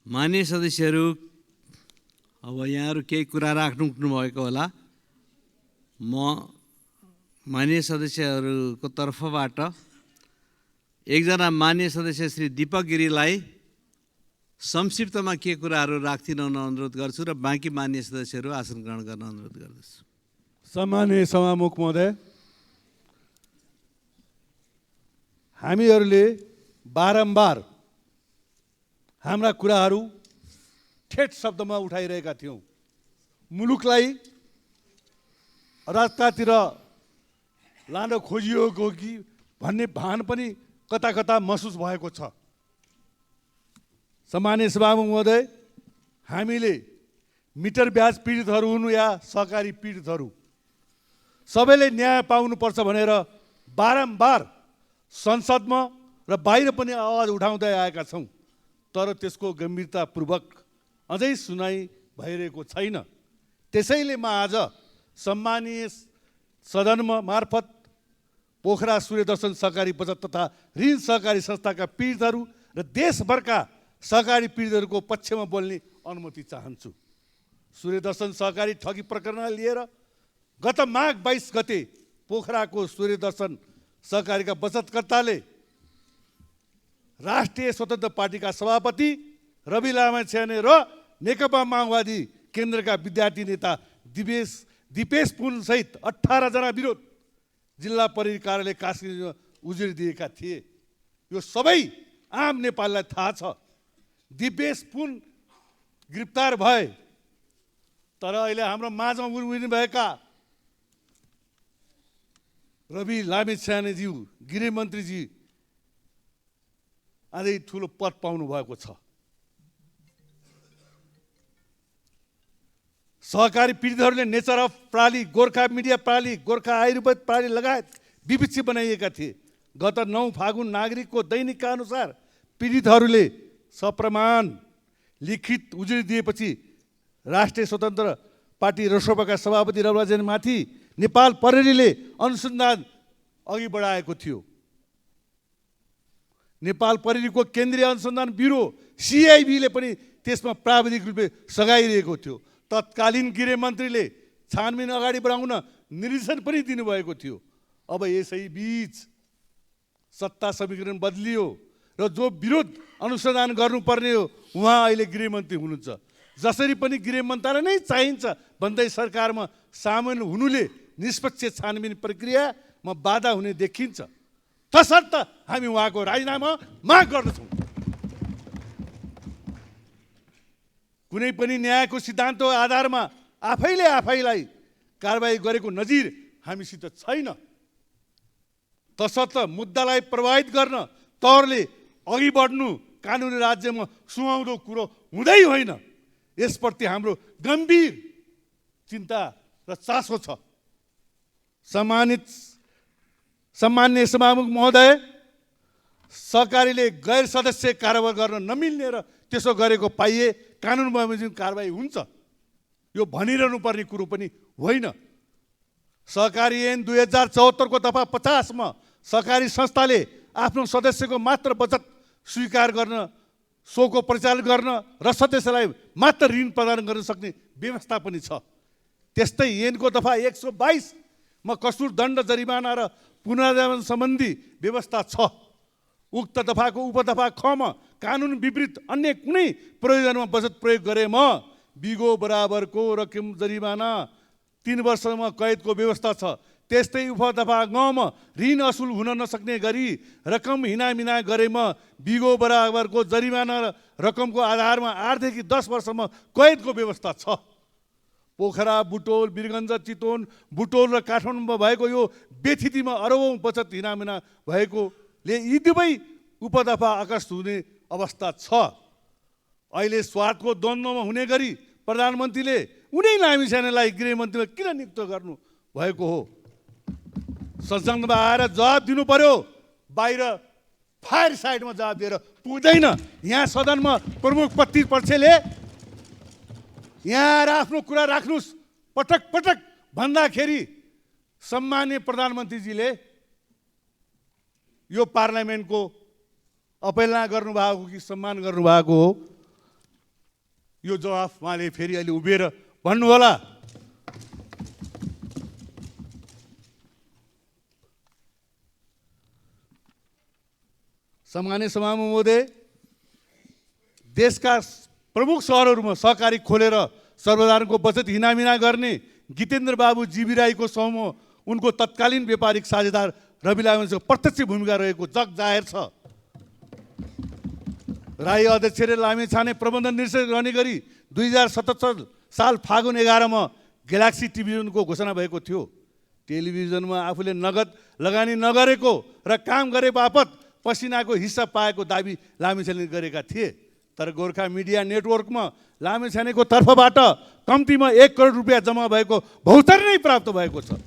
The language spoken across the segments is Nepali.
मान्य सदस्यहरू, अब यहाँहरू केही कुरा राख्नु भएको होला। म मान्य सदस्यहरूको तर्फबाट एकजना मान्य सदस्य श्री दीपक गिरीलाई संक्षिप्तमा के कुराहरू राख्दिन अनुरोध गर्छु र बाँकी मान्य सदस्यहरू आसन ग्रहण गर्न अनुरोध गर्दछु। सम्माननीय सभामुख महोदय, हामीहरूले बारम्बार हाम्रा कुराहरू ठेट शब्दमा उठाइरहेका थियौँ। मुलुकलाई अराजकतातिर लान खोजिएको कि भन्ने भान पनि कता कता महसुस भएको छ। सम्माननीय सभामुख महोदय, हामीले मिटर ब्याज पीडितहरू हुनु या सहकारी पीडितहरू सबैले न्याय पाउनुपर्छ भनेर बारम्बार संसदमा र बाहिर पनि आवाज उठाउँदै आएका छौँ, तर त्यसको गम्भीरतापूर्वक अझै सुनाइ भइरहेको छैन। त्यसैले म आज सम्मानीय सदनमा मार्फत पोखरा सूर्यदर्शन सहकारी बचत तथा ऋण सहकारी संस्थाका पीडितहरू र देशभरका सहकारी पीडितहरूको पक्षमा बोल्ने अनुमति चाहन्छु। सूर्यदर्शन सहकारी ठगी प्रकरणलाई लिएर गत माघ 22 गते पोखराको सूर्यदर्शन सहकारीका बचतकर्ताले राष्ट्रिय स्वतन्त्र पार्टीका सभापति रवि लामिछाने र नेकपा माओवादी केन्द्रका विद्यार्थी नेता दिपेश पुन सहित 18 जना विरोध जिल्ला प्रहरी कार्यालय कास्कीमा उजुरी दिएका थिए। यो सबै आम नेपाललाई थाहा छ। दिपेश पुन गिरफ्तार भए, तर अहिले हाम्रो माझमा उभिनुभएका रवि लामिछानेज्यू गृहमन्त्रीजी अझै ठुलो पद पाउनु भएको छ। सहकारी पीडितहरूले नेचर अफ प्रणाली, गोर्खा मिडिया प्रणाली, गोर्खा आयुर्वेद प्रणाली लगायत विपक्षी बनाइएका थिए। गत 9 फागुन नागरिकको दैनिकका अनुसार पीडितहरूले सप्रमाण लिखित उजुरी दिएपछि राष्ट्रिय स्वतन्त्र पार्टी रसोपाका सभापति रविलामाथि नेपाल प्रहरीले अनुसन्धान अघि बढाएको थियो। नेपाल प्रहरीको केन्द्रीय अनुसन्धान ब्युरो CIB ले पनि त्यसमा प्राविधिक रूपले सघाइरहेको थियो। तत्कालीन गृहमन्त्रीले छानबिन अगाडि बढाउन निर्देशन पनि दिनुभएको थियो। अब यसै बीच सत्ता समीकरण बदलियो र जो विरोध अनुसन्धान गर्नुपर्ने हो उहाँ अहिले गृहमन्त्री हुनुहुन्छ। जसरी पनि गृह मन्त्रालय नै चाहिन्छ भन्दै सरकारमा सामेल हुनुले निष्पक्ष छानबिन प्रक्रियामा बाधा हुने देखिन्छ। तसर्थ हामी उहाँको राजीनामा माग गर्दछौँ। कुनै पनि न्यायको सिद्धान्तको आधारमा आफैलाई कारबाही गरेको नजिर हामीसित छैन। तसर्थ मुद्दालाई प्रभावित गर्न तौरले अघि बढ्नु कानुनी राज्यमा सुहाउँदो कुरो हुँदै होइन। यसप्रति हाम्रो गम्भीर चिन्ता र चासो छ। सम्मान्य सभामुख महोदय, सहकारीले गैर सदस्य कारोबार गर्न नमिल्ने र त्यसो गरेको पाइए कानुन बमोजिम कारबाही हुन्छ, यो भनिरहनु पर्ने कुरो पनि होइन। सहकारी ऐन 2074 को दफा 50 मा सहकारी संस्थाले आफ्नो सदस्यको मात्र बचत स्वीकार गर्न, सोको परिचालन गर्न र सदस्यलाई मात्र ऋण प्रदान गर्न सक्ने व्यवस्था पनि छ। त्यस्तै ऐनको दफा 122 मा कसुर दण्ड जरिमाना र पुनर्जागरण सम्बन्धी व्यवस्था छ। उक्त दफाको उपदफा ख मा कानुन विपरीत अन्य कुनै प्रयोजनमा बचत प्रयोग गरेमा बिगो बराबरको रकम जरिमाना 3 वर्षमा कैदको व्यवस्था छ। त्यस्तै उपदफा ग मा ऋण असुल हुन नसक्ने गरी रकम हिनामिना गरेमा बिगो बराबरको जरिमाना र रकमको आधारमा 8 देखि 10 वर्षमा कैदको व्यवस्था छ। पोखरा, बुटोल, वीरगञ्ज, चितवन, बुटोल र काठमाडौँमा भएको यो बेथितिमा अरबौं बचत हिनामिना भएकोले यी दुवै उपदफा आकर्षित हुने अवस्था छ। अहिले स्वार्थको द्वन्द्वमा हुने गरी प्रधानमन्त्रीले उनै लामिछानेलाई गृहमन्त्रीमा किन नियुक्त गर्नु भएको हो? संसदमा आएर जवाब दिनु पर्यो। बाहिर फायर साइडमा जवाब दिएर पुग्दैन। यहाँ सदनमा प्रमुख प्रतिपक्षले यहाँ आएर आफ्नो कुरा राख्नुस् पटक पटक भन्दाखेरि सम्माननीय प्रधानमन्त्रीजीले यो पार्लियामेन्टको अवहेलना गर्नुभएको कि सम्मान गर्नुभएको हो? यो जवाफ उहाँले फेरि अहिले उभिएर भन्नुहोला। सम्माननीय सभामुख महोदय, देशका प्रमुख सहरहरूमा सहकारी खोलेर सर्वसाधारणको बचत हिनामिना गर्ने गीतेन्द्र बाबु जीवी राईको समूह, उनको तत्कालीन व्यापारिक साझेदार रवि लामीछानेको प्रत्यक्ष भूमिका रहेको जग जाहेर छ। राई अध्यक्ष र लामीछाने प्रबन्धन निर्देशक रहने गरी 2077 साल फागुन 11 मा ग्यालेक्सी टेलिभिजनको घोषणा भएको थियो। टेलिभिजनमा आफूले नगद लगानी नगरेको र काम गरे बापत पसिनाको हिस्सा पाएको दाबी लामीछानेले गरेका थिए। तर गोर्खा मिडिया नेटवर्कमा लामीछानेको तर्फबाट कम्तीमा 1 करोड रुपियाँ जम्मा भएको भौतार नै प्राप्त भएको छ।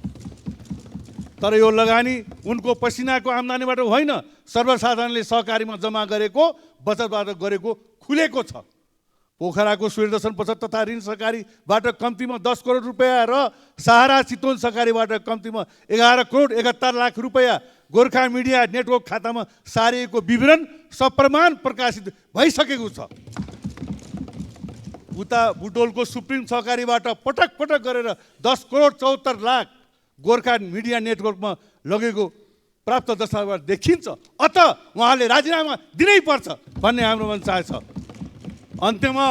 तर यो लगानी उनको पसिनाको आम्दानीबाट होइन, सर्वसाधारणले सहकारीमा जम्मा गरेको बचतबाट गरेको खुलेको छ। पोखराको सूर्यदर्शन बचत तथा ऋण सहकारीबाट कम्तीमा 10 करोड रुपियाँ र सहारा चितवन सहकारीबाट कम्तीमा 11 करोड 71 लाख रुपियाँ गोर्खा मिडिया नेटवर्क खातामा सारिएको विवरण सप्रमाण प्रकाशित भइसकेको छ। उता बुटोलको सुप्रिम सहकारीबाट पटक पटक गरेर 10 करोड 74 लाख गोर्खा मिडिया नेटवर्कमा लगेको प्राप्त दस्तावेजबाट देखिन्छ। अत उहाँले राजीनामा दिनै पर्छ भन्ने हाम्रो मनसाय छ। अन्त्यमा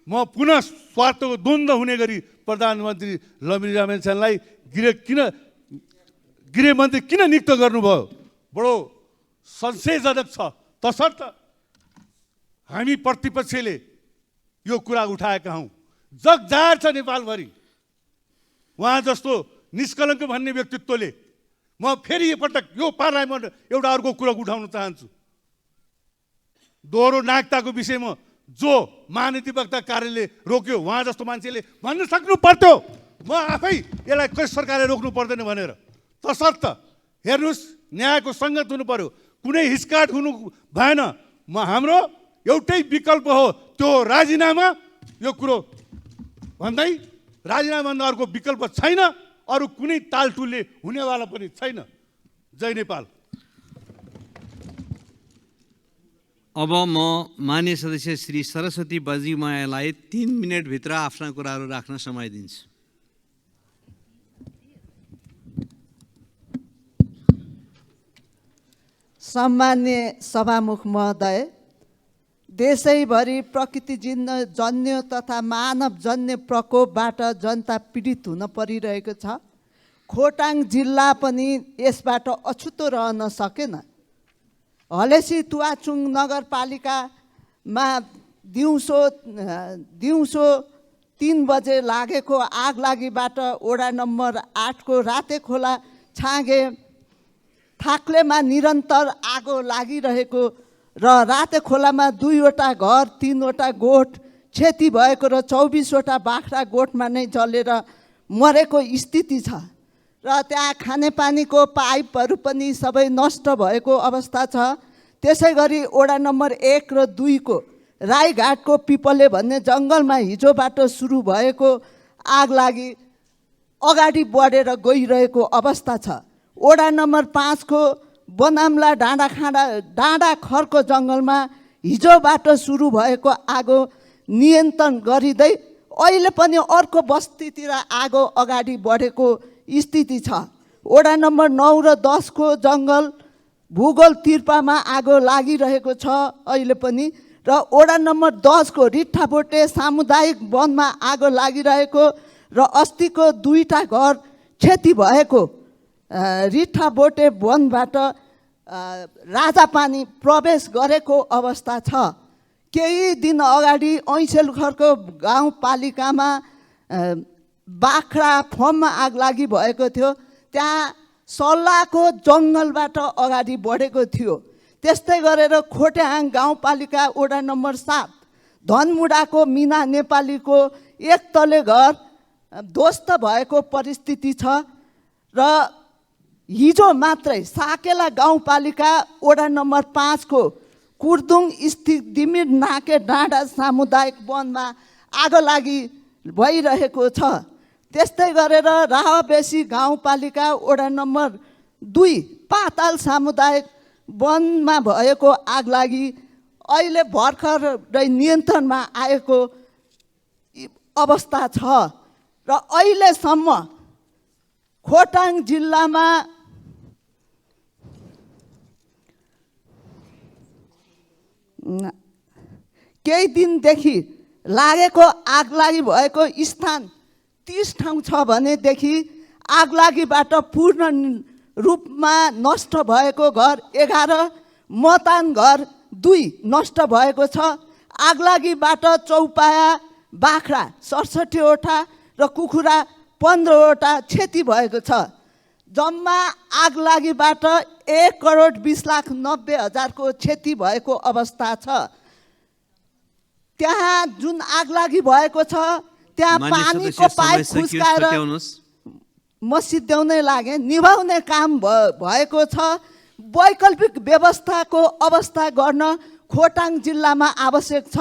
म पुनः स्वार्थको द्वन्द्व हुने गरी प्रधानमन्त्री लामीछानेलाई गृहमन्त्री किन नियुक्त गर्नुभयो, बडो संशयजनक छ। तसर्थ हामी प्रतिपक्षले यो कुरा उठाएका हौँ। जग जाहेर छ नेपालभरि उहाँ जस्तो निष्कलङ्क भन्ने व्यक्तित्वले। म फेरि पटक यो पार्लियामेन्ट एउटा अर्को कुरा उठाउन चाहन्छु। दोहोरो नागरिकताको विषयमा जो महाधिवक्ता कार्यालयले रोक्यो, उहाँ जस्तो मान्छेले भन्न सक्नु पर्थ्यो म आफै यसलाई कसै सरकारले रोक्नु पर्दैन भनेर। तसर्थ हेर्नुहोस्, न्यायको सङ्गत हुनु पर्यो, कुनै हिचकाट हुनु भएन। हाम्रो एउटै विकल्प हो, त्यो राजीनामा। यो कुरो भन्दै राजीनामा भन्दा अर्को विकल्प छैन, अरू कुनै तालटुलले हुनेवाला पनि छैन। जय नेपाल। अब म माननीय सदस्य श्री सरस्वती बजीमायालाई 3 मिनटभित्र आफ्ना कुराहरू राख्न समय दिन्छु। सम्मान्य सभामुख महोदय, देशैभरि प्रकृतिजन्य तथा मानवजन्य प्रकोपबाट जनता पीडित हुन परिरहेको छ। खोटाङ जिल्ला पनि यसबाट अछुतो रहन सकेन। हलेसी तुवाचुङ नगरपालिकामा दिउँसो 3 बजे लागेको आगलागीबाट वडा नम्बर 8 को राते खोला छाँगे थाक्लेमा निरन्तर आगो लागिरहेको र राते खोलामा 2वटा घर 3वटा गोठ क्षति भएको र 24वटा बाख्रा गोठमा नै जलेर मरेको स्थिति छ। र त्यहाँ खानेपानीको पाइपहरू पनि सबै नष्ट भएको अवस्था छ। त्यसै गरी वडा नम्बर 1 र 2 को राईघाटको पिपले भन्ने जङ्गलमा हिजोबाट सुरु भएको आगलागी अगाडि बढेर गइरहेको अवस्था छ। वडा नम्बर 5 को बनामला डाँडा खरको जङ्गलमा हिजोबाट सुरु भएको आगो नियन्त्रण गरिँदै अहिले पनि अर्को बस्तीतिर आगो अगाडि बढेको स्थिति छ। वडा नम्बर 9 र 10 को जङ्गल भूगोल तिर्पामा आगो लागिरहेको छ अहिले पनि। र वडा नम्बर 10 को रिट्ठाबोटे सामुदायिक वनमा आगो लागिरहेको र अस्तिको 2टा घर क्षति भएको रिट्ठाबोटे वनबाट राजापानी प्रवेश गरेको अवस्था छ। केही दिन अगाडि ऐसेलखरको गाउँपालिकामा बाख्रा फर्ममा आगलागी भएको थियो। त्यहाँ सल्लाहको जङ्गलबाट अगाडि बढेको थियो। त्यस्तै गरेर खोट्याङ गाउँपालिका वडा नम्बर 7 धनमुडाको मिना नेपालीको एक तले घर ध्वस्त भएको परिस्थिति छ। र हिजो मात्रै साकेला गाउँपालिका वडा नम्बर 5 को कुर्दुङ स्थित दिमिर नाके डाँडा सामुदायिक वनमा आगोलागी भइरहेको छ। त्यस्तै गरेर राहबेसी गाउँपालिका वडा नम्बर 2 पाताल सामुदायिक वनमा भएको आगलागी अहिले भर्खरै नियन्त्रणमा आएको अवस्था छ र अहिलेसम्म खोटाङ जिल्लामा केही दिनदेखि लागेको आगलागी भएको स्थान 30 ठाउँ छ भनेदेखि आगलागीबाट पूर्ण रूपमा नष्ट भएको घर 11, मतान घर 2 नष्ट भएको छ। आगलागीबाट चौपाया, बाख्रा 67वटा र कुखुरा 15वटा क्षति भएको छ। जम्मा आगलागीबाट 1,20,90,000 को क्षति भएको अवस्था छ। त्यहाँ जुन आगलागी भएको छ त्यहाँ पानीको पाइप खुस्काएर म सिद्ध्याउनै लागे, निभाउने काम भएको छ। वैकल्पिक व्यवस्थाको अवस्था गर्न खोटाङ जिल्लामा आवश्यक छ।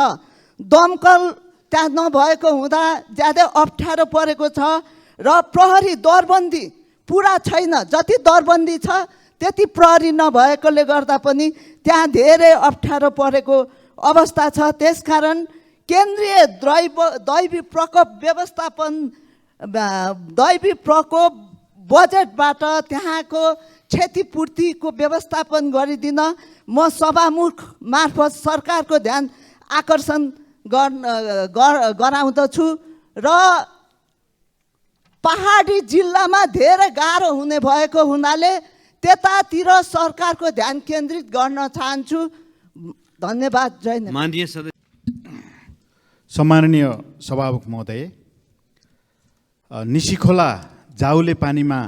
दमकल त्यहाँ नभएको हुँदा ज्यादै अप्ठ्यारो परेको छ र प्रहरी दरबन्दी पुरा छैन। जति दरबन्दी छ त्यति प्रहरी नभएकोले गर्दा पनि त्यहाँ धेरै अप्ठ्यारो परेको अवस्था छ। त्यसकारण केन्द्रीय दैवी प्रकोप व्यवस्थापन दैवी प्रकोप बजेटबाट त्यहाँको क्षतिपूर्तिको व्यवस्थापन गरिदिन म सभामुख मार्फत सरकारको ध्यान आकर्षण गराउँदछु र पहाडी जिल्लामा धेरै गाह्रो हुने भएको हुनाले त्यतातिर सरकारको ध्यान केन्द्रित गर्न चाहन्छु। धन्यवाद। जय नेपाल। माननीय सदस्य सम्माननीय सभामुख महोदय, निसीखोला जाउले पानीमा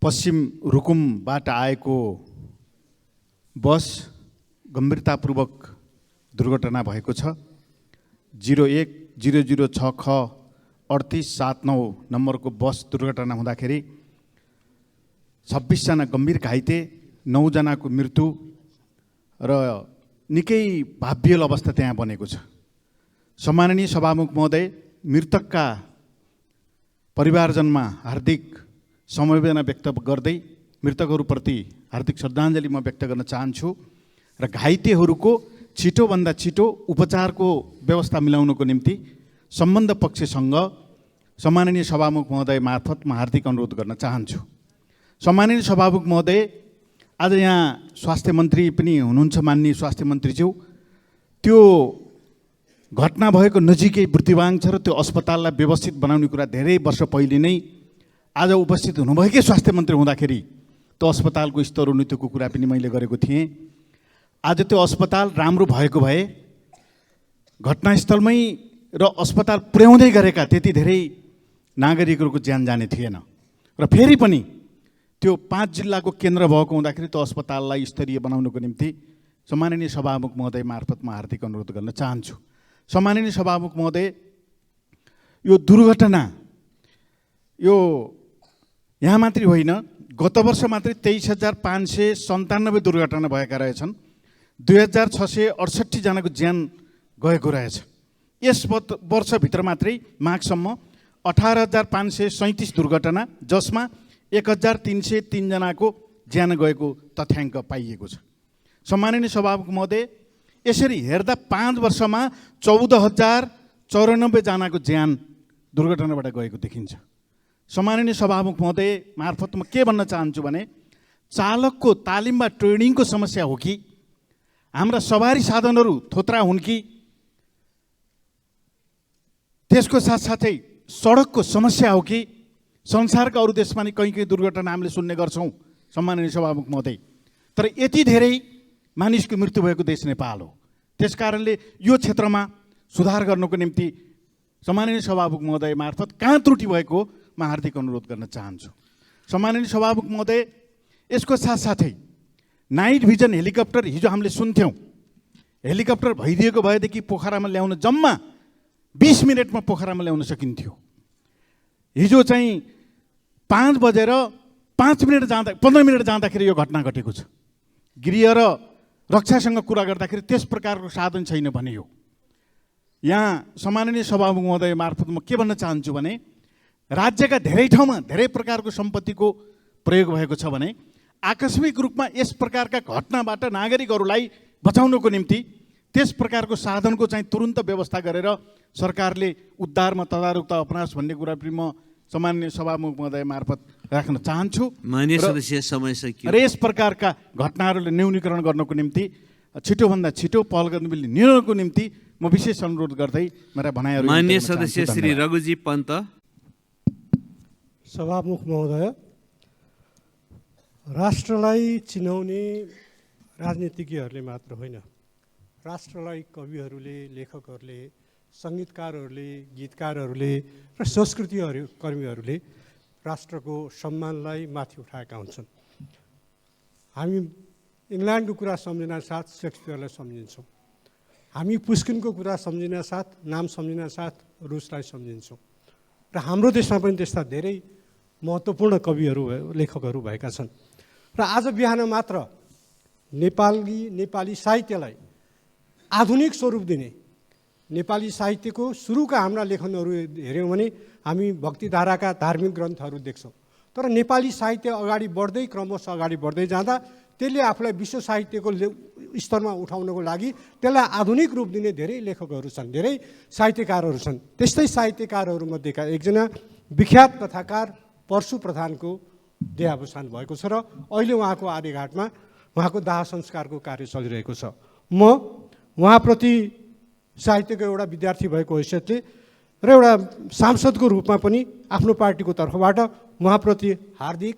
पश्चिम रुकुमबाट आएको बस गम्भीरतापूर्वक दुर्घटना भएको छ। 01-006 ख 3879 नम्बरको बस दुर्घटना हुँदाखेरि 26 जना गम्भीर घाइते, 9 जनाको मृत्यु र निकै भाव्य अवस्था त्यहाँ बनेको छ। सम्माननीय सभामुख महोदय, मृतकका परिवारजनमा हार्दिक समवेदना व्यक्त गर्दै मृतकहरूप्रति हार्दिक श्रद्धाञ्जली म व्यक्त गर्न चाहन्छु र घाइतेहरूको छिटोभन्दा छिटो उपचारको व्यवस्था मिलाउनको निम्ति सम्बन्ध पक्षसँग सम्माननीय सभामुख महोदय मार्फत म हार्दिक अनुरोध गर्न चाहन्छु। सम्माननीय सभामुख महोदय, आज यहाँ स्वास्थ्य मन्त्री पनि हुनुहुन्छ, माननीय स्वास्थ्य मन्त्रीज्यू। त्यो घटना भएको नजिकै बुर्तिवाङ छ र त्यो अस्पताललाई व्यवस्थित बनाउने कुरा धेरै वर्ष पहिले नै आज उपस्थित हुनुभएकै स्वास्थ्य मन्त्री हुँदाखेरि त्यो अस्पतालको स्तरोन्नतिको कुरा पनि मैले गरेको थिएँ। आज त्यो अस्पताल राम्रो भएको भए घटनास्थलमै र अस्पताल पुर्याउँदै गरेका त्यति धेरै नागरिकहरूको ज्यान जाने थिएन र फेरि पनि त्यो 5 जिल्लाको केन्द्र भएको हुँदाखेरि त्यो अस्पताललाई स्तरीय बनाउनको निम्ति सम्माननीय सभामुख महोदय मार्फत म हार्दिक अनुरोध गर्न चाहन्छु। सम्माननीय सभामुख महोदय, यो दुर्घटना यो यहाँ मात्रै होइन, गत वर्ष मात्रै 23,597 दुर्घटना भएका रहेछन्। 2,668 जनाको ज्यान गएको रहेछ। यस वर्षभित्र मात्रै माघसम्म 18,537 दुर्घटना, जसमा 1,303 जनाको ज्यान गएको तथ्याङ्क पाइएको छ। सम्माननीय सभामुख महोदय, यसरी हेर्दा 5 वर्षमा 14,094 जनाको ज्यान दुर्घटनाबाट गएको देखिन्छ। सम्माननीय सभामुख महोदय मार्फत म के भन्न चाहन्छु भने, चालकको तालिम वा ट्रेनिङको समस्या हो कि हाम्रा सवारी साधनहरू थोत्रा हुन् कि त्यसको साथसाथै सडकको समस्या हो कि संसारका अरू देशमा नि कहीँ दुर्घटना हामीले सुन्ने गर्छौँ सम्माननीय सभामुख महोदय, तर यति धेरै मानिसको मृत्यु भएको देश नेपाल हो। त्यसकारणले यो क्षेत्रमा सुधार गर्नको निम्ति सम्माननीय सभामुख महोदय मार्फत कहाँ त्रुटि भएको म हार्दिक अनुरोध गर्न चाहन्छु। सम्माननीय सभामुख महोदय, यसको साथसाथै नाइट भिजन हेलिकप्टर हिजो हामीले सुन्थ्यौँ, हेलिकप्टर भइदिएको भएदेखि पोखरामा ल्याउन जम्मा 20 मिनटमा पोखरामा ल्याउन सकिन्थ्यो। हिजो चाहिँ 5 बजेर 5 मिनट जाँदा 15 मिनट जाँदाखेरि यो घटना घटेको छ। गृह र रक्षासँग कुरा गर्दाखेरि त्यस प्रकारको साधन छैन भने यो यहाँ सम्माननीय सभामुख महोदय मार्फत म के भन्न चाहन्छु भने, राज्यका धेरै ठाउँमा धेरै प्रकारको सम्पत्तिको प्रयोग भएको छ भने आकस्मिक रूपमा यस प्रकारका घटनाबाट नागरिकहरूलाई बचाउनको निम्ति त्यस प्रकारको साधनको चाहिँ तुरुन्त व्यवस्था गरेर सरकारले उद्धारमा तदारुकता अपनाओस् भन्ने कुरा पनि म सामान्य सभामुख महोदय मार्फत राख्न चाहन्छु। मान्य सदस्य समय सकियो। र यस प्रकारका घटनाहरूले न्यूनीकरण गर्नको निम्ति छिटोभन्दा छिटो पहल गर्ने निर्णयको निम्ति म विशेष अनुरोध गर्दै मेरा भनाइहरू। मान्य सदस्य श्री रघुजी पन्त। सभामुख महोदय, राष्ट्रलाई चिनाउने राजनीतिज्ञहरूले मात्र होइन, राष्ट्रलाई कविहरूले, लेखकहरूले, सङ्गीतकारहरूले, गीतकारहरूले र संस्कृति कर्मीहरूले राष्ट्रको सम्मानलाई माथि उठाएका हुन्छन्। हामी इङ्ल्यान्डको कुरा सम्झिन साथ सेक्सपियरलाई सम्झिन्छौँ, हामी पुस्किनको कुरा सम्झिन साथ, नाम सम्झिन साथ रुसलाई सम्झिन्छौँ। र हाम्रो देशमा पनि त्यस्ता धेरै महत्त्वपूर्ण कविहरू, लेखकहरू भएका छन्। र आज बिहान मात्र नेपाली साहित्यलाई आधुनिक स्वरूप दिने, नेपाली साहित्यको सुरुका हाम्रा लेखनहरू हेऱ्यौँ भने हामी भक्तिधाराका धार्मिक ग्रन्थहरू देख्छौँ। तर नेपाली साहित्य अगाडि बढ्दै, क्रमशः अगाडि बढ्दै जाँदा त्यसले आफूलाई विश्व साहित्यको स्तरमा उठाउनको लागि त्यसलाई आधुनिक रूप दिने धेरै लेखकहरू छन्, धेरै साहित्यकारहरू छन्। त्यस्तै साहित्यकारहरूमध्येका एकजना विख्यात कथाकार परशु प्रधानको देहावसान भएको छ र अहिले उहाँको आर्यघाटमा उहाँको दाह संस्कारको कार्य चलिरहेको छ। म उहाँप्रति साहित्यको एउटा विद्यार्थी भएको हैसियतले र एउटा सांसदको रूपमा पनि आफ्नो पार्टीको तर्फबाट उहाँप्रति हार्दिक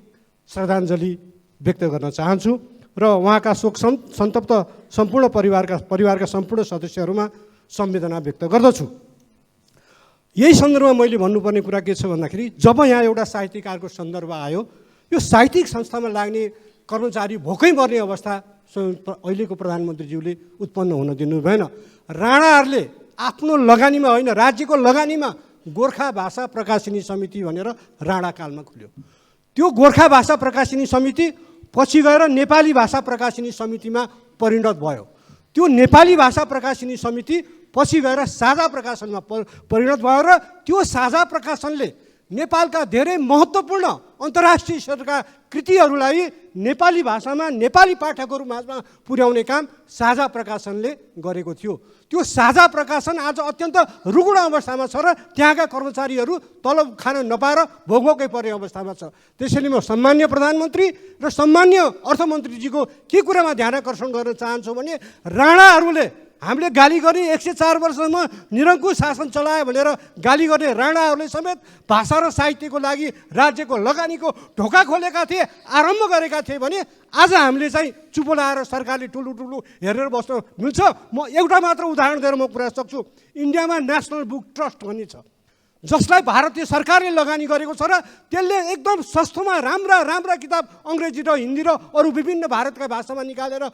श्रद्धाञ्जली व्यक्त गर्न चाहन्छु र उहाँका शोक सन्तप्त सम्पूर्ण परिवारका सम्पूर्ण सदस्यहरूमा संवेदना व्यक्त गर्दछु। यही सन्दर्भमा मैले भन्नुपर्ने कुरा के छ भन्दाखेरि, जब यहाँ एउटा साहित्यकारको सन्दर्भ आयो, यो साहित्यिक संस्थामा लाग्ने कर्मचारी भोकै मर्ने अवस्था अहिलेको प्रधानमन्त्रीज्यूले उत्पन्न हुन दिनु भएन। राणाहरूले आफ्नो लगानीमा होइन, राज्यको लगानीमा गोर्खा भाषा प्रकाशिनी समिति भनेर राणाकालमा खुल्यो। त्यो गोर्खा भाषा प्रकाशिनी समिति पछि गएर नेपाली भाषा प्रकाशिनी समितिमा परिणत भयो। त्यो नेपाली भाषा प्रकाशिनी समिति पछि गएर साझा प्रकाशनमा परिणत भयो र त्यो साझा प्रकाशनले नेपालका धेरै महत्त्वपूर्ण अन्तर्राष्ट्रिय स्तरका कृतिहरूलाई नेपाली भाषामा नेपाली पाठकहरू माझमा पुर्याउने काम साझा प्रकाशनले गरेको थियो। त्यो साझा प्रकाशन आज अत्यन्त रुग्ण अवस्थामा छ र त्यहाँका कर्मचारीहरू तलब खान नपाएर भोगभोगै पर्ने अवस्थामा छ। त्यसैले म सम्मान्य प्रधानमन्त्री र सम्मान्य अर्थमन्त्रीजीको के कुरामा ध्यान आकर्षण गर्न चाहन्छु भने, राणाहरूले हामीले गाली गर्ने 104 वर्षसम्म निरङ्कुश शासन चलायो भनेर गाली गर्ने राणाहरूले समेत भाषा र साहित्यको लागि राज्यको लगानीको ढोका खोलेका थिए, आरम्भ गरेका थिए भने आज हामीले चाहिँ चुप लाएर सरकारले ठुलो हेरेर बस्न मिल्छ। म एउटा मात्र उदाहरण दिएर म कुरा सक्छु। इन्डियामा नेसनल बुक ट्रस्ट भन्ने छ, जसलाई भारतीय सरकारले लगानी गरेको छ र त्यसले एकदम सस्तोमा राम्रा किताब अङ्ग्रेजी र हिन्दी र अरू विभिन्न भारतका भाषामा निकालेर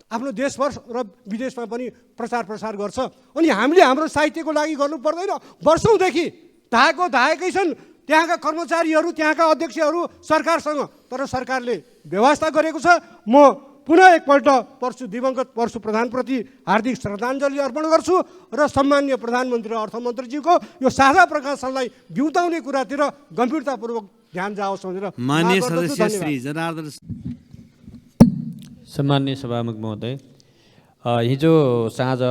आफ्नो देशभर र विदेशमा पनि प्रसार गर्छ। अनि हामीले हाम्रो साहित्यको लागि गर्नु पर्दैन? वर्षौँदेखि धाएकै छन् त्यहाँका कर्मचारीहरू, त्यहाँका अध्यक्षहरू सरकारसँग, तर सरकारले व्यवस्था गरेको छ। म पुनः एकपल्ट दिवंगत परशु प्रधानप्रति हार्दिक श्रद्धाञ्जली अर्पण गर्छु र सम्मान्य प्रधानमन्त्री र अर्थमन्त्रीज्यूको यो साझा प्रकाशनलाई बिउताउने कुरातिर गम्भीरतापूर्वक ध्यान जाओस् भनेर माननीय सदस्य श्री जनार्दन। सम्मान्य सभामुख महोदय, हिजो साँझ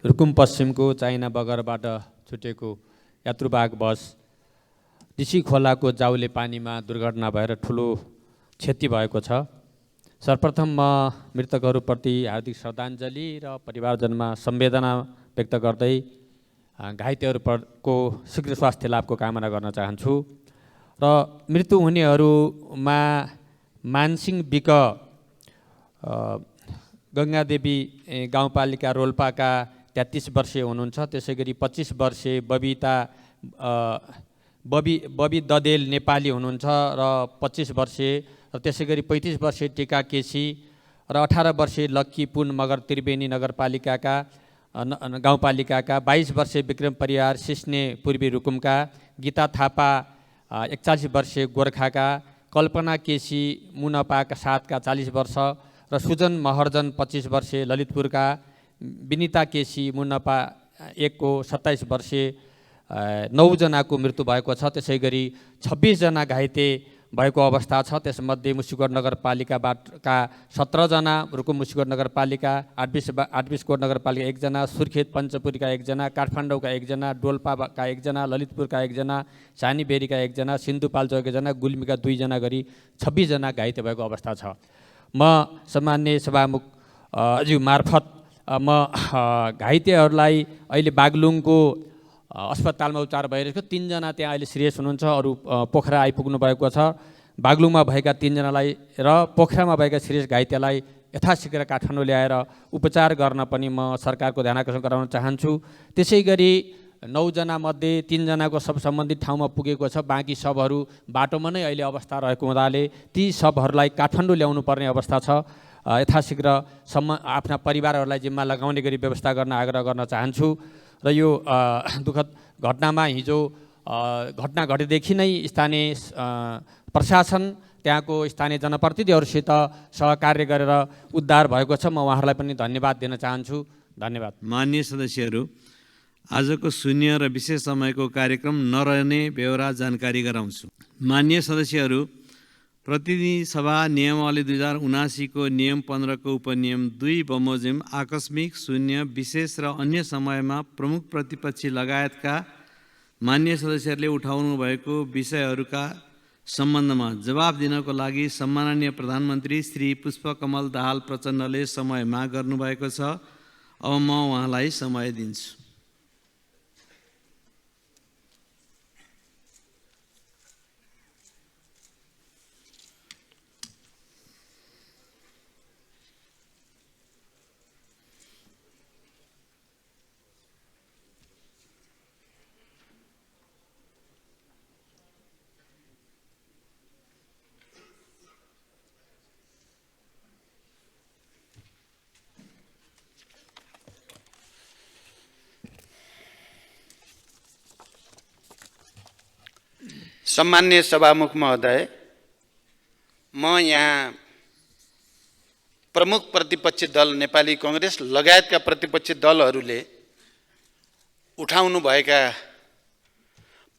रुकुम पश्चिमको चाइना बगरबाट छुटेको यात्रुवाहक बस ऋषि खोलाको जाउले पानीमा दुर्घटना भएर ठुलो क्षति भएको छ। सर्वप्रथम म मृतकहरूप्रति हार्दिक श्रद्धाञ्जली र परिवारजनमा संवेदना व्यक्त गर्दै घाइतेहरूको शीघ्र स्वास्थ्य लाभको कामना गर्न चाहन्छु र मृत्यु हुनेहरूमा मानसिङ बिक गङ्गादेवी गाउँपालिका रोल्पाका 33 वर्षीय हुनुहुन्छ। त्यसै गरी 25 वर्षीय बबी ददेल नेपाली हुनुहुन्छ र 25 वर्षीय र त्यसै गरी 35 वर्षीय टिका केसी र 18 वर्षीय लक्की पुन मगर त्रिवेणी नगरपालिकाका गाउँपालिकाका 22 वर्षीय विक्रम परियार सिस्ने पूर्वी रुकुमका, गीता थापा 41 वर्षीय गोर्खाका, कल्पना केसी मुनपाका 7 का 40 वर्ष र सुजन महर्जन 25 वर्षीय ललितपुरका, विनिता केसी मुनपा 1 को 27 वर्षीय 9 जनाको मृत्यु भएको छ। त्यसै गरी 26 जना घाइते भएको अवस्था छ। त्यसमध्ये मुसिकोट नगरपालिकाका 17 जना, रुकुम मुसिकोट नगरपालिका, 28 कोट नगरपालिका 1 जना, सुर्खेत पञ्चपुरीका 1 जना, काठमाडौँका 1 जना, डोल्पाका 1 जना, ललितपुरका 1 जना, सानीबेरीका 1 जना, सिन्धुपाल्चोकका 1 जना, गुल्मीका 2 जना गरी 26 जना घाइते भएको अवस्था छ। म सम्माननीय सभामुख ज्यू मार्फत म घाइतेहरूलाई अहिले बागलुङको अस्पतालमा उपचार भइरहेको 3 जना त्यहाँ अहिले सिरियस हुनुहुन्छ, अरू पोखरा आइपुग्नु भएको छ। बागलुङमा भएका 3 जनालाई र पोखरामा भएका सिरियस घाइतेलाई यथाशीघ्र काठमाडौँ ल्याएर उपचार गर्न पनि म सरकारको ध्यानाकर्षण गराउन चाहन्छु। त्यसै गरी 9 जना मध्ये 3 जनाको शव सम्बन्धित ठाउँमा पुगेको छ, बाँकी शवहरू बाटोमा नै अहिले अवस्था रहेको हुँदाले ती शवहरूलाई काठमाडौँ ल्याउनु पर्ने अवस्था छ। यथाशीघ्र आफ्ना परिवारहरूलाई जिम्मा लगाउने गरी व्यवस्था गर्न आग्रह गर्न चाहन्छु। र यो दुःखद घटनामा हिजो घटना घटेदेखि नै स्थानीय प्रशासन, त्यहाँको स्थानीय जनप्रतिनिधिहरूसित सहकार्य गरेर उद्धार भएको छ। म उहाँहरूलाई पनि धन्यवाद दिन चाहन्छु। धन्यवाद। माननीय सदस्यहरू, आजको शून्य र विशेष समयको कार्यक्रम नरहने बेहोरा जानकारी गराउँछु। माननीय सदस्यहरू, प्रतिनिधि सभा नियमावली 2079 को नियम 15 को उपनियम 2 बमोजिम आकस्मिक, शून्य, विशेष र अन्य समयमा प्रमुख प्रतिपक्षी लगायतका मान्य सदस्यहरूले उठाउनु भएको विषयहरूका सम्बन्धमा जवाब दिनको लागि सम्माननीय प्रधानमन्त्री श्री पुष्पकमल दाहाल प्रचण्डले समय माग गर्नुभएको छ। अब म उहाँलाई समय दिन्छु। सम्माननीय सभामुख महोदय, म यहाँ प्रमुख प्रतिपक्षी दल नेपाली कांग्रेस लगायतका प्रतिपक्षी दलहरूले उठाउनुभएका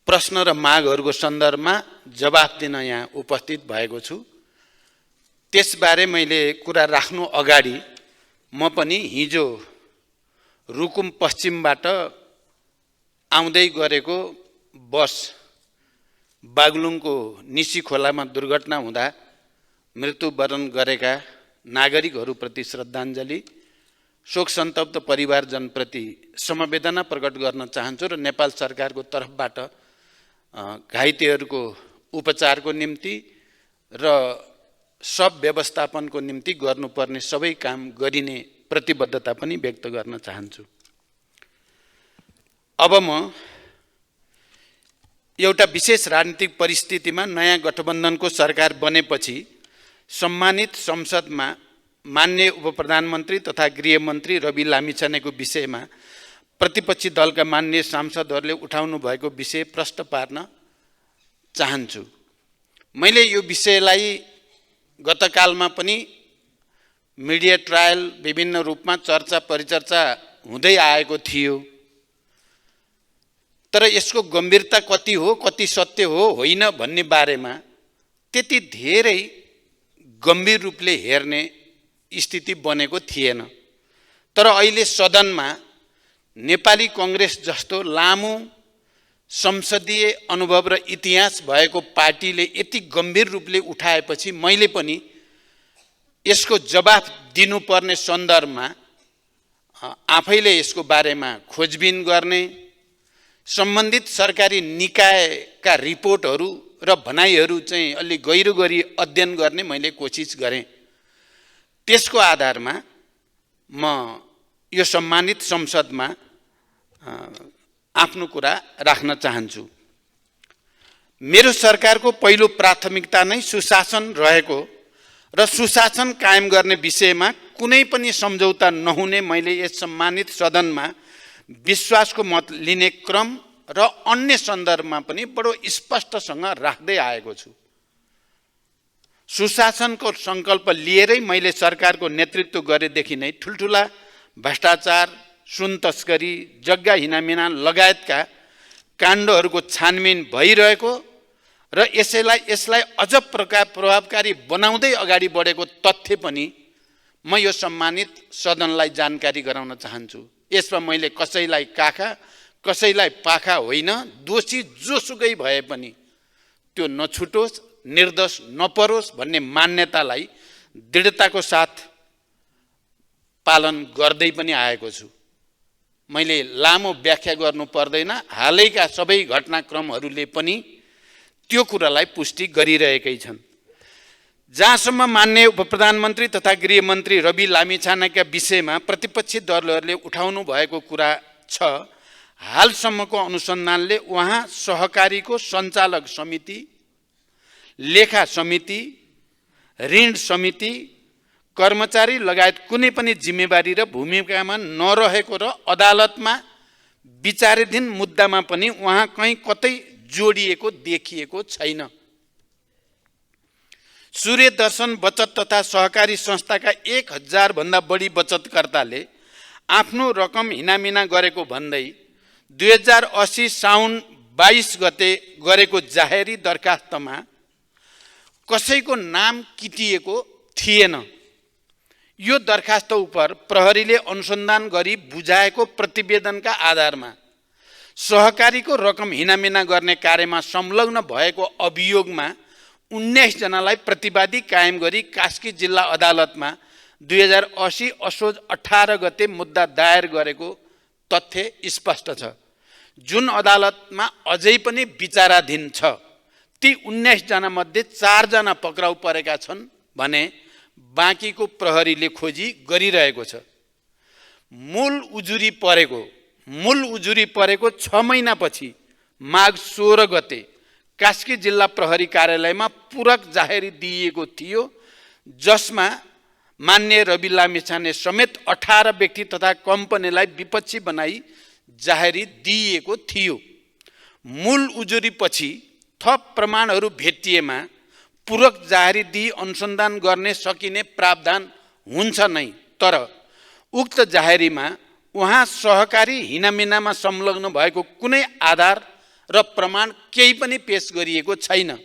प्रश्न र मागहरूको सन्दर्भमा जवाफ दिन यहाँ उपस्थित भएको छु। त्यसबारे मैले कुरा राख्नु अगाडि म पनि हिजो रुकुम पश्चिमबाट आउँदै गरेको बस बागलुङको निसी खोलामा दुर्घटना हुँदा मृत्युवरण गरेका नागरिकहरूप्रति श्रद्धाञ्जली, शोक सन्तप्त परिवारजनप्रति समवेदना प्रकट गर्न चाहन्छु र नेपाल सरकारको तर्फबाट घाइतेहरूको उपचारको निम्ति र सब व्यवस्थापनको निम्ति गर्नुपर्ने सबै काम गरिने प्रतिबद्धता पनि व्यक्त गर्न चाहन्छु। अब म एउटा विशेष राजनीतिक परिस्थितिमा नयाँ गठबन्धनको सरकार बनेपछि सम्मानित संसदमा माननीय उपप्रधानमन्त्री तथा गृहमन्त्री रवि लामिछानेको विषयमा प्रतिपक्षी दलका माननीय सांसदहरूले उठाउनु भएको विषय प्रश्न पार्न चाहन्छु। मैले यो विषयलाई गतकालमा पनि मिडिया ट्रायल विभिन्न रूपमा चर्चा परिचर्चा हुँदै आएको थियो, तर यसको गम्भीरता कति हो, कति सत्य हो होइन भन्ने बारेमा त्यति धेरै गम्भीर रूपले हेर्ने स्थिति बनेको थिएन। तर अहिले सदनमा नेपाली कांग्रेस जस्तो लामो संसदीय अनुभव र इतिहास भएको पार्टीले यति गम्भीर रूपले उठाएपछि मैले पनि यसको जवाफ दिनुपर्ने सन्दर्भमा आफैले यसको बारेमा खोजबिन गर्ने, सम्बन्धित सरकारी निकायका रिपोर्टहरू र भनाइहरू चाहिँ अलि गहिरो गरी अध्ययन गर्ने मैले कोसिस गरेँ। त्यसको आधारमा म यो सम्मानित संसदमा आफ्नो कुरा राख्न चाहन्छु। मेरो सरकारको पहिलो प्राथमिकता नै सुशासन रहेको र सुशासन कायम गर्ने विषयमा कुनै पनि सम्झौता नहुने मैले यस सम्मानित सदनमा विश्वासको मत लिने क्रम र अन्य सन्दर्भमा पनि बडो स्पष्टसँग राख्दै आएको छु। सुशासनको सङ्कल्प लिएरै मैले सरकारको नेतृत्व गरेदेखि नै ठुल्ठुला भ्रष्टाचार, सुन तस्करी, जग्गा हिनामिना लगायतका काण्डहरूको छानबिन भइरहेको र यसलाई अझ प्रभावकारी बनाउँदै अगाडि बढेको तथ्य पनि म यो सम्मानित सदनलाई जानकारी गराउन चाहन्छु। यसमा मैले कसैलाई काखा कसैलाई पाखा होइन, दोषी जोसुकै भए पनि त्यो नछुटोस्, निर्दोष नपरोस् भन्ने मान्यतालाई दृढताको साथ पालन गर्दै पनि आएको छु। मैले लामो व्याख्या गर्नु पर्दैन, हालैका सबै घटनाक्रमहरूले पनि त्यो कुरालाई पुष्टि गरिरहेकै छन्। जहाँसम्म मान्य उपप्रधानमन्त्री तथा गृहमन्त्री रवि लामिछानेका विषयमा प्रतिपक्षी दलहरूले उठाउनु भएको कुरा छ, हालसम्मको अनुसन्धानले उहाँ सहकारीको सञ्चालक समिति, लेखा समिति, ऋण समिति, कर्मचारी लगायत कुनै पनि जिम्मेवारी र भूमिकामा नरहेको र अदालतमा विचाराधीन मुद्दामा पनि उहाँ कहीँ कतै जोडिएको देखिएको छैन। सूर्य दर्शन बचत तथा सहकारी संस्थाका 1000 भन्दा बढी बचतकर्ताले आफ्नो रकम हिनामिना गरेको भन्दै 2080 साउन 22 गते गरेको जाहेरी दरखास्तमा कसैको नाम किटिएको थिएन। यो दरखास्त उप प्रहरीले अनुसन्धान गरी बुझाएको प्रतिवेदनका आधारमा सहकारीको रकम हिनामिना गर्ने कार्यमा संलग्न भएको अभियोगमा 19 जनालाई प्रतिवादी कायम गरी कास्की जिल्ला अदालतमा 2080 असोज 18 गते मुद्दा दायर गरेको तथ्य स्पष्ट छ, जुन अदालतमा अझै पनि विचाराधीन छ। ती 19 जना मध्ये 4 जना पक्राउ परेका छन् भने बाँकीको प्रहरीले खोजी गरिरहेको छ। मूल उजुरी परेको 6 महिनापछि माघ 16 गते कास्की जिल्ला प्रहरी कार्यालयमा पूरक जाहेरी दिइएको थियो, जसमा मान्य रवि लामिछाने समेत 18 व्यक्ति तथा कम्पनीलाई विपक्षी बनाई जाहेरी दिइएको थियो। मूल उजुरी पछि थप प्रमाणहरू भेटिएमा पूरक जाहेरी दिई अनुसन्धान गर्ने सकिने प्रावधान हुन्छ नै, तर उक्त जाहेरीमा उहाँ सहकारी हिनामिनामा संलग्न भएको कुनै आधार र प्रमाण केही पनि पेश गरिएको छैन।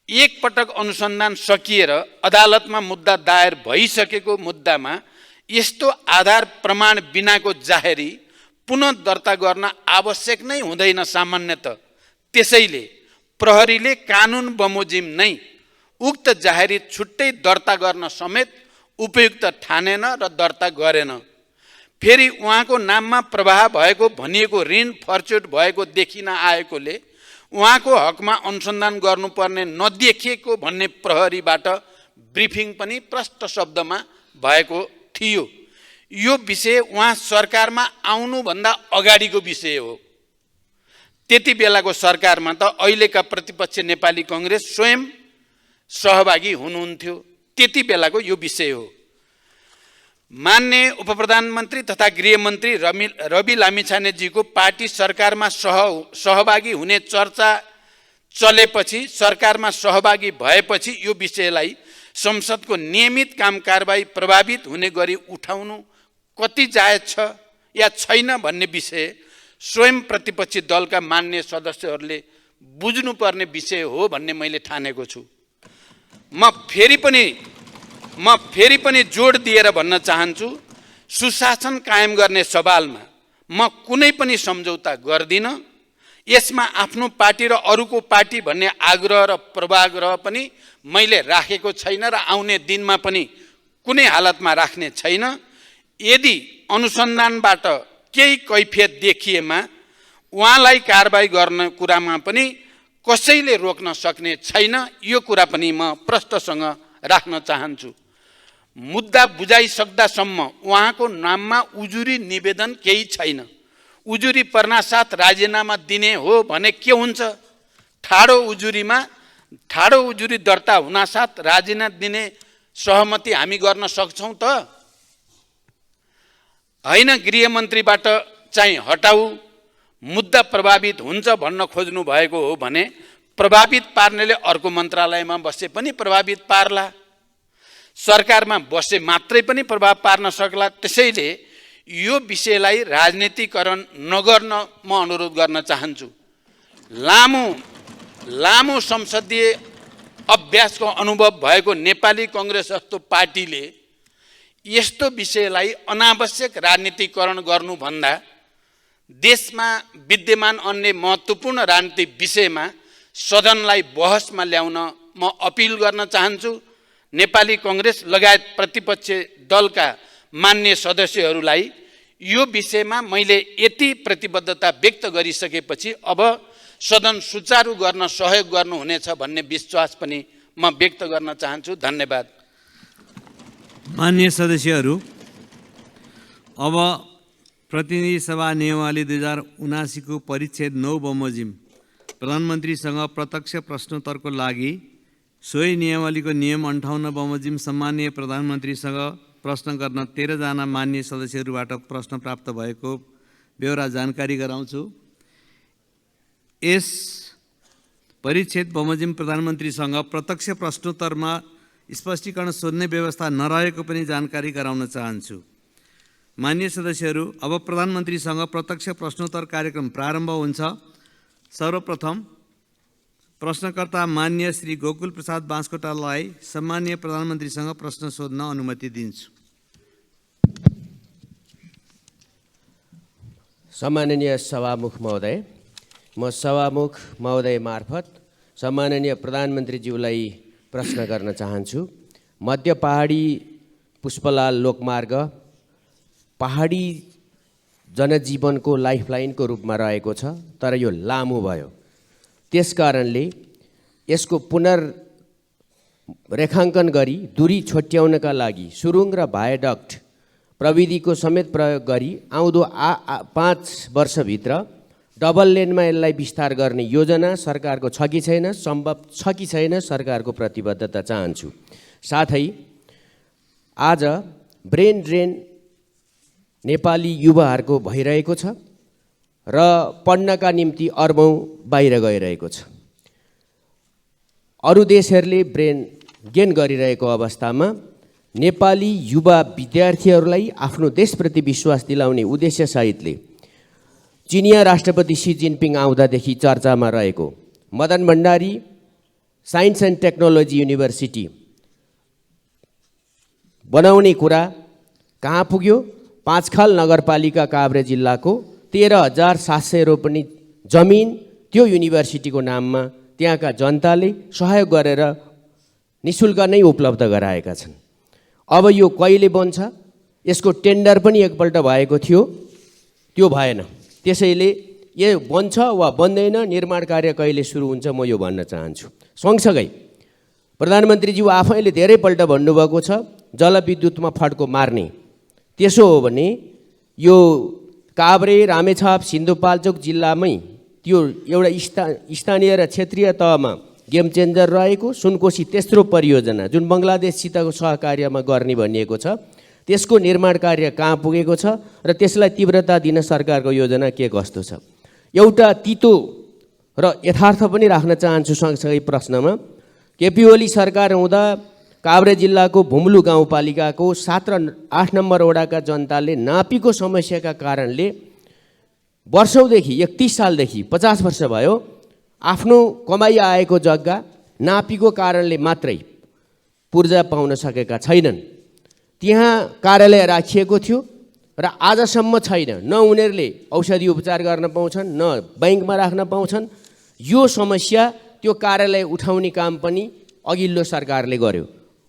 एक पटक अनुसन्धान सकिएर अदालतमा मुद्दा दायर भइसकेको मुद्दामा यस्तो आधार प्रमाण बिनाको जाहेरी पुनः दर्ता गर्न आवश्यक नै हुँदैन सामान्यतः। त्यसैले प्रहरीले कानुन बमोजिम नै उक्त जाहेरी छुट्टै दर्ता गर्न समेत उपयुक्त ठानेन र दर्ता गरेन। फेरि उहाँको नाममा प्रवाह भएको भनिएको ऋण फर्चुट भएको देखिन आएकोले उहाँको हकमा अनुसन्धान गर्नुपर्ने नदेखिएको भन्ने प्रहरीबाट ब्रिफिङ पनि प्रष्ट शब्दमा भएको थियो। यो विषय उहाँ सरकारमा आउनुभन्दा अगाडिको विषय हो। त्यति बेलाको सरकारमा त अहिलेका प्रतिपक्ष नेपाली कांग्रेस स्वयं सहभागी हुनुहुन्थ्यो। त्यति बेलाको यो विषय हो। मान्य उपप्रधानमन्त्री तथा गृहमन्त्री रवि लामिछानेजीको पार्टी सरकारमा सहभागी हुने चर्चा चलेपछि, सरकारमा सहभागी भएपछि यो विषयलाई संसदको नियमित काम कारबाही प्रभावित हुने गरी उठाउनु कति जायज छ या छैन भन्ने विषय स्वयं प्रतिपक्षी दलका मान्य सदस्यहरूले बुझ्नुपर्ने विषय हो भन्ने मैले ठानेको छु। म फेरि पनि जोड दिएर भन्न चाहन्छु, सुशासन कायम गर्ने सवालमा म कुनै पनि सम्झौता गर्दिन। यसमा आफ्नो पार्टी र अरूको पार्टी भन्ने आग्रह र पूर्वाग्रह पनि मैले राखेको छैन र आउने दिनमा पनि कुनै हालतमा राख्ने छैन। यदि अनुसन्धानबाट केही कैफियत देखिएमा उहाँलाई कारबाही गर्ने कुरामा पनि कसैले रोक्न सक्ने छैन। यो कुरा पनि म प्रष्टसँग राख्न चाहन्छु। मुद्दा बुझाइसक्दासम्म उहाँको नाममा उजुरी निवेदन केही छैन। उजुरी पर्नासाथ राजीनामा दिने हो भने के हुन्छ? ठाडो उजुरी दर्ता हुनासाथ राजीनामा दिने सहमति हामी गर्न सक्छौँ त? होइन, गृहमन्त्रीबाट चाहिँ हटाऊ, मुद्दा प्रभावित हुन्छ भन्न खोज्नु भएको हो भने प्रभावित पार्नेले अर्को मन्त्रालयमा बसे पनि प्रभावित पार्ला, सरकारमा बसे मात्रै पनि प्रभाव पार्न सक्ला। त्यसैले यो विषयलाई राजनीतिकरण नगर्न म अनुरोध गर्न चाहन्छु। लामो संसदीय अभ्यासको अनुभव भएको नेपाली कङ्ग्रेस जस्तो पार्टीले यस्तो विषयलाई अनावश्यक राजनीतिकरण गर्नुभन्दा देशमा विद्यमान अन्य महत्त्वपूर्ण राजनीतिक विषयमा सदनलाई बहसमा ल्याउन म अपिल गर्न चाहन्छु। नेपाली कङ्ग्रेस लगायत प्रतिपक्ष दलका मान्य सदस्यहरूलाई यो विषयमा मैले यति प्रतिबद्धता व्यक्त गरिसकेपछि अब सदन सुचारू गर्न सहयोग गर्नुहुनेछ भन्ने विश्वास पनि म व्यक्त गर्न चाहन्छु। धन्यवाद। मान्य सदस्यहरू, अब प्रतिनिधि सभा नियमावली 2079 को परिच्छेद 9 बमोजिम प्रधानमन्त्रीसँग प्रत्यक्ष प्रश्नोत्तरको लागि सोही नियमावलीको नियम 58 बमोजिम सम्माननीय प्रधानमन्त्रीसँग प्रश्न गर्न 13 जना मान्य सदस्यहरूबाट प्रश्न प्राप्त भएको ब्यौरा जानकारी गराउँछु। यस परिच्छेद बमोजिम प्रधानमन्त्रीसँग प्रत्यक्ष प्रश्नोत्तरमा स्पष्टीकरण सोध्ने व्यवस्था नरहेको पनि जानकारी गराउन चाहन्छु। मान्य सदस्यहरू, अब प्रधानमन्त्रीसँग प्रत्यक्ष प्रश्नोत्तर कार्यक्रम प्रारम्भ हुन्छ। सर्वप्रथम प्रश्नकर्ता मान्य श्री गोकुल प्रसाद बाँसकोटालाई सम्माननीय प्रधानमन्त्रीसँग प्रश्न सोध्न अनुमति दिन्छु। सम्माननीय सभामुख महोदय, म सभामुख महोदय मार्फत सम्माननीय प्रधानमन्त्रीज्यूलाई प्रश्न गर्न चाहन्छु। मध्य पहाडी पुष्पलाल लोकमार्ग पहाडी जनजीवनको लाइफलाइनको रूपमा रहेको छ, तर यो लामो भयो। त्यसकारणले यसको पुनर्रेखाङ्कन गरी दूरी छोट्याउनका लागि सुरुङ र भायाडक्ट प्रविधिको समेत प्रयोग गरी आउँदो 5 वर्षभित्र डबल लेनमा यसलाई विस्तार गर्ने योजना सरकारको छ कि छैन, सम्भव छ कि छैन, सरकारको प्रतिबद्धता चाहन्छु। साथै आज ब्रेन ड्रेन नेपाली युवाहरूको भइरहेको छ र पढ्नका निम्ति अरबौँ बाहिर गइरहेको छ। अरू देशहरूले ब्रेन गेन गरिरहेको अवस्थामा नेपाली युवा विद्यार्थीहरूलाई आफ्नो देशप्रति विश्वास दिलाउने उद्देश्यसहितले चिनिया राष्ट्रपति सी जिनपिङ आउँदादेखि चर्चामा रहेको Madan Bhandari science and technology university बनाउने कुरा कहाँ पुग्यो? पाँचखाल नगरपालिका काभ्रे जिल्लाको 13,700 रोपनी जमिन त्यो युनिभर्सिटीको नाममा त्यहाँका जनताले सहयोग गरेर निःशुल्क नै उपलब्ध गराएका छन्। अब यो कहिले बन्छ? यसको टेन्डर पनि एकपल्ट भएको थियो, त्यो भएन। त्यसैले यो बन्छ वा बन्दैन, निर्माण कार्य कहिले सुरु हुन्छ, म यो भन्न चाहन्छु। सँगसँगै प्रधानमन्त्रीज्यू आफैले धेरैपल्ट भन्नुभएको छ जलविद्युतमा फड्को मार्ने। त्यसो हो भने यो काभ्रे, रामेछाप, सिन्धुपाल्चोक जिल्लामै त्यो एउटा स्थानीय र क्षेत्रीय तहमा गेम चेन्जर रहेको सुनकोशी तेस्रो परियोजना जुन बङ्गलादेशसितको सहकार्यमा गर्ने भनिएको छ, त्यसको निर्माण कार्य कहाँ पुगेको छ र त्यसलाई तीव्रता दिन सरकारको योजना के कस्तो छ? एउटा तितो र यथार्थ पनि राख्न चाहन्छु सँगसँगै प्रश्नमा। केपी ओली सरकार हुँदा काभ्रे जिल्लाको भुम्लु गाउँपालिकाको 7 र 8 नम्बर वडाका जनताले नापीको समस्याका कारणले वर्षौँदेखि 31 सालदेखि 50 वर्ष भयो आफ्नो कमाई आएको जग्गा नापीको कारणले मात्रै पूर्जा पाउन सकेका छैनन्। त्यहाँ कार्यालय राखिएको थियो र आजसम्म छैन। न उनीहरूले औषधि उपचार गर्न पाउँछन्, न बैङ्कमा राख्न पाउँछन्। यो समस्या त्यो कार्यालय उठाउने काम पनि अघिल्लो सरकारले गर्यो।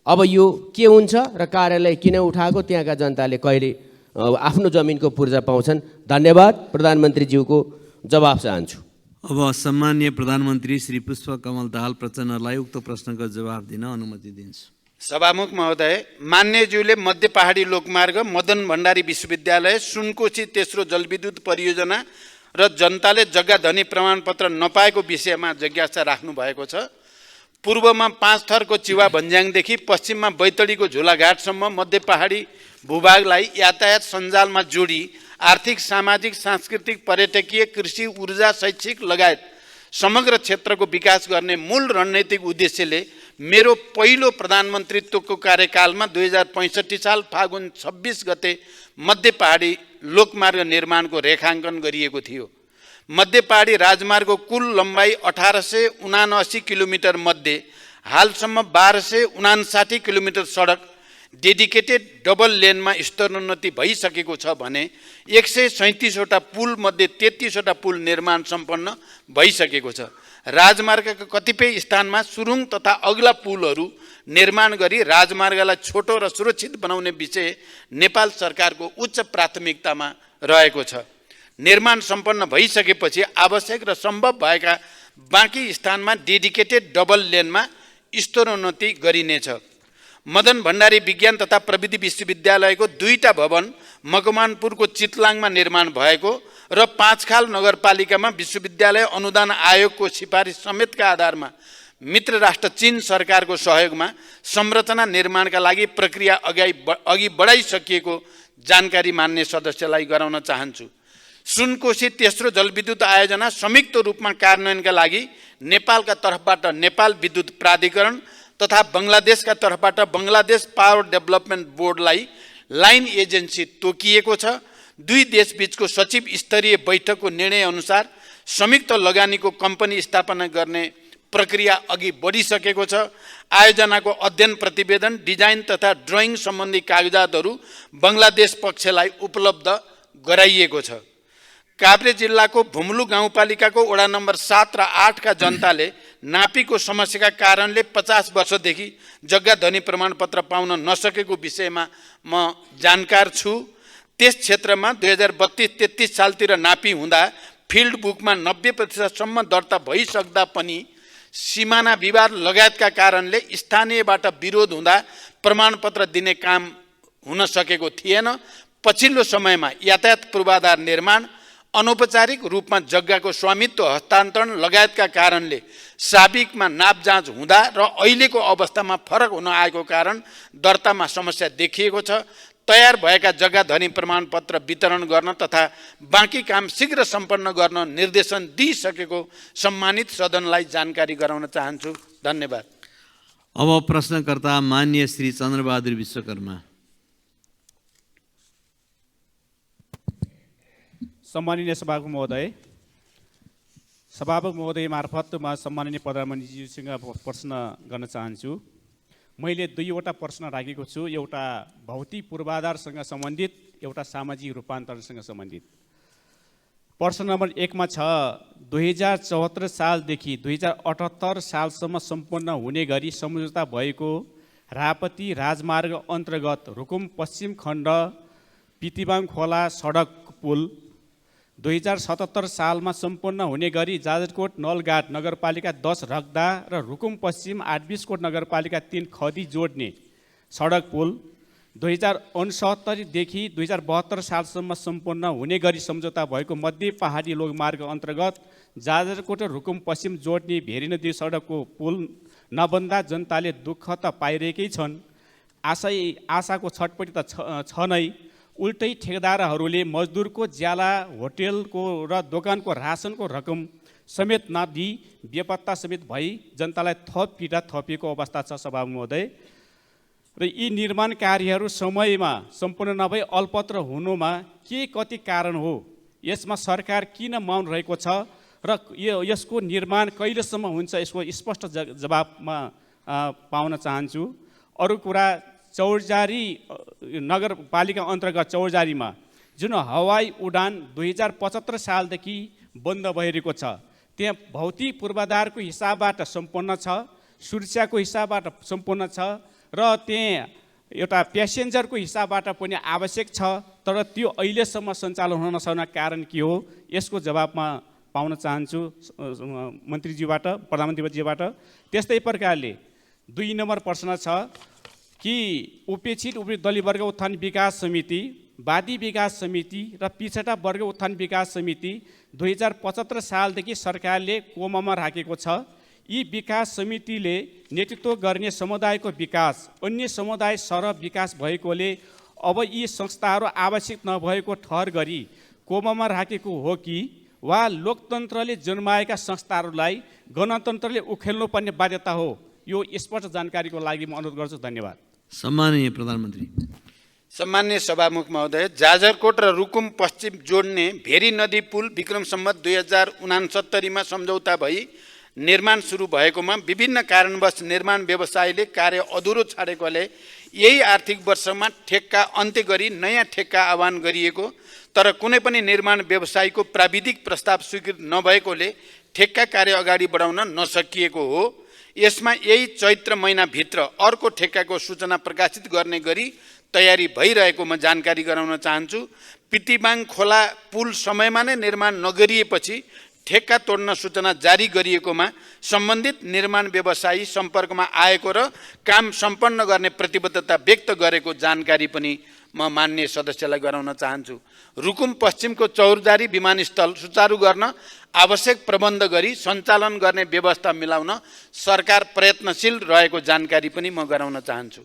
अब यो के हुन्छ र कार्यालय किन उठाएको, त्यहाँका जनताले कहिले आफ्नो जमिनको पूर्जा पाउँछन्? धन्यवाद। प्रधानमन्त्रीज्यूको जवाब चाहन्छु। अब सम्माननीय प्रधानमन्त्री श्री पुष्पकमल दाहाल प्रचण्डलाई उक्त प्रश्नको जवाब दिन अनुमति दिन्छु। सभामुख महोदय, मान्यज्यूले मध्य पहाडी लोकमार्ग, मदन भण्डारी विश्वविद्यालय, सुनकोशी तेस्रो जलविद्युत परियोजना र जनताले जग्गा धनी प्रमाणपत्र नपाएको विषयमा जिज्ञासा राख्नु भएको छ। पूर्वमा 5 थरको चिवा भन्ज्याङदेखि पश्चिममा बैतडीको झोलाघाटसम्म मध्य पहाडी भूभागलाई यातायात सञ्जालमा जोडी आर्थिक, सामाजिक, सांस्कृतिक, पर्यटकीय, कृषि, ऊर्जा, शैक्षिक लगायत समग्र क्षेत्रको विकास गर्ने मूल रणनीतिक उद्देश्यले मेरो पहिलो प्रधानमन्त्रीत्वको कार्यकालमा 2065 साल फागुन 26 गते मध्य पहाडी लोकमार्ग निर्माणको रेखाङ्कन गरिएको थियो। मध्य पहाडी राजमार्गको कुल लम्बाइ 1879 किलोमिटर मध्ये हालसम्म 1259 किलोमिटर सडक डेडिकेटेड डबल लेनमा स्तरोन्नति भइसकेको छ भने 137वटा पुल मध्ये 33वटा पुल निर्माण सम्पन्न भइसकेको छ। राजमार्गका कतिपय स्थानमा सुरुङ तथा अग्ला पुलहरू निर्माण गरी राजमार्गलाई छोटो र सुरक्षित बनाउने विषय नेपाल सरकारको उच्च प्राथमिकतामा रहेको छ। निर्माण सम्पन्न भइसकेपछि आवश्यक र सम्भव भएका बाँकी स्थानमा डेडिकेटेड डबल लेनमा स्तरोन्नति गरिनेछ। मदन भण्डारी विज्ञान तथा प्रविधि विश्वविद्यालयको 2टा भवन मकवानपुरको चितलाङमा निर्माण भएको र पाँचखाल नगरपालिकामा विश्वविद्यालय अनुदान आयोगको सिफारिस समेतका आधारमा मित्र राष्ट्र चीन सरकारको सहयोगमा संरचना निर्माणका लागि प्रक्रिया अघि बढाइसकिएको जानकारी मान्य सदस्यलाई गराउन चाहन्छु। सुनकोशी तेस्रो जलविद्युत आयोजना संयुक्त रूपमा कार्यान्वयनका लागि नेपालका तर्फबाट नेपाल विद्युत प्राधिकरण तथा बङ्गलादेशका तर्फबाट बङ्गलादेश पावर डेभलपमेन्ट बोर्डलाई लाइन एजेन्सी तोकिएको छ। दुई देशबीचको सचिव स्तरीय बैठकको निर्णय अनुसार संयुक्त लगानीको कम्पनी स्थापना गर्ने प्रक्रिया अघि बढिसकेको छ। आयोजनाको अध्ययन प्रतिवेदन, डिजाइन तथा ड्रइङ सम्बन्धी कागजातहरू बङ्गलादेश पक्षलाई उपलब्ध गराइएको छ। काभ्रे जिल्लाको भुम्लु गाउँपालिकाको वडा नम्बर 7 र 8 का जनताले नापीको समस्याका कारणले 50 वर्षदेखि जग्गा धनी प्रमाणपत्र पाउन नसकेको विषयमा म जानकार छु। त्यस क्षेत्रमा 2032-33 सालतिर नापी हुँदा फिल्ड बुकमा 90% सम्म दर्ता भइसक्दा पनि सीमाना विवाद लगायतका कारणले स्थानीयबाट विरोध हुँदा प्रमाणपत्र दिने काम हुन सकेको थिएन। पछिल्लो समयमा यातायात पूर्वाधार निर्माण, अनौपचारिक रूपमा जग्गाको स्वामित्व हस्तान्तरण लगायतका कारणले साबिकमा नाप जाँच हुँदा र अहिलेको अवस्थामा फरक हुन आएको कारण दर्तामा समस्या देखिएको छ। तयार भएका जग्गा धनी प्रमाणपत्र वितरण गर्न तथा बाँकी काम शीघ्र सम्पन्न गर्न निर्देशन दिइसकेको सम्मानित सदनलाई जानकारी गराउन चाहन्छु। धन्यवाद। अब प्रश्नकर्ता मान्य श्री चन्द्रबहादुर विश्वकर्मा। सम्माननीय सभापति महोदय मार्फत म सम्माननीय प्रधानमन्त्रीज्यूसँग प्रश्न गर्न चाहन्छु। मैले 2वटा प्रश्न राखेको छु, एउटा भौतिक पूर्वाधारसँग सम्बन्धित, एउटा सामाजिक रूपान्तरणसँग सम्बन्धित। प्रश्न नम्बर 1 मा छ 2074 सालदेखि 2078 सालसम्म सम्पन्न हुने गरी सम्झौता भएको रापती राजमार्ग अन्तर्गत रुकुम पश्चिम खण्ड पितिबाङ खोला सडक पुल 2077 सालमा सम्पन्न हुने गरी जाजरकोट नलघाट नगरपालिका 10 रग्दा र रुकुम पश्चिम 8 बिस्कोट नगरपालिका 3 खदी जोड्ने सडक पुल 2069 देखि 2072 सालसम्म सम्पन्न हुने गरी सम्झौता भएको मध्य पहाडी लोकमार्ग अन्तर्गत जाजरकोट र रुकुम पश्चिम जोड्ने भेरी नदी सडकको पुल नबन्दा जनताले दुःख त पाइरहेकै छन्। आशाको छटपटी त छ नै, उल्टै ठेकेदारहरूले मजदुरको ज्याला, होटेलको र दोकानको रासनको रकम समेत नदिई बेपत्ता समेत भई जनतालाई थप पीडा थपिएको अवस्था छ सभामुख महोदय। र यी निर्माण कार्यहरू समयमा सम्पन्न नभई अल्पत्र हुनुमा कति कारण हो? यसमा सरकार किन मौन रहेको छ र यसको निर्माण कहिलेसम्म हुन्छ, यसको स्पष्ट जवाबमा पाउन चाहन्छु। अरू कुरा, चौरजारी नगरपालिका अन्तर्गत चौरजारीमा जुन हवाई उडान 2075 सालदेखि बन्द भइरहेको छ, त्यहाँ भौतिक पूर्वाधारको हिसाबबाट सम्पन्न छ, सुरक्षाको हिसाबबाट सम्पन्न छ र त्यहाँ एउटा प्यासेन्जरको हिसाबबाट पनि आवश्यक छ, तर त्यो अहिलेसम्म सञ्चालन हुन नसक्ने कारण के हो? यसको जवाबमा पाउन चाहन्छु मन्त्रीज्यूबाट, प्रधानमन्त्रीज्यूबाट। त्यस्तै प्रकारले 2 नम्बर प्रश्न छ कि उपेक्षित दलित वर्ग उत्थान विकास समिति, वादी विकास समिति र पिछडा वर्ग उत्थान विकास समिति 2075 सालदेखि सरकारले कोमामा राखेको छ। यी विकास समितिले नेतृत्व गर्ने समुदायको विकास, अन्य समुदाय सरह विकास भएकोले अब यी संस्थाहरू आवश्यक नभएको ठहर गरी कोमामा राखेको हो कि वा लोकतन्त्रले जन्माएका संस्थाहरूलाई गणतन्त्रले उखेल्नुपर्ने बाध्यता हो? यो स्पष्ट जानकारीको लागि म अनुरोध गर्छु। धन्यवाद। सम्माननीय प्रधानमन्त्री। सम्मान्य सभामुख महोदय, जाजरकोट र रुकुम पश्चिम जोड्ने भेरी नदी पुल विक्रम सम्वत 2069 सम्झौता भई निर्माण सुरु भएकोमा विभिन्न कारणवश निर्माण व्यवसायीले कार्य अधुरो छाडेकोले यही आर्थिक वर्षमा ठेक्का अन्त्य गरी नयाँ ठेक्का आह्वान गरिएको, तर कुनै पनि निर्माण व्यवसायीको प्राविधिक प्रस्ताव स्वीकृत नभएकोले ठेक्का कार्य अगाडि बढाउन नसकिएको हो। यसमा यही चैत्र महिनाभित्र अर्को ठेक्काको सूचना प्रकाशित गर्ने गरी तयारी भइरहेको म जानकारी गराउन चाहन्छु। पितिबाङ खोला पुल समयमा नै निर्माण नगरिएपछि ठेक्का तोड्न सूचना जारी गरिएकोमा सम्बन्धित निर्माण व्यवसायी सम्पर्कमा आएको र काम सम्पन्न गर्ने प्रतिबद्धता व्यक्त गरेको जानकारी पनि म मान्य सदस्यलाई गराउन चाहन्छु। रुकुम पश्चिमको चौरजारी विमानस्थल सुचारू गर्न आवश्यक प्रबन्ध गरी सञ्चालन गर्ने व्यवस्था मिलाउन सरकार प्रयत्नशील रहेको जानकारी पनि म गराउन चाहन्छु।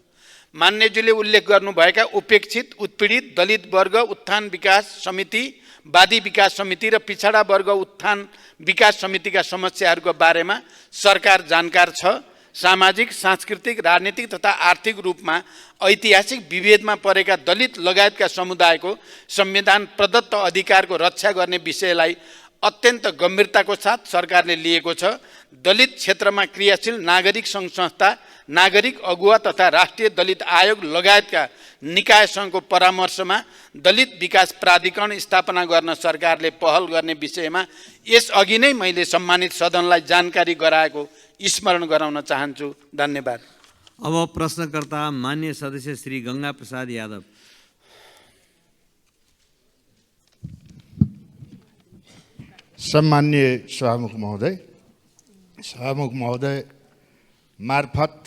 मान्यज्यूले उल्लेख गर्नुभएका उपेक्षित, उत्पीडित दलित वर्ग उत्थान विकास समिति, वादी विकास समिति र पिछडा वर्ग उत्थान विकास समितिका समस्याहरूको बारेमा सरकार जानकार छ। सामाजिक, सांस्कृतिक, राजनीतिक तथा आर्थिक रूपमा ऐतिहासिक विभेदमा परेका दलित लगायतका समुदायको संविधान प्रदत्त अधिकारको रक्षा गर्ने विषयलाई अत्यन्त गम्भीरताको साथ सरकारले लिएको छ। दलित क्षेत्रमा क्रियाशील नागरिक सङ्घ संस्था, नागरिक अगुवा तथा राष्ट्रिय दलित आयोग लगायतका निकायसँगको परामर्शमा दलित विकास प्राधिकरण स्थापना गर्न सरकारले पहल गर्ने विषयमा यसअघि नै मैले सम्मानित सदनलाई जानकारी गराएको स्मरण गराउन चाहन्छु। धन्यवाद। अब प्रश्नकर्ता मान्य सदस्य श्री गंगा प्रसाद यादव। सम्मान्य सभामुख महोदय मार्फत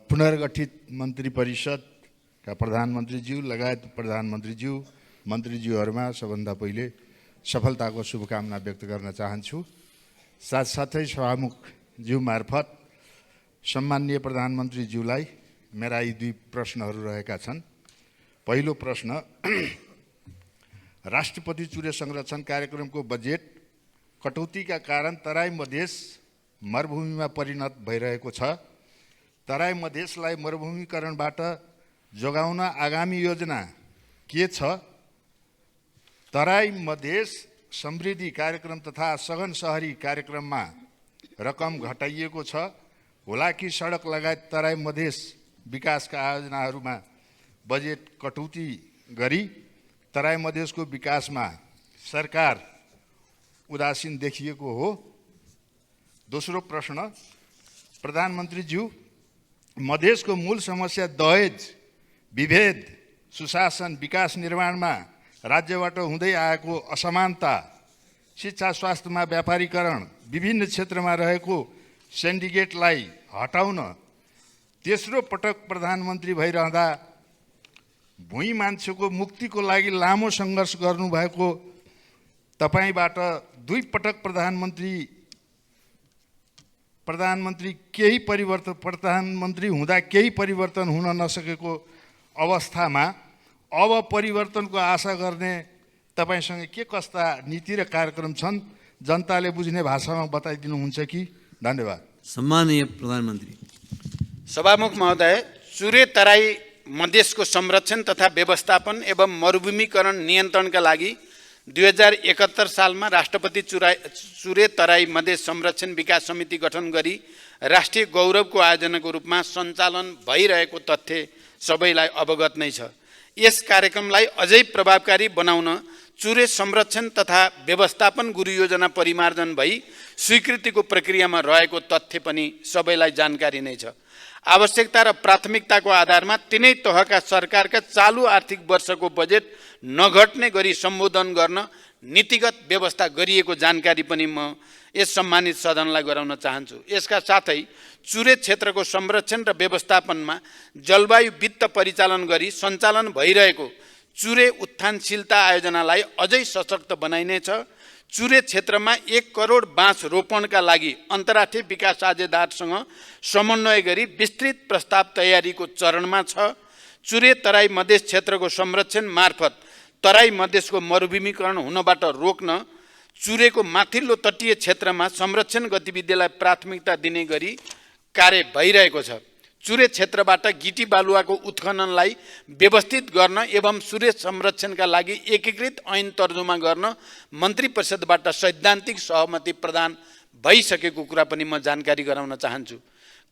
पुनर्गठित मन्त्री परिषदका प्रधानमन्त्रीज्यू लगायत प्रधानमन्त्रीज्यू, मन्त्रीज्यूहरूमा सबभन्दा पहिले सफलताको शुभकामना व्यक्त गर्न चाहन्छु। साथसाथै सभामुखज्यू मार्फत सम्माननीय प्रधानमन्त्रीज्यूलाई मेरा यी दुई प्रश्नहरू रहेका छन्। पहिलो प्रश्न, राष्ट्रपति चुरे संरक्षण कार्यक्रमको बजेट कटौतीका कारण तराई मधेस मरुभूमिमा परिणत भइरहेको छ। तराई मधेसलाई मरुभूमिकरणबाट जोगाउन आगामी योजना के छ? तराई मधेस समृद्धि कार्यक्रम तथा सघन शहरी कार्यक्रममा रकम घटाइएको छ होला कि सडक लगायत तराई मधेस विकासका आयोजनाहरूमा बजेट कटौती गरी तराई मधेसको विकासमा सरकार उदासीन देखिएको हो? दोस्रो प्रश्न, प्रधानमन्त्रीज्यू, मधेसको मूल समस्या दहेज, विभेद, सुशासन, विकास निर्माणमा राज्यबाट हुँदै आएको असमानता, शिक्षा स्वास्थ्यमा व्यापारीकरण, विभिन्न क्षेत्रमा रहेको सिन्डिकेटलाई हटाउन तेस्रो पटक प्रधानमन्त्री भइरहँदा भुइँ मान्छेको मुक्तिको लागि लामो सङ्घर्ष गर्नुभएको तपाईबाट दुई पटक प्रधानमन्त्री हुँदा केही परिवर्तन हुन नसकेको अवस्थामा अब परिवर्तनको आशा गर्ने तपाईसँग के कस्ता नीति र कार्यक्रम छन्? जनताले बुझ्ने भाषामा बताइदिनुहुन्छ कि? धन्यवाद। सम्माननीय प्रधानमन्त्री। सभामुख महोदय, चुरे तराई मधेसको संरक्षण तथा व्यवस्थापन एवं मरुभूमिकरण नियन्त्रणका लागि 2071 सालमा राष्ट्रपति चुरे तराई मधेस संरक्षण विकास समिति गठन गरी राष्ट्रिय गौरवको आयोजनाको रूपमा सञ्चालन भइरहेको तथ्य सबैलाई अवगत नै छ। यस कार्यक्रमलाई अझै प्रभावकारी बनाउन चुरे संरक्षण तथा व्यवस्थापन गुरु योजना परिमार्जन भई स्वीकृतिको प्रक्रियामा रहेको तथ्य पनि सबैलाई जानकारी नै छ। आवश्यकता र प्राथमिकताको आधारमा तिनै तहका सरकारका चालु आर्थिक वर्षको बजेट नघट्ने गरी सम्बोधन गर्न नीतिगत व्यवस्था गरिएको जानकारी पनि म यस सम्मानित सदनलाई गराउन चाहन्छु। यसका साथै चुरे क्षेत्रको संरक्षण र व्यवस्थापनमा जलवायु वित्त परिचालन गरी सञ्चालन भइरहेको चुरे उत्थानशीलता आयोजनालाई अझै सशक्त बनाइनेछ। चुरे क्षेत्रमा 1 करोड बाँस रोपणका लागि अन्तर्राष्ट्रिय विकास साझेदारसँग समन्वय गरी विस्तृत प्रस्ताव तयारीको चरणमा छ। चुरे तराई मधेस क्षेत्रको संरक्षण मार्फत तराई मधेसको मरुभूमिकरण हुनबाट रोक्न चुरेको माथिल्लो तटीय क्षेत्रमा संरक्षण गतिविधिलाई प्राथमिकता दिने गरी कार्य भइरहेको छ। चुरे क्षेत्रबाट गिटी बालुवाको उत्खननलाई व्यवस्थित गर्न एवं सूर्य संरक्षणका लागि एकीकृत ऐन तर्जुमा गर्न मन्त्री परिषदबाट सैद्धान्तिक सहमति प्रदान भइसकेको कुरा पनि म जानकारी गराउन चाहन्छु।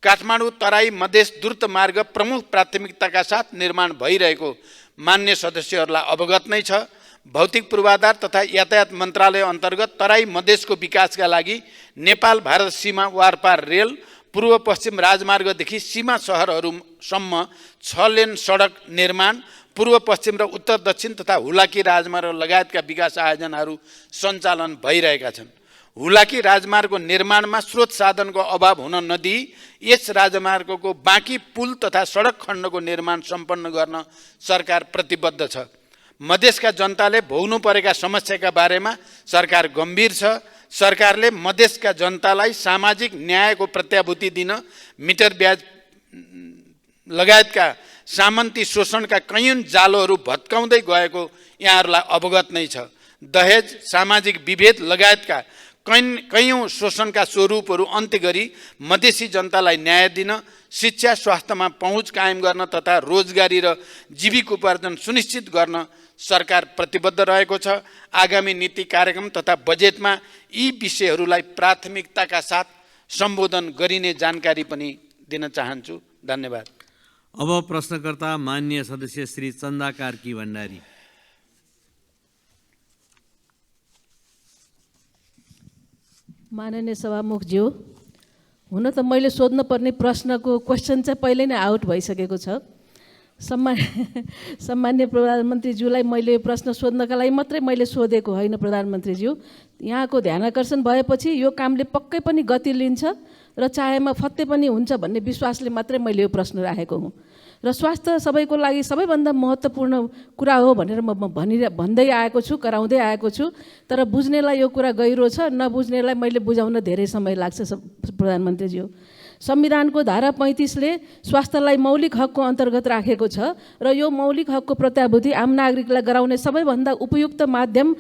काठमाडौँ तराई मधेस द्रुत मार्ग प्रमुख प्राथमिकताका साथ निर्माण भइरहेको मान्य सदस्यहरूलाई अवगत नै छ। भौतिक पूर्वाधार तथा यातायात मन्त्रालय अन्तर्गत तराई मधेसको विकासका लागि नेपाल भारत सीमा वारपार रेल, पूर्व पश्चिम राजमार्गदेखि सीमा सहरहरूसम्म 6 लेन सडक निर्माण, पूर्व पश्चिम र उत्तर दक्षिण तथा हुलाकी राजमार्ग लगायतका विकास आयोजनाहरू सञ्चालन भइरहेका छन्। हुलाकी राजमार्गको निर्माणमा स्रोत साधनको अभाव हुन नदिई यस राजमार्गको बाँकी पुल तथा सडक खण्डको निर्माण सम्पन्न गर्न सरकार प्रतिबद्ध छ। मधेसका जनताले भोग्नु परेका समस्याका बारेमा सरकार गम्भीर छ। सरकारले मधेसका जनतालाई सामाजिक न्यायको प्रत्याभूति दिन मिटर ब्याज लगायतका सामन्ती शोषणका कैयौँ जालोहरू भत्काउँदै गएको यहाँहरूलाई अवगत नै छ। दहेज, सामाजिक विभेद लगायतका कैयौँ शोषणका स्वरूपहरू अन्त्य गरी मधेसी जनतालाई न्याय दिन, शिक्षा स्वास्थ्यमा पहुँच कायम गर्न तथा रोजगारी र जीविकोपार्जन सुनिश्चित गर्न सरकार प्रतिबद्ध रहेको छ। आगामी नीति कार्यक्रम तथा बजेटमा यी विषयहरूलाई प्राथमिकताका साथ सम्बोधन गरिने जानकारी पनि दिन चाहन्छु। धन्यवाद। अब प्रश्नकर्ता मान्य सदस्य श्री चन्दा कार्की भण्डारी। माननीय सभामुखज्यू, हुन त मैले सोध्नुपर्ने प्रश्नको क्वेसन चाहिँ पहिले नै आउट भइसकेको छ। सम्मान्य प्रधानमन्त्रीज्यूलाई मैले प्रश्न सोध्नका लागि मात्रै मैले सोधेको होइन। प्रधानमन्त्रीज्यू, यहाँको ध्यानाकर्षण भएपछि यो कामले पक्कै पनि गति लिन्छ र चाहेमा फत्ते पनि हुन्छ भन्ने विश्वासले मात्रै मैले यो प्रश्न राखेको हुँ। र स्वास्थ्य सबैको लागि सबैभन्दा महत्त्वपूर्ण कुरा हो भनेर म भन्दै आएको छु, कराउँदै आएको छु। तर बुझ्नेलाई यो कुरा गहिरो छ, नबुझ्नेलाई मैले बुझाउन धेरै समय लाग्छ। प्रधानमन्त्रीज्यू, संविधानको धारा 35ले स्वास्थ्यलाई मौलिक हकको अन्तर्गत राखेको छ र यो मौलिक हकको प्रत्याभूति आम नागरिकलाई गराउने सबैभन्दा उपयुक्त माध्यम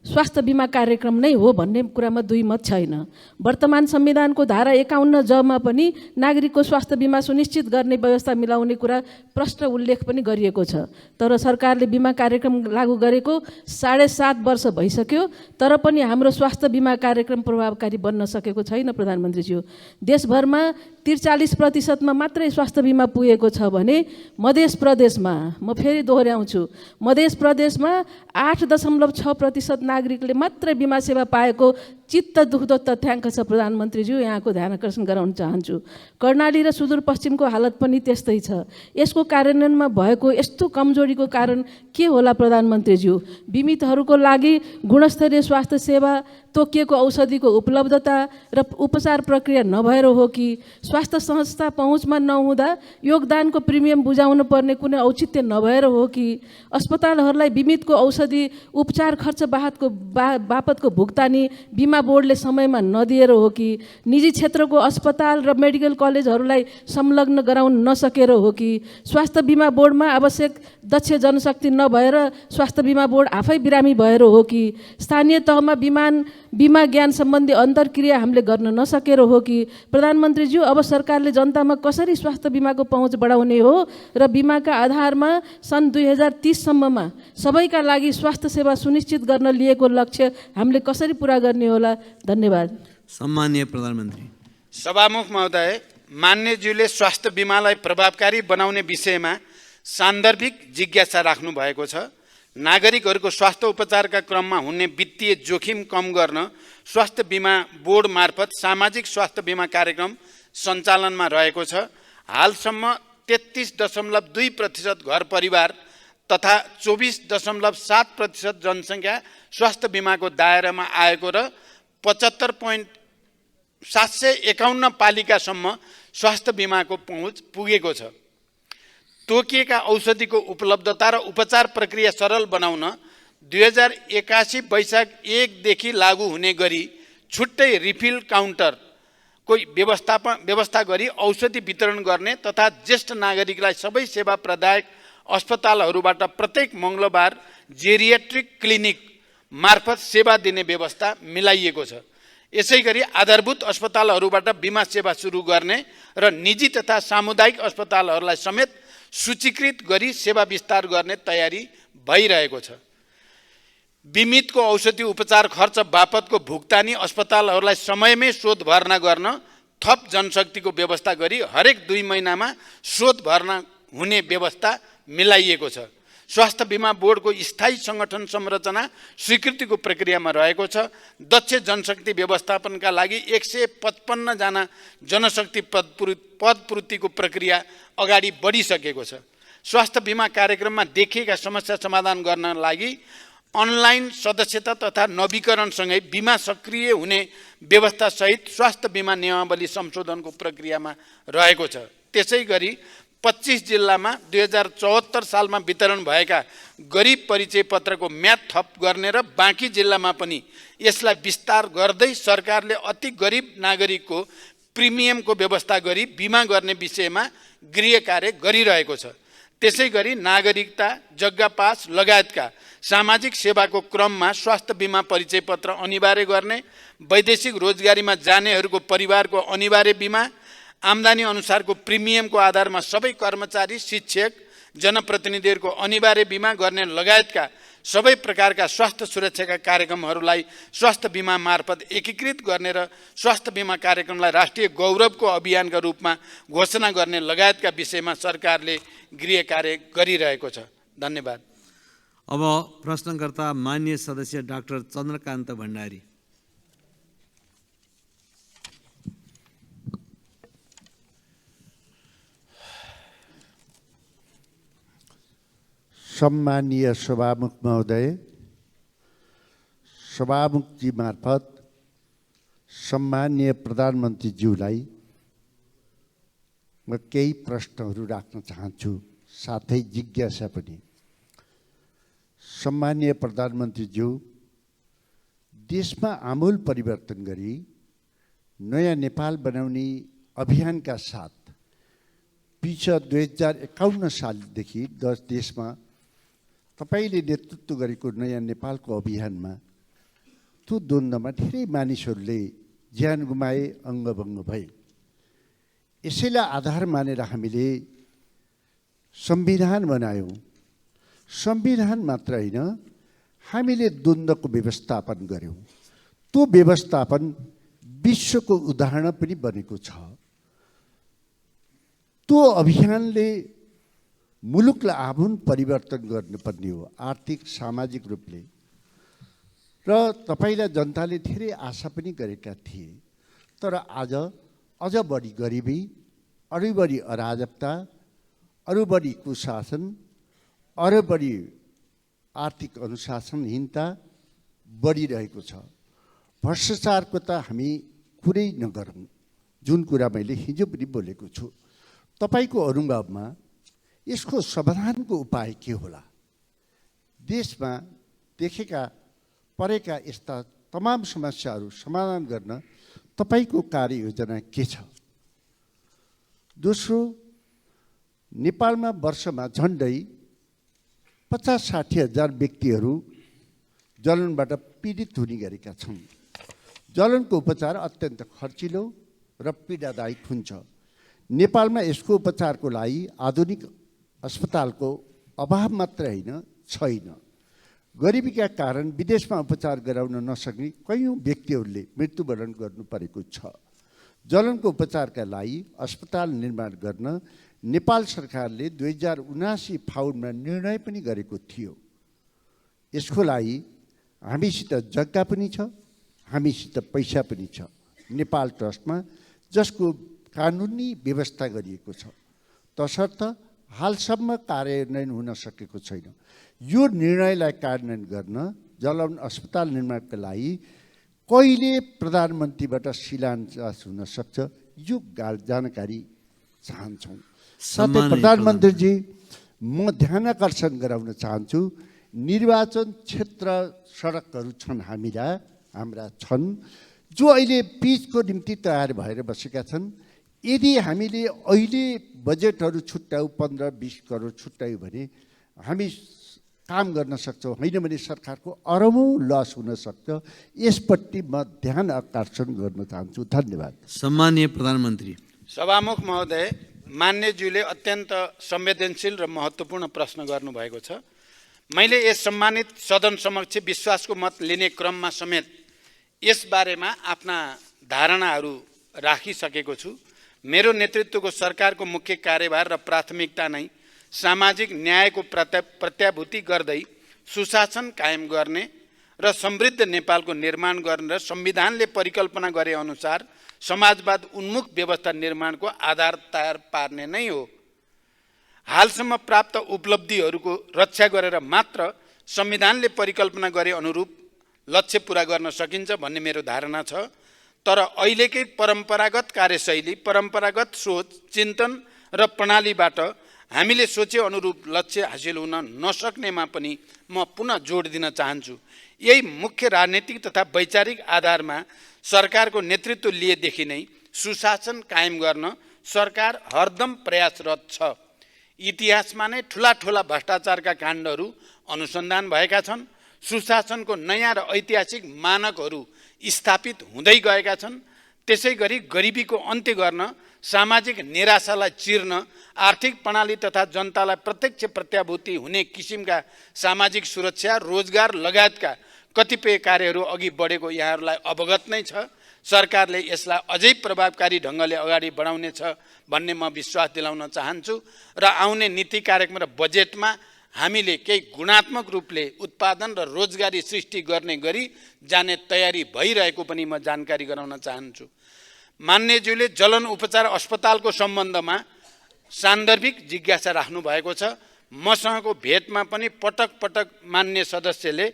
स्वास्थ्य बिमा कार्यक्रम नै हो भन्ने कुरामा दुई मत छैन। वर्तमान संविधानको धारा 51 जमा पनि नागरिकको स्वास्थ्य बिमा सुनिश्चित गर्ने व्यवस्था मिलाउने कुरा प्रष्ट उल्लेख पनि गरिएको छ। तर सरकारले बिमा कार्यक्रम लागू गरेको 7.5 वर्ष भइसक्यो, तर पनि हाम्रो स्वास्थ्य बिमा कार्यक्रम प्रभावकारी बन्न सकेको छैन। प्रधानमन्त्रीज्यू, देशभरमा 43% मात्रै स्वास्थ्य बिमा पुगेको छ भने मध्य प्रदेशमा, म फेरि दोहोऱ्याउँछु, मध्य प्रदेशमा 8.6% नागरिकले मात्रै बिमा सेवा पाएको चित्त दुख्दो तथ्याङ्क छ। प्रधानमन्त्रीज्यू, यहाँको ध्यान आकर्षण गराउन चाहन्छु। कर्णाली र सुदूरपश्चिमको हालत पनि त्यस्तै छ। यसको कार्यान्वयनमा भएको यस्तो कमजोरीको कारण के होला? प्रधानमन्त्रीज्यू, बिमितहरूको लागि गुणस्तरीय स्वास्थ्य सेवा, तोकिएको औषधिको उपलब्धता र उपचार प्रक्रिया नभएर हो कि स्वास्थ्य संस्था पहुँचमा नहुँदा योगदानको प्रिमियम बुझाउनु पर्ने कुनै औचित्य नभएर हो कि अस्पतालहरूलाई बिमितको औषधि उपचार खर्च बापतको भुक्तानी बिमा बोर्डले समयमा नदिएर हो कि निजी क्षेत्रको अस्पताल र मेडिकल कलेजहरूलाई संलग्न गराउन नसकेर हो कि स्वास्थ्य बिमा बोर्डमा आवश्यक दक्ष जनशक्ति नभएर स्वास्थ्य बिमा बोर्ड आफै बिरामी भएर हो कि स्थानीय तहमा बिमा ज्ञान सम्बन्धी अन्तर्क्रिया हामीले गर्न नसकेर हो कि? प्रधानमन्त्रीज्यू, अब सरकारले जनतामा कसरी स्वास्थ्य बिमाको पहुँच बढाउने हो र बिमाका आधारमा सन् 2030 सम्ममा सबैका लागि स्वास्थ्य सेवा सुनिश्चित गर्न लिएको लक्ष्य हामीले कसरी पुरा गर्ने होला? धन्यवाद। सम्माननीय प्रधानमन्त्री। सभामुख महोदय, मान्यज्यूले स्वास्थ्य बिमालाई प्रभावकारी बनाउने विषयमा सान्दर्भिक जिज्ञासा राख्नु भएको छ। नागरिकहरूको स्वास्थ्य उपचारका क्रममा हुने वित्तीय जोखिम कम गर्न स्वास्थ्य बिमा बोर्ड मार्फत सामाजिक स्वास्थ्य बिमा कार्यक्रम सञ्चालनमा रहेको छ। हालसम्म 33.2% घर परिवार तथा 24.7% जनसङ्ख्या स्वास्थ्य बिमाको दायरामा आएको र 75.751 पालिकासम्म स्वास्थ्य बिमाको पहुँच पुगेको छ। तोकिएका औषधिको उपलब्धता र उपचार प्रक्रिया सरल बनाउन 2081 वैशाख 1 देखि लागू हुने गरी छुट्टै रिफिल काउन्टरको व्यवस्था गरी औषधि वितरण गर्ने तथा ज्येष्ठ नागरिकलाई सबै सेवा प्रदायक अस्पतालहरूबाट प्रत्येक मङ्गलबार जेरियाट्रिक क्लिनिक मार्फत सेवा दिने व्यवस्था मिलाइएको छ। यसै गरी आधारभूत अस्पतालहरूबाट बिमा सेवा सुरु गर्ने र निजी तथा सामुदायिक अस्पतालहरूलाई समेत सूचीकृत गरी सेवा विस्तार गर्ने तयारी भइरहेको छ। बिमितको औषधि उपचार खर्च बापतको भुक्तानी अस्पतालहरूलाई समयमै शोध भर्ना गर्न थप जनशक्तिको व्यवस्था गरी हरेक 2 महिनामा शोध भर्ना हुने व्यवस्था मिलाइएको छ। स्वास्थ्य बिमा बोर्डको स्थायी सङ्गठन संरचना स्वीकृतिको प्रक्रियामा रहेको छ। दक्ष जनशक्ति व्यवस्थापनका लागि 155 जना जनशक्ति पदपूर्तिको प्रक्रिया अगाडि बढिसकेको छ। स्वास्थ्य बिमा कार्यक्रममा देखिएका समस्या समाधान गर्न लागि अनलाइन सदस्यता तथा नवीकरणसँगै बिमा सक्रिय हुने व्यवस्थासहित स्वास्थ्य बिमा नियमावली संशोधनको प्रक्रियामा रहेको छ। त्यसै गरी 25 जिल्लामा 2074 सालमा वितरण भएका गरिब परिचय पत्रको म्याद थप गर्ने र बाँकी जिल्लामा पनि यसलाई विस्तार गर्दै सरकारले अति गरिब नागरिकको प्रिमियमको व्यवस्था गरी बिमा गर्ने विषयमा गृह कार्य गरिरहेको छ। त्यसै गरी नागरिकता, जग्गा पास लगायतका सामाजिक सेवाको क्रममा स्वास्थ्य बिमा परिचय पत्र अनिवार्य गर्ने, वैदेशिक रोजगारीमा जानेहरूको परिवारको अनिवार्य बिमा, आम्दानी अनुसारको प्रिमियमको आधारमा सबै कर्मचारी, शिक्षक, जनप्रतिनिधिहरूको अनिवार्य बिमा गर्ने लगायतका सबै प्रकारका स्वास्थ्य सुरक्षाका कार्यक्रमहरूलाई स्वास्थ्य बिमा मार्फत एकीकृत गर्ने र स्वास्थ्य बिमा कार्यक्रमलाई राष्ट्रिय गौरवको अभियानका रूपमा घोषणा गर्ने लगायतका विषयमा सरकारले गृह कार्य गरिरहेको छ। धन्यवाद। अब प्रश्नकर्ता माननीय सदस्य डाक्टर चन्द्रकान्त भण्डारी। सम्मानीय सभामुख महोदय, सभामुखजी मार्फत सम्मानीय प्रधानमन्त्रीज्यूलाई म केही प्रश्नहरू राख्न चाहन्छु, साथै जिज्ञासा पनि। सम्मानीय प्रधानमन्त्रीज्यू, देशमा आमूल परिवर्तन गरी नयाँ नेपाल बनाउने अभियानका साथ पिछा 2051 सालदेखि देशमा तपाईले नेतृत्व गरेको नयाँ नेपालको अभियानमा त्यो द्वन्द्वमा धेरै मानिसहरूले ज्यान गुमाए, अङ्गभङ्ग भए। यसैलाई आधार मानेर हामीले संविधान बनायौँ। संविधान मात्र होइन, हामीले द्वन्द्वको व्यवस्थापन गर्यौँ। त्यो व्यवस्थापन विश्वको उदाहरण पनि बनेको छ। त्यो अभियानले मुलुकलाई आमूल परिवर्तन गर्नुपर्ने हो, आर्थिक सामाजिक रूपले। र तपाईलाई जनताले धेरै आशा पनि गरेका थिए। तर आज अझ बढी गरिबी, अरू बढी अराजकता, अरू बढी कुशासन, अरू बढी आर्थिक अनुशासनहीनता बढिरहेको छ। भ्रष्टाचारको त हामी कुरै नगरौँ, जुन कुरा मैले हिजो पनि बोलेको छु। तपाईको अनुभवमा यसको समाधानको उपाय के होला? देशमा देखेका परेका यस्ता तमाम समस्याहरू समाधान गर्न तपाईको कार्ययोजना के छ? दोस्रो, नेपालमा वर्षमा झन्डै 50-60 हजार व्यक्तिहरू जलनबाट पीडित हुने गरेका छन्। जलनको उपचार अत्यन्त खर्चिलो र पीडादायक हुन्छ। नेपालमा यसको उपचारको लागि आधुनिक अस्पतालको अभाव मात्र होइन, छैन। गरिबीका कारण विदेशमा उपचार गराउन नसक्ने कयौँ व्यक्तिहरूले मृत्युवरण गर्नु परेको छ। जलनको उपचारका लागि अस्पताल निर्माण गर्न नेपाल सरकारले 2079 फाउनमा निर्णय पनि गरेको थियो। यसको लागि हामीसित जग्गा पनि छ, हामीसित पैसा पनि छ। नेपाल ट्रस्टमा जसको कानुनी व्यवस्था गरिएको छ, तसर्थ हालसम्म कार्यान्वयन हुन सकेको छैन। यो निर्णयलाई कार्यान्वयन गर्न जलवन अस्पताल निर्माणका लागि कहिले प्रधानमन्त्रीबाट शिलान्यास हुन सक्छ, यो जानकारी चाहन्छौँ। साथै प्रधानमन्त्रीजी, म ध्यान आकर्षण गराउन चाहन्छु, निर्वाचन क्षेत्र सडकहरू छन् हाम्रा छन्, जो अहिले पिचको निम्ति तयार भएर बसेका छन्। यदि हामीले अहिले बजेटहरू छुट्यायौँ, 15-20 करोड छुट्यायौँ भने हामी काम गर्न सक्छौँ, होइन भने सरकारको अरबौँ लस हुन सक्छ। यसपट्टि म ध्यान आकर्षण गर्न चाहन्छु। धन्यवाद। सम्माननीय प्रधानमन्त्री। सभामुख महोदय, मान्यज्यूले अत्यन्त संवेदनशील र महत्त्वपूर्ण प्रश्न गर्नुभएको छ। मैले यस सम्मानित सदन समक्ष विश्वासको मत लिने क्रममा समेत यस बारेमा आफ्ना धारणाहरू राखिसकेको छु। मेरो नेतृत्वको सरकारको मुख्य कार्यभार र प्राथमिकता नै सामाजिक न्यायको प्रत्याभूति गर्दै सुशासन कायम गर्ने र समृद्ध नेपालको निर्माण गर्ने र संविधानले परिकल्पना गरे अनुसार समाजवाद उन्मुख व्यवस्था निर्माणको आधार तयार पार्ने नै हो। हालसम्म प्राप्त उपलब्धिहरूको रक्षा गरेर मात्र संविधानले परिकल्पना गरे अनुरूप लक्ष्य पुरा गर्न सकिन्छ भन्ने मेरो धारणा छ। तर अहिलेकै परम्परागत कार्यशैली, परम्परागत सोच, चिन्तन र प्रणालीबाट हामीले सोचे अनुरूप लक्ष्य हासिल हुन नसक्नेमा पनि म पुनः जोड दिन चाहन्छु। यही मुख्य राजनीतिक तथा वैचारिक आधारमा सरकारको नेतृत्व लिएदेखि नै सुशासन कायम गर्न सरकार हरदम प्रयासरत छ। इतिहासमा नै ठुला ठुला भ्रष्टाचारका काण्डहरू अनुसन्धान भएका छन्। सुशासनको नयाँ र ऐतिहासिक मानकहरू स्थापित हुँदै गएका छन्। त्यसै गरी गरिबीको अन्त्य गर्न, सामाजिक निराशालाई चिर्न, आर्थिक प्रणाली तथा जनतालाई प्रत्यक्ष प्रत्याभूति हुने किसिमका सामाजिक सुरक्षा, रोजगार लगायतका कतिपय कार्यहरू अघि बढेको यहाँहरूलाई अवगत नै छ। सरकारले यसलाई अझै प्रभावकारी ढङ्गले अगाडि बढाउनेछ भन्ने म विश्वास दिलाउन चाहन्छु र आउने नीति कार्यक्रम र बजेटमा हामीले केही गुणात्मक रूपले उत्पादन र रोजगारी सृष्टि गर्ने गरी जाने तयारी भइरहेको पनि म जानकारी गराउन चाहन्छु। मान्यज्यूले जलन उपचार अस्पतालको सम्बन्धमा सान्दर्भिक जिज्ञासा राख्नु भएको छ। मसँगको भेटमा पनि पटक पटक मान्य सदस्यले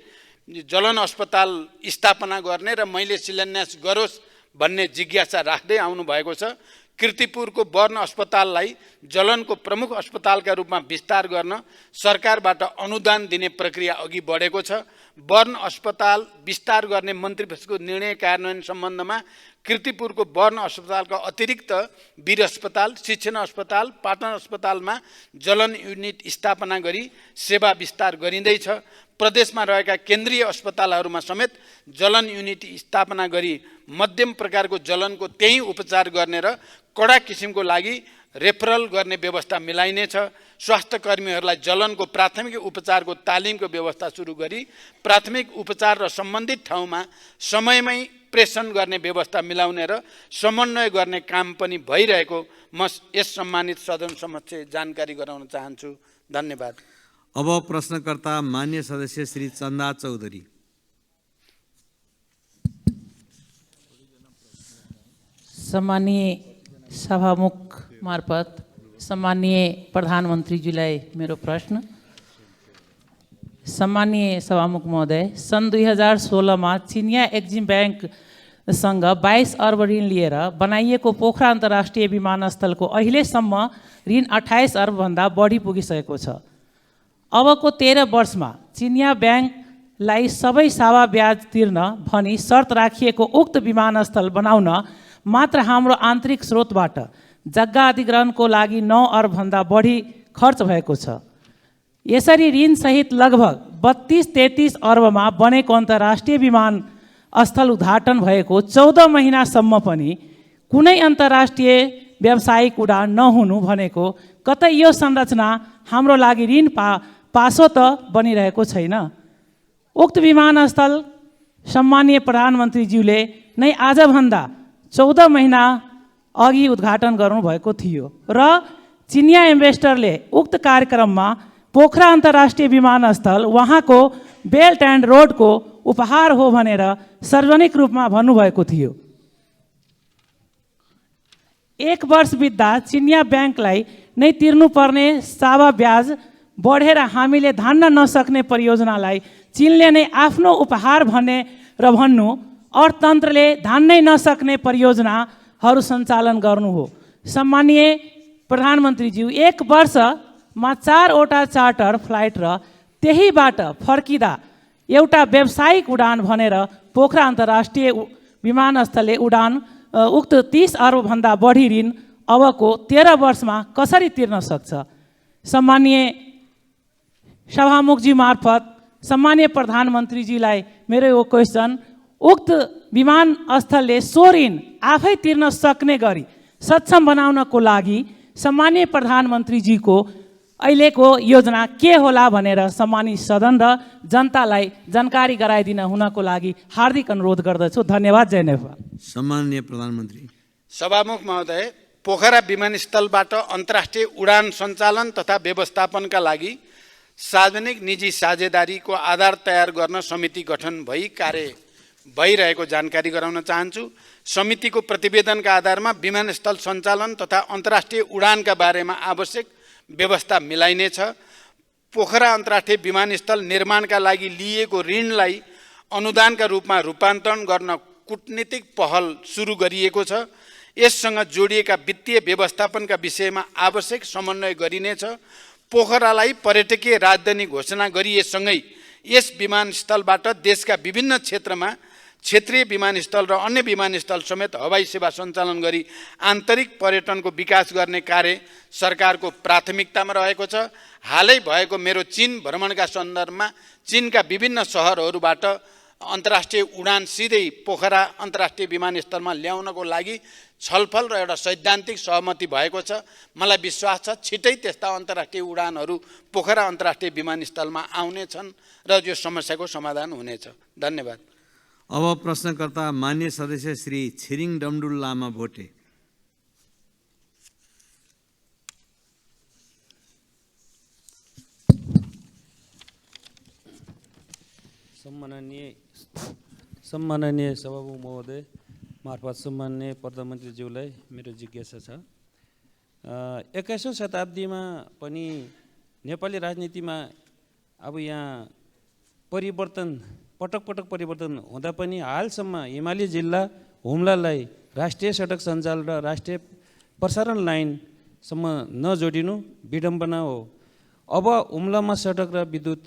जलन अस्पताल स्थापना गर्ने र मैले शिलान्यास गरोस् भन्ने जिज्ञासा राख्दै आउनु भएको छ। कीर्तिपुरको वर्ण अस्पताललाई जलनको प्रमुख अस्पतालका रूपमा विस्तार गर्न सरकारबाट अनुदान दिने प्रक्रिया अघि बढेको छ। वर्ण अस्पताल विस्तार गर्ने मन्त्रीपरिषदको निर्णय कार्यान्वयन सम्बन्धमा कीर्तिपुरको वर्ण अस्पतालका अतिरिक्त वीर अस्पताल, शिक्षण अस्पताल, पाटन अस्पतालमा जलन युनिट स्थापना गरी सेवा विस्तार गरिँदैछ। प्रदेशमा रहेका केन्द्रीय अस्पतालहरूमा समेत जलन युनिट स्थापना गरी मध्यम प्रकारको जलनको त्यही उपचार गर्ने र कडा किसिमको लागि रेफरल गर्ने व्यवस्था मिलाइनेछ। स्वास्थ्य कर्मीहरूलाई जलनको प्राथमिक उपचारको तालिमको व्यवस्था सुरु गरी प्राथमिक उपचार र सम्बन्धित ठाउँमा समयमै प्रेषण गर्ने व्यवस्था मिलाउने र समन्वय गर्ने काम पनि भइरहेको म यस सम्मानित सदन समक्ष जानकारी गराउन चाहन्छु। धन्यवाद। अब प्रश्नकर्ता मान्य सदस्य श्री चन्दा चौधरी। सम्मानीय सभामुख मार्फत सम्मानीय प्रधानमन्त्रीज्यूलाई मेरो प्रश्न। सम्मानीय सभामुख महोदय, सन् 2016 चिनिया एक्जिम ब्याङ्कसँग 22 अर्ब ऋण लिएर बनाइएको पोखरा अन्तर्राष्ट्रिय विमानस्थलको अहिलेसम्म ऋण 28 अर्बभन्दा बढी पुगिसकेको छ। अबको 13 वर्षमा चिनिया ब्याङ्कलाई सबै सावा ब्याज तिर्न भनी शर्त राखिएको उक्त विमानस्थल बनाउन मात्र हाम्रो आन्तरिक स्रोतबाट जग्गा अधिग्रहणको लागि 9 अर्बभन्दा बढी खर्च भएको छ। यसरी ऋणसहित लगभग 32-33 अर्बमा बनेको अन्तर्राष्ट्रिय विमानस्थल उद्घाटन भएको 14 महिनासम्म पनि कुनै अन्तर्राष्ट्रिय व्यावसायिक उडान नहुनु भनेको कतै यो संरचना हाम्रो लागि ऋण पासो त बनिरहेको छैन। उक्त विमानस्थल सम्मानीय प्रधानमन्त्रीज्यूले नै आजभन्दा 14 महिना अघि उद्घाटन गर्नुभएको थियो र चिनिया इन्भेस्टरले उक्त कार्यक्रममा पोखरा अन्तर्राष्ट्रिय विमानस्थल उहाँको बेल्ट एन्ड रोडको उपहार हो भनेर सार्वजनिक रूपमा भन्नुभएको थियो। 1 वर्ष बित्दा चिनिया ब्याङ्कलाई नै तिर्नुपर्ने सावा ब्याज बढेर हामीले धान्न नसक्ने परियोजनालाई चीनले नै आफ्नो उपहार भन्ने र भन्नु अर्थतन्त्रले धान्नै नसक्ने परियोजनाहरू सञ्चालन गर्नु हो। सम्मानीय प्रधानमन्त्रीज्यू, 1 वर्षमा 4 वटा चार्टर फ्लाइट र त्यहीबाट फर्किँदा एउटा व्यावसायिक उडान भनेर पोखरा अन्तर्राष्ट्रिय विमानस्थलले उडान उक्त 30 अर्बभन्दा बढी ऋण अबको 13 वर्षमा कसरी तिर्न सक्छ? सम्मानीय सभामुखजी मार्फत सम्मानीय प्रधानमन्त्रीजीलाई मेरो यो क्वेसन, उक्त विमानस्थलले सो ऋण आफै तिर्न सक्ने गरी सक्षम बनाउनको लागि सम्मानीय प्रधानमन्त्रीजीको अहिलेको योजना के होला भनेर सम्मानित सदन र जनतालाई जानकारी गराइदिन हुनको लागि हार्दिक अनुरोध गर्दछु। धन्यवाद। जय नेपाल। सम्माननीय प्रधानमन्त्री। सभामुख महोदय, पोखरा विमानस्थलबाट अन्तर्राष्ट्रिय उडान सञ्चालन तथा व्यवस्थापनका लागि सार्वजनिक निजी साझेदारीको आधार तयार गर्न समिति गठन भई कार्य भइरहेको जानकारी गराउन चाहन्छु। समितिको प्रतिवेदनका आधारमा विमानस्थल सञ्चालन तथा अन्तर्राष्ट्रिय उडानका बारेमा आवश्यक व्यवस्था मिलाइनेछ। पोखरा अन्तर्राष्ट्रिय विमानस्थल निर्माणका लागि लिएको ऋणलाई अनुदानका रूपमा रूपान्तरण गर्न कूटनीतिक पहल सुरु गरिएको छ। यससँग जोडिएका वित्तीय व्यवस्थापनका विषयमा आवश्यक समन्वय गरिनेछ। पोखरालाई पर्यटकीय राजधानी घोषणा गरिएसँगै यस विमानस्थलबाट देशका विभिन्न क्षेत्रमा क्षेत्रीय विमानस्थल र अन्य विमानस्थल समेत हवाई सेवा सञ्चालन गरी आन्तरिक पर्यटनको विकास गर्ने कार्य सरकारको प्राथमिकतामा रहेको छ। हालै भएको मेरो चीन भ्रमणका सन्दर्भमा चीनका विभिन्न सहरहरूबाट अन्तर्राष्ट्रिय उडान सिधै पोखरा अन्तर्राष्ट्रिय विमानस्थलमा ल्याउनको लागि छलफल र एउटा सैद्धान्तिक सहमति भएको छ। मलाई विश्वास छ छिटै त्यस्ता अन्तर्राष्ट्रिय उडानहरू पोखरा अन्तर्राष्ट्रिय विमानस्थलमा आउनेछन् र यो समस्याको समाधान हुनेछ। धन्यवाद। अब प्रश्नकर्ता मान्य सदस्य श्री छिरिङ डमडुल लामा भोटे। सम्माननीय सभामुख महोदय मार्फत सम्माननीय प्रधानमन्त्रीज्यूलाई मेरो जिज्ञासा छ। 21औं शताब्दीमा पनि नेपाली राजनीतिमा अब यहाँ परिवर्तन पटक परिवर्तन हुँदा पनि हालसम्म हिमाली जिल्ला हुम्लालाई राष्ट्रिय सडक सञ्जाल र राष्ट्रिय प्रसारण लाइनसम्म नजोडिनु विडम्बना हो। अब हुम्लामा सडक र विद्युत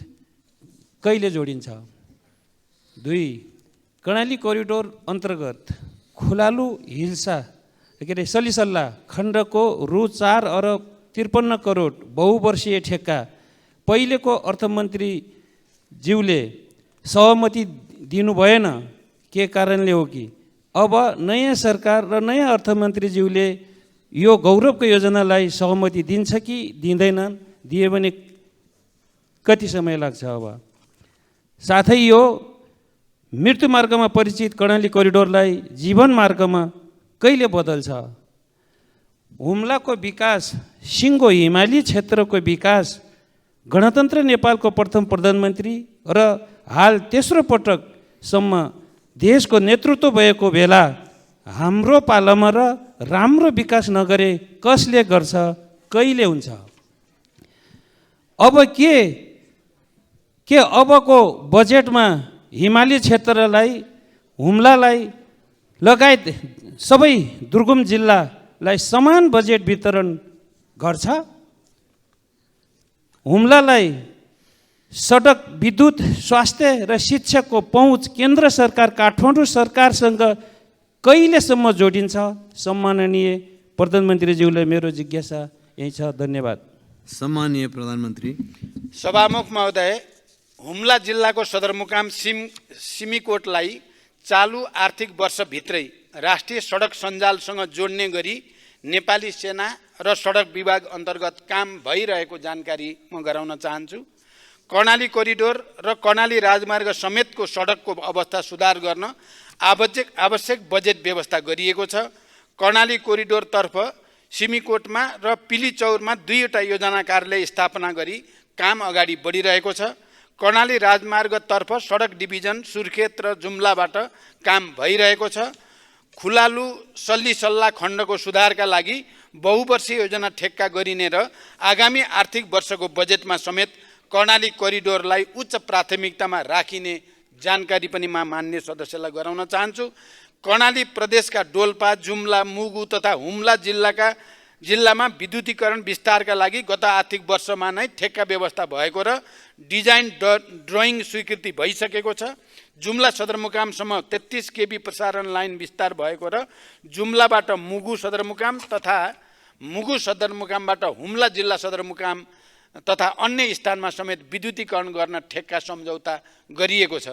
कहिले जोडिन्छ? 2, कर्णाली कोरिडोर अन्तर्गत खुलालु हिल्सा सलिसल्ला खण्डको रु 4 अरब 53 करोड बहुवर्षीय ठेक्का पहिलेको अर्थमन्त्रीज्यूले सहमति दिनु भएन, के कारणले हो कि अब नयाँ सरकार र नयाँ अर्थमन्त्रीज्यूले यो गौरवको योजनालाई सहमति दिन्छ कि दिँदैनन्? दिए भने कति समय लाग्छ? अब साथै यो मृत्यु मार्गमा परिचित कर्णाली कोरिडोरलाई जीवन मार्गमा कहिले बदल्छ? हुम्लाको विकास, सिङ्गो हिमाली क्षेत्रको विकास गणतन्त्र नेपालको प्रथम प्रधानमन्त्री र हाल तेस्रो पटकसम्म देशको नेतृत्व भएको बेला हाम्रो पालामा र राम्रो विकास नगरे कसले गर्छ? कहिले हुन्छ? अब के अबको बजेटमा हिमाली क्षेत्रलाई, हुम्लालाई लगायत सबै दुर्गम जिल्लालाई समान बजेट वितरण गर्छ? हुम्लालाई सडक, विद्युत, स्वास्थ्य र शिक्षाको पहुँच केन्द्र सरकार काठमाडौँ सरकारसँग कहिलेसम्म जोडिन्छ? सम्माननीय प्रधानमन्त्रीज्यूलाई मेरो जिज्ञासा यही छ। धन्यवाद। सम्माननीय प्रधानमन्त्री। सभामुख महोदय, हुम्ला जिल्लाको सदरमुकाम सिमीकोटलाई चालु आर्थिक वर्षभित्रै राष्ट्रिय सडक सञ्जालसँग जोड्ने गरी नेपाली सेना र सडक विभाग अन्तर्गत काम भइरहेको जानकारी म गराउन चाहन्छु। कर्णाली कोरिडोर र कर्णाली राजमार्ग समेतको सडकको अवस्था सुधार गर्न आवश्यक बजेट व्यवस्था गरिएको छ। कर्णाली कोरिडोरतर्फ सिमीकोटमा र पिलीचौरमा 2वटा योजना कार्यालय स्थापना गरी काम अगाडि बढिरहेको छ। कर्णाली राजमार्गतर्फ सडक डिभिजन सुर्खेत र जुम्लाबाट काम भइरहेको छ। खुलालु सल्लिसल्ला खण्डको सुधारका लागि बहुवर्षीय योजना ठेक्का गरिने र आगामी आर्थिक वर्षको बजेटमा समेत कर्णाली कोरिडोरलाई उच्च प्राथमिकतामा राखिने जानकारी पनि म मान्य सदस्यलाई गराउन चाहन्छु। कर्णाली प्रदेशका डोल्पा, जुम्ला, मुगु तथा हुम्ला जिल्लामा विद्युतीकरण विस्तारका लागि गत आर्थिक वर्षमा नै ठेक्का व्यवस्था भएको र डिजाइन ड्रइङ स्वीकृति भइसकेको छ। जुम्ला सदरमुकामसम्म 33 केबी प्रसारण लाइन विस्तार भएको र जुम्लाबाट मुगु सदरमुकाम तथा मुगु सदरमुकामबाट हुम्ला जिल्ला सदरमुकाम तथा अन्य स्थानमा समेत विद्युतीकरण गर्न ठेक्का सम्झौता गरिएको छ।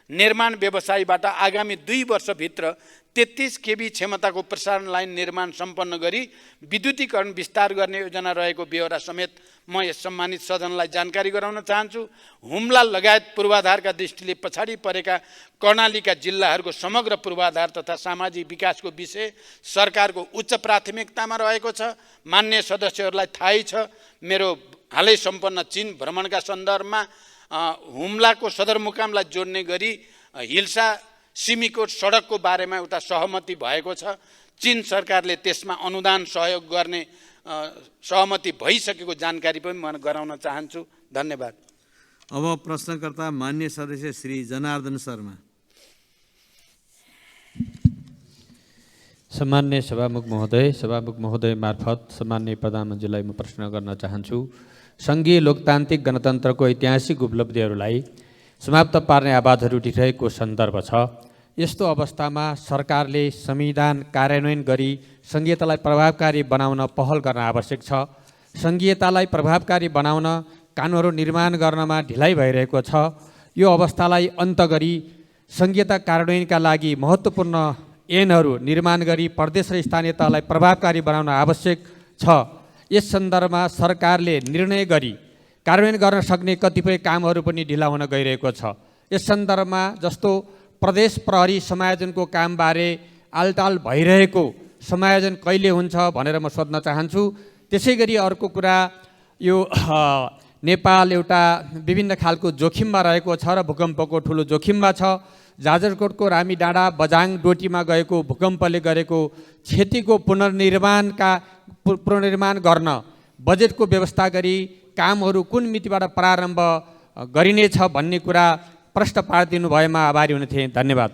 निर्माण व्यवसायीबाट आगामी 2 वर्षभित्र 33 केबी क्षमताको प्रसारण लाइन निर्माण सम्पन्न गरी विद्युतीकरण विस्तार गर्ने योजना रहेको बेहोरा समेत म यस सम्मानित सदनलाई जानकारी गराउन चाहन्छु। हुम्ला लगायत पूर्वाधारका दृष्टिले पछाडि परेका कर्णालीका जिल्लाहरूको समग्र पूर्वाधार तथा सामाजिक विकासको विषय सरकारको उच्च प्राथमिकतामा रहेको छ। मान्य सदस्यहरूलाई थाहै छ, मेरो हालै सम्पन्न चीन भ्रमणका सन्दर्भमा हुम्लाको सदरमुकामलाई जोड्ने गरी हिल्सा सिमीकोट सडकको बारेमा एउटा सहमति भएको छ। चीन सरकारले त्यसमा अनुदान सहयोग गर्ने सहमति भइसकेको जानकारी पनि म गराउन चाहन्छु। धन्यवाद। अब प्रश्नकर्ता मान्य सदस्य श्री जनार्दन शर्मा। सम्मान्य सभामुख महोदय मार्फत सम्मान्य प्रधानमन्त्रीलाई म प्रश्न गर्न चाहन्छु। सङ्घीय लोकतान्त्रिक गणतन्त्रको ऐतिहासिक उपलब्धिहरूलाई समाप्त पार्ने आवाजहरू उठिरहेको सन्दर्भ छ। यस्तो अवस्थामा सरकारले संविधान कार्यान्वयन गरी सङ्घीयतालाई प्रभावकारी बनाउन पहल गर्न आवश्यक छ। सङ्घीयतालाई प्रभावकारी बनाउन कानुनहरू निर्माण गर्नमा ढिलाइ भइरहेको छ। यो अवस्थालाई अन्त गरी सङ्घीयता कार्यान्वयनका लागि महत्त्वपूर्ण ऐनहरू निर्माण गरी प्रदेश र स्थानीय तहलाई प्रभावकारी बनाउन आवश्यक छ। यस सन्दर्भमा सरकारले निर्णय गरी कार्यान्वयन गर्न सक्ने कतिपय कामहरू पनि ढिला हुन गइरहेको छ। यस सन्दर्भमा जस्तो प्रदेश प्रहरी समायोजनको कामबारे आलटाल भइरहेको समायोजन कहिले हुन्छ भनेर म सोध्न चाहन्छु। त्यसै गरी अर्को कुरा, यो नेपाल एउटा विभिन्न खालको जोखिममा रहेको छ र भूकम्पको ठुलो जोखिममा छ। जाजरकोटको रामीडाँडा बझाङ डोटीमा गएको भूकम्पले गरेको क्षतिको पुनर्निर्माण गर्न बजेटको व्यवस्था गरी कामहरू कुन मितिबाट प्रारम्भ गरिनेछ भन्ने कुरा प्रश्न पारिदिनु भएमा आभारी हुने थिएँ। धन्यवाद।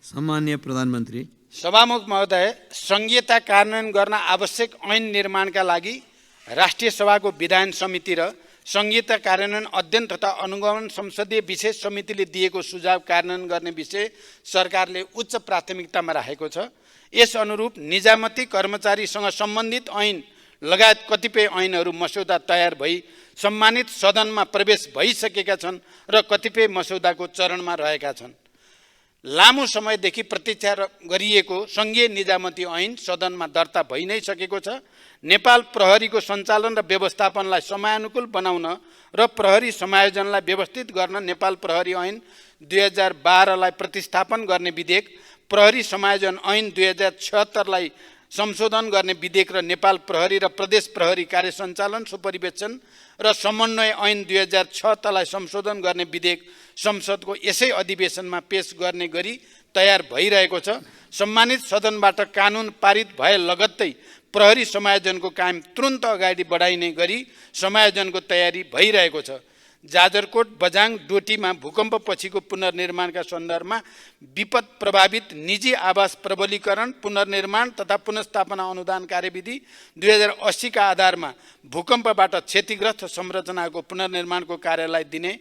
सम्मान्य प्रधानमन्त्री। सभामुख महोदय, सङ्घीयता कार्यान्वयन गर्न आवश्यक ऐन निर्माणका लागि राष्ट्रिय सभाको विधान समिति र सङ्घीयता कार्यान्वयन अध्ययन तथा अनुगमन संसदीय विशेष समितिले दिएको सुझाव कार्यान्वयन गर्ने विषय सरकारले उच्च प्राथमिकतामा राखेको छ। यस अनुरूप निजामती कर्मचारीसँग सम्बन्धित ऐन लगायत कतिपय ऐनहरू मस्यौदा तयार भई सम्मानित सदनमा प्रवेश भइसकेका छन् र कतिपय मस्यौदाको चरणमा रहेका छन्। लामो समयदेखि प्रतीक्षा गरिएको सङ्घीय निजामती ऐन सदनमा दर्ता भइ नै सकेको छ। नेपाल प्रहरीको सञ्चालन र व्यवस्थापनलाई समयानुकूल बनाउन र प्रहरी समायोजनलाई व्यवस्थित गर्न नेपाल प्रहरी ऐन 2012लाई प्रतिस्थापन गर्ने विधेयक, प्रहरी समायोजन ऐन 2076लाई संशोधन गर्ने विधेयक र नेपाल प्रहरी र प्रदेश प्रहरी कार्य सञ्चालन सुपरिवेक्षण र समन्वय ऐन 2006लाई संशोधन गर्ने विधेयक संसदको यसै अधिवेशनमा पेश गर्ने गरी तयार भइरहेको छ। सम्मानित सदनबाट कानुन पारित भए लगत्तै प्रहरी समायोजनको काम तुरन्त अगाडि बढाइने गरी समायोजनको तयारी भइरहेको छ। जाजरकोट बझाङ डोटीमा भूकम्प पछिको पुनर्निर्माणका सन्दर्भमा विपद प्रभावित निजी आवास प्रबलीकरण, पुनर्निर्माण तथा पुनर्स्थापना अनुदान कार्यविधि 2080 का आधारमा भूकम्पबाट क्षतिग्रस्त संरचनाको पुनर्निर्माणको कार्यलाई दिने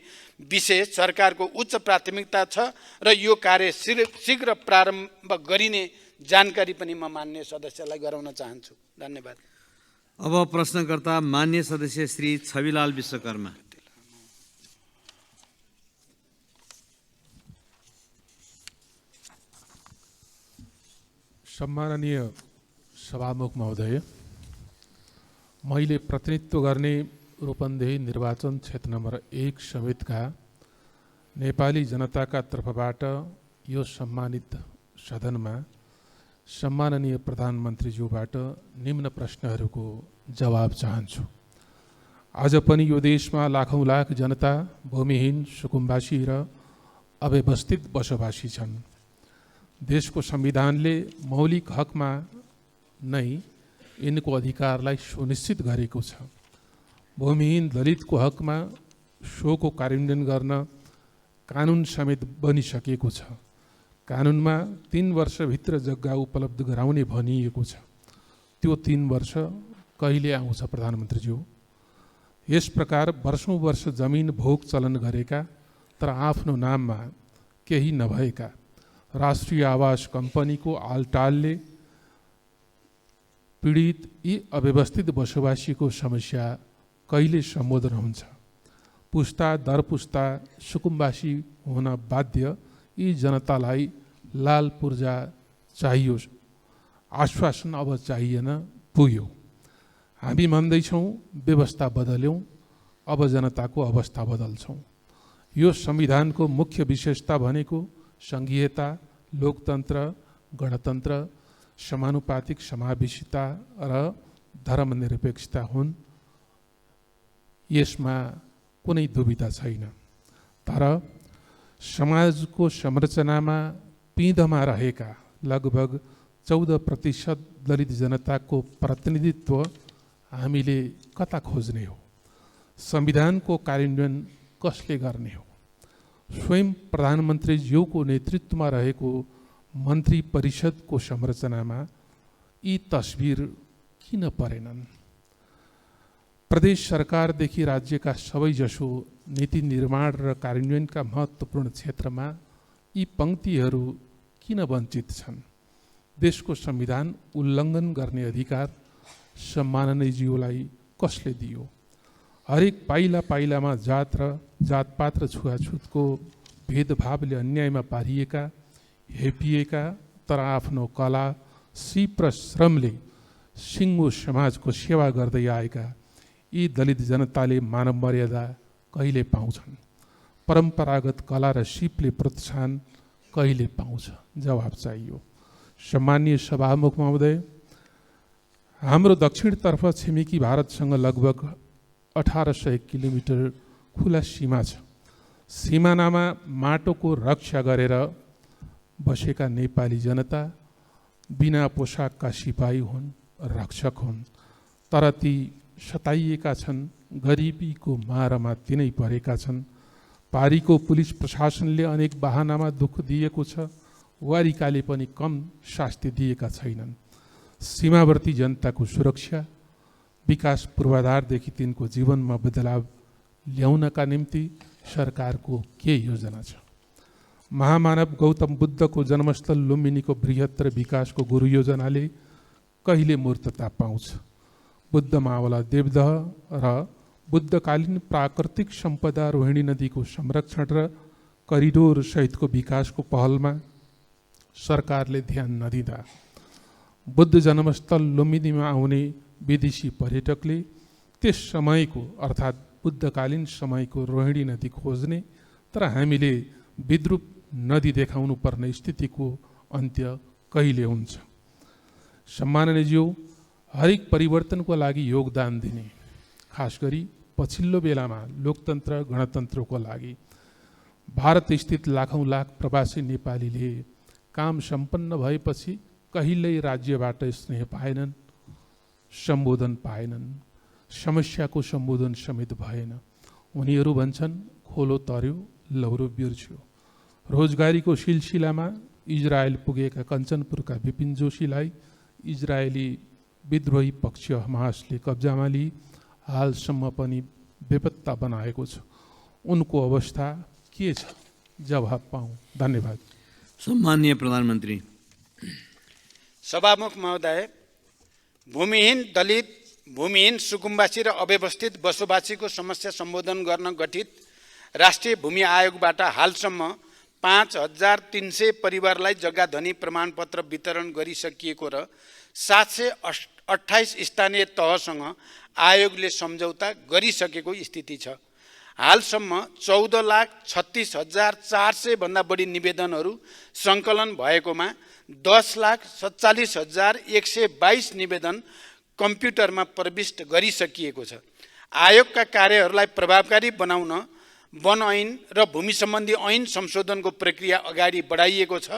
विषय सरकारको उच्च प्राथमिकता छ र यो कार्य शीघ्र प्रारम्भ गरिने जानकारी पनि म मान्य सदस्यलाई गराउन चाहन्छु। धन्यवाद। अब प्रश्नकर्ता मान्य सदस्य श्री छविलाल विश्वकर्मा। सम्माननीय सभामुख महोदय, मैले प्रतिनिधित्व गर्ने रूपन्देही निर्वाचन क्षेत्र नम्बर 1 समेतका नेपाली जनताका तर्फबाट यो सम्मानित सदनमा सम्माननीय प्रधानमन्त्रीज्यूबाट निम्न प्रश्नहरूको जवाब चाहन्छु। आज पनि यो देशमा लाखौँ लाख जनता भूमिहीन, सुकुम्बासी र अव्यवस्थित बसोबासी छन्। देशको संविधानले मौलिक हकमा नै यिनको अधिकारलाई सुनिश्चित गरेको छ। भूमिहीन दलितको हकमा सोको कार्यान्वयन गर्न कानुन समेत बनिसकेको छ। कानुनमा 3 वर्षभित्र जग्गा उपलब्ध गराउने भनिएको छ। त्यो 3 वर्ष कहिले आउँछ प्रधानमन्त्रीज्यू? यस प्रकार वर्षौँ वर्ष जमिन भोग चलन गरेका तर आफ्नो नाममा केही नभएका राष्ट्रिय आवास कम्पनीको आलटालले पीडित यी अव्यवस्थित बसोबासीको समस्या कहिले सम्बोधन हुन्छ? पुस्ता दर पुस्ता सुकुम्बासी हुन बाध्य यी जनतालाई लाल पूर्जा चाहियो, आश्वासन अब चाहिएन, पुग्यो। हामी भन्दैछौँ व्यवस्था बदल्यौँ, अब जनताको अवस्था बदल्छौँ। यो संविधानको मुख्य विशेषता भनेको सङ्घीयता, लोकतन्त्र, गणतन्त्र, समानुपातिक समावेशिता र धर्मनिरपेक्षता हुन्। यसमा कुनै दुविधा छैन। तर समाजको संरचनामा पिँधमा रहेका लगभग 14% दलित जनताको प्रतिनिधित्व हामीले कता खोज्ने हो? संविधानको कार्यान्वयन कसले गर्ने हो? स्वयं प्रधानमन्त्रीज्यूको नेतृत्वमा रहेको मन्त्री परिषदको संरचनामा यी तस्बिर किन परेनन्? प्रदेश सरकारदेखि राज्यका सबैजसो नीति निर्माण र कार्यान्वयनका महत्त्वपूर्ण क्षेत्रमा यी पङ्क्तिहरू किन वञ्चित छन्? देशको संविधान उल्लङ्घन गर्ने अधिकार सम्माननीयज्यूलाई कसले दियो? हरेक पाइला पाइलामा जात र जातपात र छुवाछुतको भेदभावले अन्यायमा पारिएका, हेपिएका तर आफ्नो कला, सिप र श्रमले सिङ्गो समाजको सेवा गर्दै आएका यी दलित जनताले मानव मर्यादा कहिले पाउँछन्? परम्परागत कला र सिपले प्रोत्साहन कहिले पाउँछ? जवाब चाहियो। सम्माननीय सभामुख महोदय, हाम्रो दक्षिणतर्फ छिमेकी भारतसँग लगभग 1800 किलोमिटर खुला सीमा छ। सिमानामा माटोको रक्षा गरेर बसेका नेपाली जनता बिना पोसाकका सिपाही हुन्, रक्षक हुन्, तर ती सताइएका छन्, गरिबीको मारमा तिनै परेका छन्। पारीको पुलिस प्रशासनले अनेक बहानामा दुःख दिएको छ, वारिकाले पनि कम शास्ति दिएका छैनन्। सीमावर्ती जनताको सुरक्षा, विकास पूर्वाधारदेखि तिनको जीवनमा बदलाव ल्याउनका निम्ति सरकारको के योजना छ? महामानव गौतम बुद्धको जन्मस्थल लुम्बिनीको बृहत्तर विकासको गुरु योजनाले कहिले मूर्तता पाउँछ? बुद्ध मावला देवदह र बुद्धकालीन प्राकृतिक सम्पदा रोहिणी नदीको संरक्षण र करिडोर सहितको विकासको पहलमा सरकारले ध्यान नदिँदा बुद्ध जन्मस्थल लुम्बिनीमा आउने विदेशी पर्यटकले त्यस समयको अर्थात् बुद्धकालीन समयको रोहिणी नदी खोज्ने, तर हामीले विद्रूप नदी देखाउनु पर्ने स्थितिको अन्त्य कहिले हुन्छ? सम्माननीयज्यू, हरेक परिवर्तनको लागि योगदान दिने, खास गरी पछिल्लो बेलामा लोकतन्त्र गणतन्त्रको लागि भारत स्थित लाखौँ लाख प्रवासी नेपालीले काम सम्पन्न भएपछि कहिल्यै राज्यबाट स्नेह पाएनन्, सम्बोधन पाएनन्, समस्याको सम्बोधन समेत भएन। उनीहरू भन्छन् खोलो तर्यो, लौरो बिर्स्यो। रोजगारीको सिलसिलामा इजरायल पुगेका कञ्चनपुरका विपिन जोशीलाई इजरायली विद्रोही पक्ष हमासले कब्जामा लिई हालसम्म पनि बेपत्ता बनाएको छ। उनको अवस्था के छ? जवाब पाऊँ। धन्यवाद। सम्माननीय प्रधानमन्त्री। सभामुख महोदय, भूमिहीन दलित, भूमिहीन सुकुम्बासी र अव्यवस्थित बसोबासीको समस्या सम्बोधन गर्न गठित राष्ट्रिय भूमि आयोगबाट हालसम्म 5300 परिवारलाई जग्गा धनी प्रमाणपत्र वितरण गरिसकिएको र 728 स्थानीय तहसँग आयोगले सम्झौता गरिसकेको स्थिति छ। हालसम्म 14,36,400 भन्दा बढी निवेदनहरू सङ्कलन भएकोमा 10,47,122 निवेदन कम्प्युटरमा प्रविष्ट गरिसकिएको छ। आयोगका कार्यहरूलाई प्रभावकारी बनाउन वन ऐन र भूमि सम्बन्धी ऐन संशोधनको प्रक्रिया अगाडि बढाइएको छ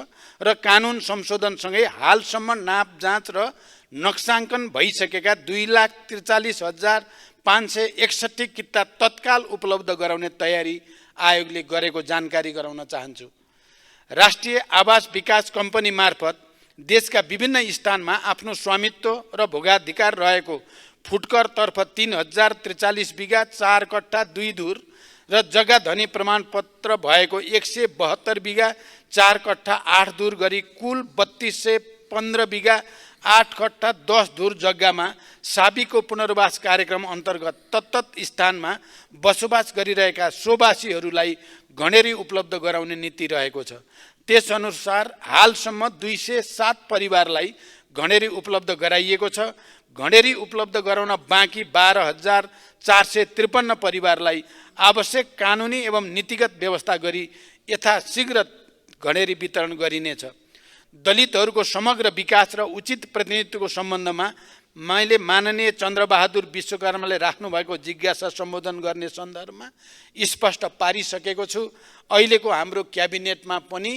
र कानुन संशोधनसँगै हालसम्म नाप जाँच र नक्साङ्कन भइसकेका 2,43,561 किता तत्काल उपलब्ध गराउने तयारी आयोगले गरेको जानकारी गराउन चाहन्छु। राष्ट्रिय आवास विकास कम्पनी मार्फत देशका विभिन्न स्थानमा आफ्नो स्वामित्व र भोगाधिकार रहेको फुटकरतर्फ 3043 बिघा 4 कट्ठा 2 धुर र जग्गा धनी प्रमाणपत्र भएको 172 बिघा 4 कट्ठा 8 धुर गरी कुल 3215 बिघा 8 कट्ठा 10 धुर जग्गामा साबीको पुनर्वास कार्यक्रम अन्तर्गत तत्त स्थानमा बसोबास गरिरहेका सोबासीहरूलाई घडेरी उपलब्ध गराउने नीति रहेको छ। त्यसअनुसार हालसम्म 207 परिवारलाई घडेरी उपलब्ध गराइएको छ। घडेरी उपलब्ध गराउन बाँकी 12,453 परिवारलाई आवश्यक कानुनी एवं नीतिगत व्यवस्था गरी यथाशीघ्र घडेरी वितरण गरिनेछ। दलितहरूको समग्र विकास र उचित प्रतिनिधित्वको सम्बन्धमा मैले माननीय चन्द्रबहादुर विश्वकर्माले राख्नुभएको जिज्ञासा सम्बोधन गर्ने सन्दर्भमा स्पष्ट पारिसकेको छु। अहिलेको हाम्रो क्याबिनेटमा पनि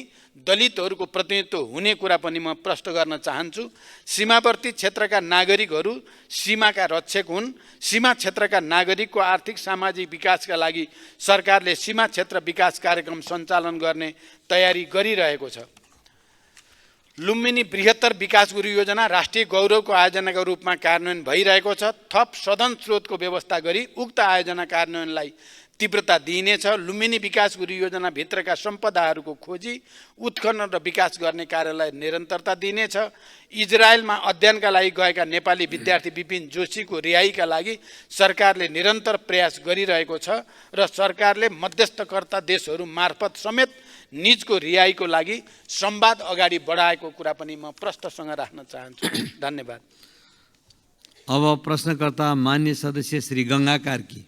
दलितहरूको प्रतिनिधित्व हुने कुरा पनि म प्रश्न गर्न चाहन्छु। सीमावर्ती क्षेत्रका नागरिकहरू सीमाका रक्षक हुन्। सीमा क्षेत्रका नागरिकको आर्थिक सामाजिक विकासका लागि सरकारले सीमा क्षेत्र विकास कार्यक्रम सञ्चालन गर्ने तयारी गरिरहेको छ। लुम्बिनी बृहत्तर विकास गुरु योजना राष्ट्रिय गौरवको आयोजनाको रूपमा कार्यान्वयन भइरहेको छ। थप सदन स्रोतको व्यवस्था गरी उक्त आयोजना कार्यान्वयनलाई तीव्रता दिइनेछ। लुम्बिनी विकास गुरु योजना भित्रका सम्पदाहरूको खोजी उत्खनन र विकास गर्ने कार्यलाई निरन्तरता दिइनेछ। इजरायलमा अध्ययनका लागि गएका नेपाली विद्यार्थी विपिन जोशीको रिहाईका लागि सरकारले निरन्तर प्रयास गरिरहेको छ र सरकारले मध्यस्थकर्ता देशहरू मार्फत समेत निजको रिहाईको लागि संवाद अगाडि बढाएको कुरा पनि म प्रश्नसँग राख्न चाहन्छु। धन्यवाद। अब प्रश्नकर्ता मान्य सदस्य श्री गंगा कार्की।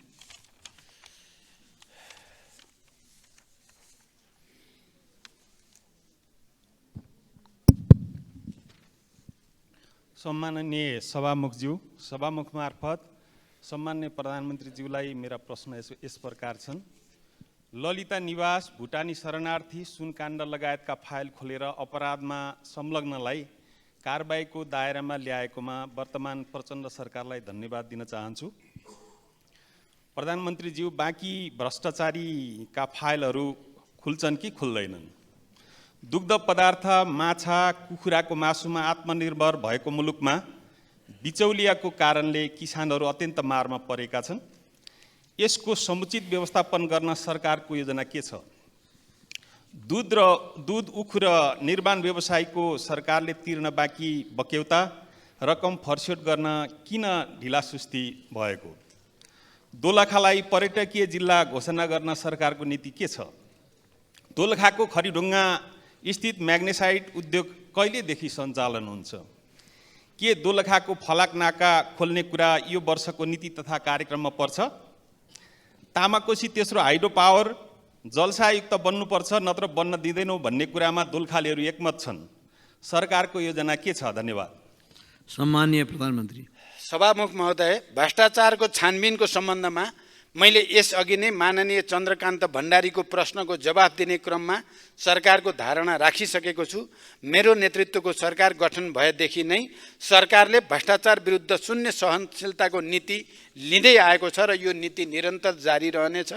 सम्माननीय सभामुखज्यू, सभामुख मार्फत सम्माननीय प्रधानमन्त्रीज्यूलाई मेरा प्रश्न यस प्रकार छन्। ललिता निवास भुटानी शरणार्थी सुनकाण्ड लगायतका फाइल खोलेर अपराधमा संलग्नलाई कारबाहीको दायरामा ल्याएकोमा वर्तमान प्रचण्ड सरकारलाई धन्यवाद दिन चाहन्छु। प्रधानमन्त्रीज्यू, बाँकी भ्रष्टाचारीका फाइलहरू खुल्छन् कि खुल्दैनन्? दुग्ध पदार्थ, माछा, कुखुराको मासुमा आत्मनिर्भर भएको मुलुकमा बिचौलियाको कारणले किसानहरू अत्यन्त मारमा परेका छन्। यसको समुचित व्यवस्थापन गर्न सरकारको योजना के छ? दूध उखु र निर्माण व्यवसायको सरकारले तिर्न बाँकी बक्यौता रकम फर्स्यौट गर्न किन ढिलासुस्ती भएको? दोलखालाई पर्यटकीय जिल्ला घोषणा गर्न सरकारको नीति के छ? दोलखाको खरीढुङ्गा स्थित म्याग्नेसाइट उद्योग कहिलेदेखि सञ्चालन हुन्छ? के दोलखाको फलाक नाका खोल्ने कुरा यो वर्षको नीति तथा कार्यक्रममा पर्छ? तामाकोशी तेस्रो हाइड्रो पावर जलसायुक्त बन्नुपर्छ, नत्र बन्न दिँदैनौँ भन्ने कुरामा दोलखालीहरू एकमत छन्। सरकारको योजना के छ? धन्यवाद। सम्माननीय प्रधानमन्त्री। सभामुख महोदय, भ्रष्टाचारको छानबिनको सम्बन्धमा मैले यसअघि नै माननीय चन्द्रकान्त भण्डारीको प्रश्नको जवाफ दिने क्रममा सरकारको धारणा राखिसकेको छु। मेरो नेतृत्वको सरकार गठन भएदेखि नै सरकारले भ्रष्टाचार विरुद्ध शून्य सहनशीलताको नीति लिँदै आएको छ र यो नीति निरन्तर जारी रहनेछ।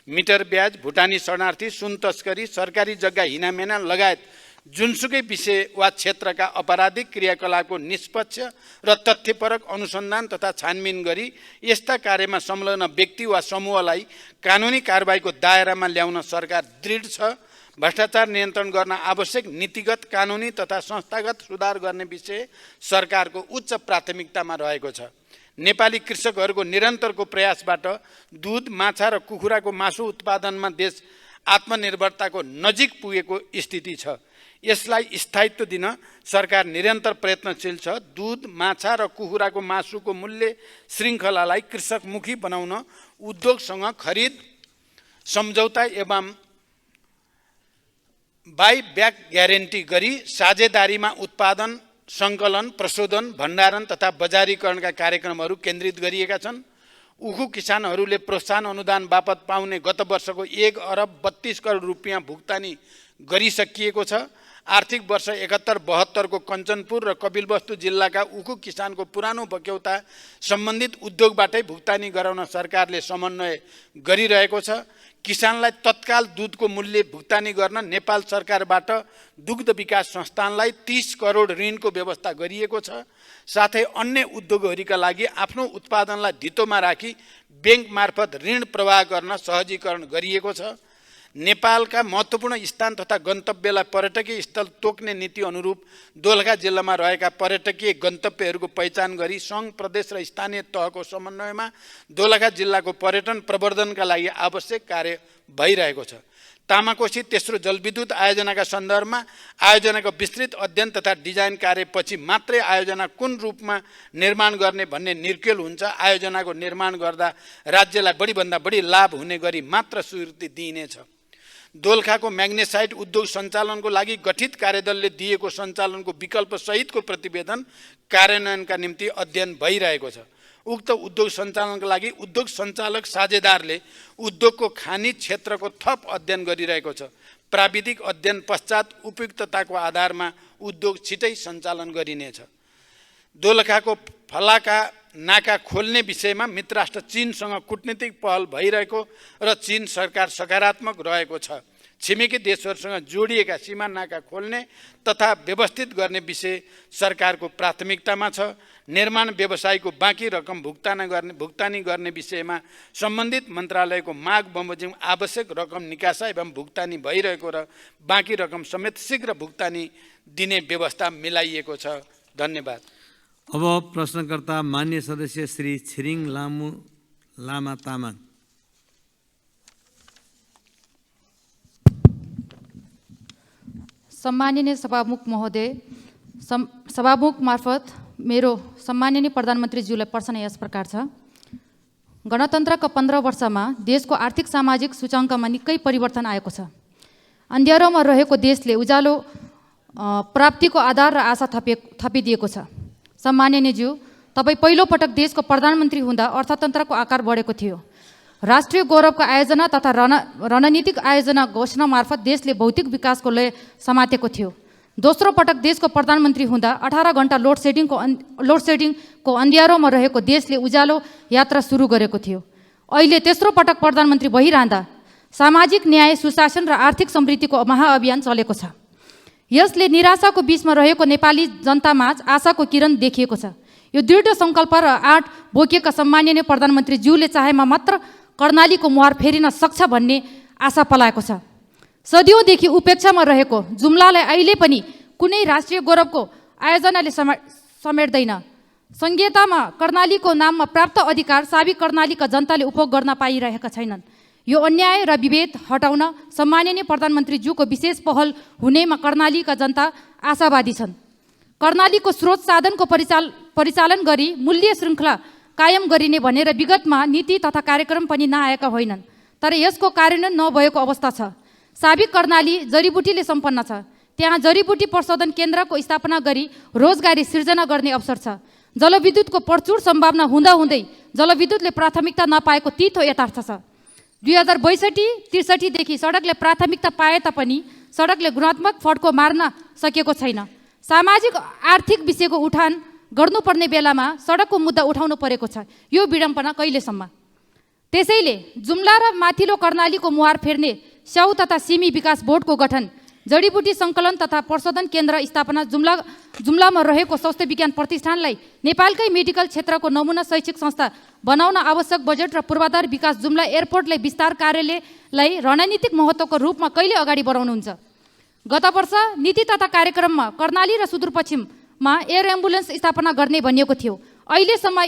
मिटर ब्याज, भुटानी शरणार्थी, सुन तस्करी, सरकारी जग्गा हिनामेना लगायत जुनसुकै विषय वा क्षेत्रका अपराधिक क्रियाकलापको निष्पक्ष र तथ्यपरक अनुसन्धान तथा छानबिन गरी यस्ता कार्यमा संलग्न व्यक्ति वा समूहलाई कानुनी कारबाहीको दायरामा ल्याउन सरकार दृढ छ। भ्रष्टाचार नियन्त्रण गर्न आवश्यक नीतिगत, कानुनी तथा संस्थागत सुधार गर्ने विषय सरकारको उच्च प्राथमिकतामा रहेको छ। नेपाली कृषकहरूको निरन्तरको प्रयासबाट दूध, माछा र कुखुराको मासु उत्पादनमा देश आत्मनिर्भरताको नजिक पुगेको स्थिति छ। यसलाई स्थायित्व दिन सरकार निरन्तर प्रयत्नशील छ। दूध, माछा र कुखुराको मासुको मूल्य श्रृङ्खलालाई कृषकमुखी बनाउन उद्योगसँग खरिद सम्झौता एवं बाई ब्याक ग्यारेन्टी गरी साझेदारीमा उत्पादन, सङ्कलन, प्रशोधन, भण्डारण तथा बजारीकरणका कार्यक्रमहरू केन्द्रित गरिएका छन्। उखु किसानहरूले प्रोत्साहन अनुदान बापत पाउने गत वर्षको 1 अरब 32 करोड रुपियाँ भुक्तानी गरिसकिएको छ। आर्थिक वर्ष 71-72 को कञ्चनपुर र कपिलवस्तु जिल्लाका उखु किसानको पुरानो बक्यौता सम्बन्धित उद्योगबाटै भुक्तानी गराउन सरकारले समन्वय गरिरहेको छ। किसानलाई तत्काल दूधको मूल्य भुक्तानी गर्न नेपाल सरकारबाट दुग्ध विकास संस्थानलाई 30 करोड ऋणको व्यवस्था गरिएको छ। साथै अन्य उद्योगहरूका लागि आफ्नो उत्पादनलाई धितोमा राखी ब्याङ्क मार्फत ऋण प्रवाह गर्न सहजीकरण गरिएको छ। नेपालका महत्त्वपूर्ण स्थान तथा गन्तव्यलाई पर्यटकीय स्थल तोक्ने नीति अनुरूप दोलखा जिल्लामा रहेका पर्यटकीय गन्तव्यहरूको पहिचान गरी सङ्घ प्रदेश र स्थानीय तहको समन्वयमा दोलखा जिल्लाको पर्यटन प्रवर्धनका लागि आवश्यक कार्य भइरहेको छ। तामाकोशी तेस्रो जलविद्युत आयोजनाका सन्दर्भमा आयोजनाको विस्तृत अध्ययन तथा डिजाइन कार्यपछि मात्रै आयोजना कुन रूपमा निर्माण गर्ने भन्ने निर्केल हुन्छ। आयोजनाको निर्माण गर्दा राज्यलाई बढीभन्दा बढी लाभ हुने गरी मात्र स्वीकृति दिइनेछ। दोलखाको म्याग्नेसाइट उद्योग सञ्चालनको लागि गठित कार्यदलले दिएको सञ्चालनको विकल्प सहितको प्रतिवेदन कार्यान्वयनका निम्ति अध्ययन भइरहेको छ। उक्त उद्योग सञ्चालनका लागि उद्योग सञ्चालक साझेदारले उद्योगको खानी क्षेत्रको थप अध्ययन गरिरहेको छ। प्राविधिक अध्ययन पश्चात उपयुक्तताको आधारमा उद्योग छिटै सञ्चालन गरिनेछ। दोलखाको फलाका नाका खोल्ने विषयमा मित्रराष्ट्र चीनसँग कूटनीतिक पहल भइरहेको र चीन सरकार सकारात्मक रहेको छ। छिमेकी देशहरूसँग जोडिएका सीमा नाका खोल्ने तथा व्यवस्थित गर्ने विषय सरकारको प्राथमिकतामा छ। निर्माण व्यवसायको बाँकी रकम भुक्तानी गर्ने विषयमा सम्बन्धित मन्त्रालयको माग बमोजिम आवश्यक रकम निकासा एवं भुक्तानी भइरहेको र बाँकी रकम समेत शीघ्र भुक्तानी दिने व्यवस्था मिलाइएको छ। धन्यवाद। अब प्रश्नकर्ता मान्य सदस्य श्री छिरिङ लामा तामाङ। सम्माननीय सभामुख महोदय, सभामुख मार्फत मेरो सम्माननीय प्रधानमन्त्रीज्यूलाई प्रश्न यस प्रकार छ। गणतन्त्रका 15 वर्षमा देशको आर्थिक सामाजिक सूचाङ्कमा निकै परिवर्तन आएको छ। अँध्यारोमा रहेको देशले उज्यालो प्राप्तिको आधार र आशा थपिदिएको छ। सम्माननीयज्यू, तपाईँ पहिलोपटक देशको प्रधानमन्त्री हुँदा अर्थतन्त्रको आकार बढेको थियो। राष्ट्रिय गौरवको आयोजना तथा रणनीतिक आयोजना घोषणा मार्फत देशले भौतिक विकासको लय समातेको थियो। दोस्रो पटक देशको प्रधानमन्त्री हुँदा 18 घण्टा लोड सेडिङको अँध्यारोमा रहेको देशले उज्यालो यात्रा सुरु गरेको थियो। अहिले तेस्रो पटक प्रधानमन्त्री भइरहँदा सामाजिक न्याय, सुशासन र आर्थिक समृद्धिको महाअभियान चलेको छ। यसले निराशाको बीचमा रहेको नेपाली जनतामाझ आशाको किरण देखिएको छ। यो दृढ सङ्कल्प र आँट बोकेका सम्माननीय प्रधानमन्त्रीज्यूले चाहेमा मात्र कर्णालीको मुहार फेरिन सक्छ भन्ने आशा पलाएको छ। सदियौँदेखि उपेक्षामा रहेको जुम्लालाई अहिले पनि कुनै राष्ट्रिय गौरवको आयोजनाले समेट्दैन। संहितामा कर्णालीको नाममा प्राप्त अधिकार साबिक कर्णालीका जनताले उपभोग गर्न पाइरहेका छैनन्। यो अन्याय र विभेद हटाउन सम्माननीय प्रधानमन्त्रीज्यूको विशेष पहल हुनेमा कर्णालीका जनता आशावादी छन्। कर्णालीको स्रोत साधनको परिचालन गरी मूल्य श्रृङ्खला कायम गरिने भनेर विगतमा नीति तथा कार्यक्रम पनि नआएका होइनन्, तर यसको कार्यान्वयन नभएको अवस्था छ। साबिक कर्णाली जडीबुटीले सम्पन्न छ। त्यहाँ जडीबुटी प्रशोधन केन्द्रको स्थापना गरी रोजगारी सिर्जना गर्ने अवसर छ। जलविद्युतको प्रचुर सम्भावना हुँदाहुँदै जलविद्युतले प्राथमिकता नपाएको तितो यथार्थ छ। 2062-63 देखि सडकले प्राथमिकता पाए तापनि सडकले गुणात्मक फड्को मार्न सकेको छैन। सामाजिक आर्थिक विषयको उठान गर्नुपर्ने बेलामा सडकको मुद्दा उठाउनु परेको छ। यो विडम्बना कहिलेसम्म? त्यसैले जुम्ला र माथिल्लो कर्णालीको मुहार फेर्ने स्याउ तथा सिमी विकास बोर्डको गठन, जडीबुटी सङ्कलन तथा प्रशोधन केन्द्र स्थापना, जुम्लामा रहेको स्वास्थ्य विज्ञान प्रतिष्ठानलाई नेपालकै मेडिकल क्षेत्रको नमुना शैक्षिक संस्था बनाउन आवश्यक बजेट र पूर्वाधार विकास, जुम्ला एयरपोर्टलाई विस्तार कार्यलाई रणनीतिक महत्त्वको रूपमा कहिले अगाडि बढाउनुहुन्छ? गत वर्ष नीति तथा कार्यक्रममा कर्णाली र सुदूरपश्चिममा एयर एम्बुलेन्स स्थापना गर्ने भनिएको थियो। अहिलेसम्म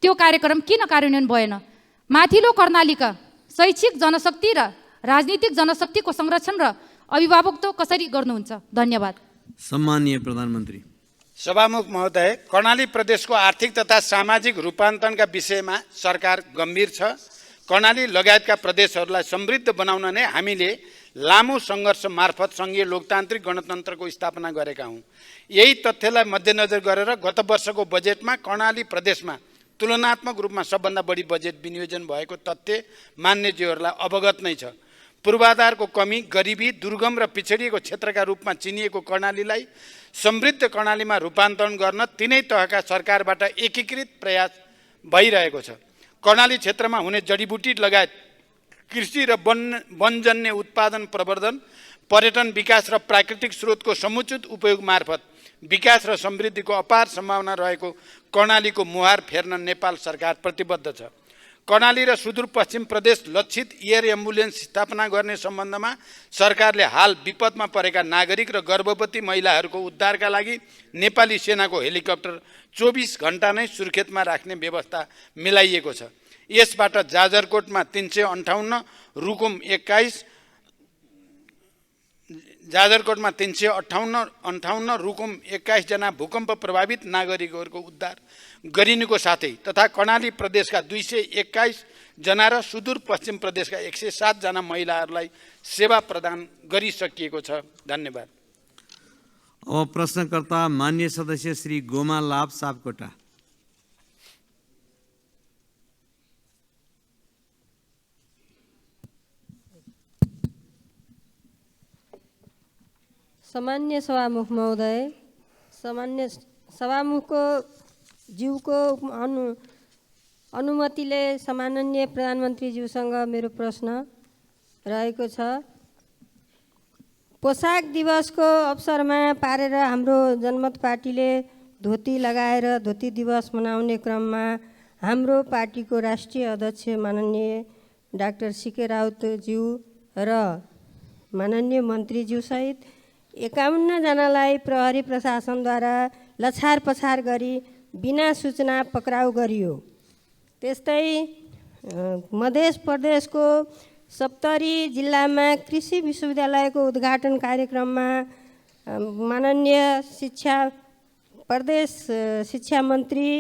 त्यो कार्यक्रम किन कार्यान्वयन भएन? माथिल्लो कर्णालीका शैक्षिक जनशक्ति र राजनीतिक जनशक्तिको संरक्षण र अभिभावकत्व कसरी गर्नुहुन्छ? धन्यवाद। सम्माननीय प्रधानमन्त्री। सभामुख महोदय, कर्णाली प्रदेशको आर्थिक तथा सामाजिक रूपान्तरणका विषयमा सरकार गम्भीर छ। कर्णाली लगायतका प्रदेशहरूलाई समृद्ध बनाउन नै हामीले लामो सङ्घर्ष मार्फत सङ्घीय लोकतान्त्रिक गणतन्त्रको स्थापना गरेका हौँ। यही तथ्यलाई मध्यनजर गरेर गत वर्षको बजेटमा कर्णाली प्रदेशमा तुलनात्मक रूपमा सबभन्दा बढी बजेट विनियोजन भएको तथ्य मान्यज्यूहरूलाई अवगत नै छ। पूर्वाधारको कमी, गरिबी, दुर्गम र पिछडिएको क्षेत्रका रूपमा चिनिएको कर्णालीलाई समृद्ध कर्णालीमा रूपान्तरण गर्न तिनै तहका सरकारबाट एकीकृत प्रयास भइरहेको छ। कर्णाली क्षेत्रमा हुने जडीबुटी लगायत कृषि र वनजन्य उत्पादन प्रवर्धन, पर्यटन विकास र प्राकृतिक स्रोतको समुचित उपयोग मार्फत विकास र समृद्धिको अपार सम्भावना रहेको कर्णालीको मुहार फेर्न नेपाल सरकार प्रतिबद्ध छ। कर्णाली र सुदूरपश्चिम प्रदेश लक्षित एयर एम्बुलेन्स स्थापना गर्ने सम्बन्धमा सरकारले हाल विपदमा परेका नागरिक र गर्भवती महिलाहरूको उद्धारका लागि नेपाली सेनाको हेलिकप्टर 24 घण्टा नै सुर्खेतमा राख्ने व्यवस्था मिलाइएको छ। यसबाट जाजरकोटमा 358, रुकुम 21, जाजरकोटमा 358, रुकुम 21 जना भूकम्प प्रभावित नागरिकहरूको उद्धार गरिनुको साथै तथा कर्णाली प्रदेशका 221 जना र सुदूरपश्चिम प्रदेशका 107 जना महिलाहरूलाई सेवा प्रदान गरिसकिएको छ। धन्यवाद। अब प्रश्नकर्ता मान्य सदस्य श्री गोमा लाभ सापकोटा। सामान्य सभामुख महोदय, सामान्य सभामुखको ज्यूको अनुमतिले सम्माननीय प्रधानमन्त्रीज्यूसँग मेरो प्रश्न रहेको छ। पोशाक दिवसको अवसरमा पारेर हाम्रो जनमत पार्टीले धोती लगाएर धोती दिवस मनाउने क्रममा हाम्रो पार्टीको राष्ट्रिय अध्यक्ष माननीय डाक्टर सीके राउतज्यू र माननीय मन्त्रीज्यूसहित 51 जनालाई प्रहरी प्रशासनद्वारा लछार पछार गरी बिना सूचना पक्राउ गरियो। त्यस्तै मध्य प्रदेशको सप्तरी जिल्लामा कृषि विश्वविद्यालयको उद्घाटन कार्यक्रममा माननीय प्रदेश शिक्षा मन्त्री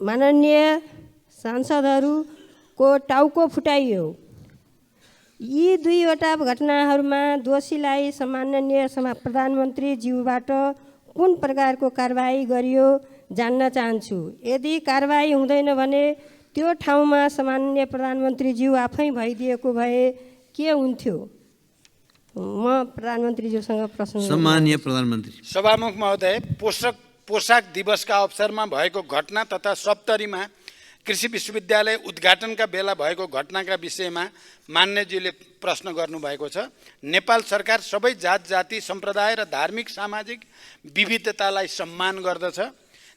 माननीय सांसदहरूको टाउको फुटाइयो। यी दुईवटा घटनाहरूमा दोषीलाई सम्माननीय प्रधानमन्त्रीज्यूबाट कुन प्रकारको कारबाही गरियो जान्न चाहन्छु। यदि कारबाही हुँदैन भने त्यो ठाउँमा सम्माननीय प्रधानमन्त्रीज्यू आफै भइदिएको भए के हुन्थ्यो? म प्रधानमन्त्रीज्यूसँग प्रश्न। सम्माननीय प्रधानमन्त्री। सभामुख महोदय, पोशाक दिवसका अवसरमा भएको घटना तथा सप्तरीमा कृषि विश्वविद्यालय उद्घाटनका बेला भएको घटनाका विषयमा मान्यज्यूले प्रश्न गर्नुभएको छ। नेपाल सरकार सबै जात जाति सम्प्रदाय र धार्मिक सामाजिक विविधतालाई सम्मान गर्दछ।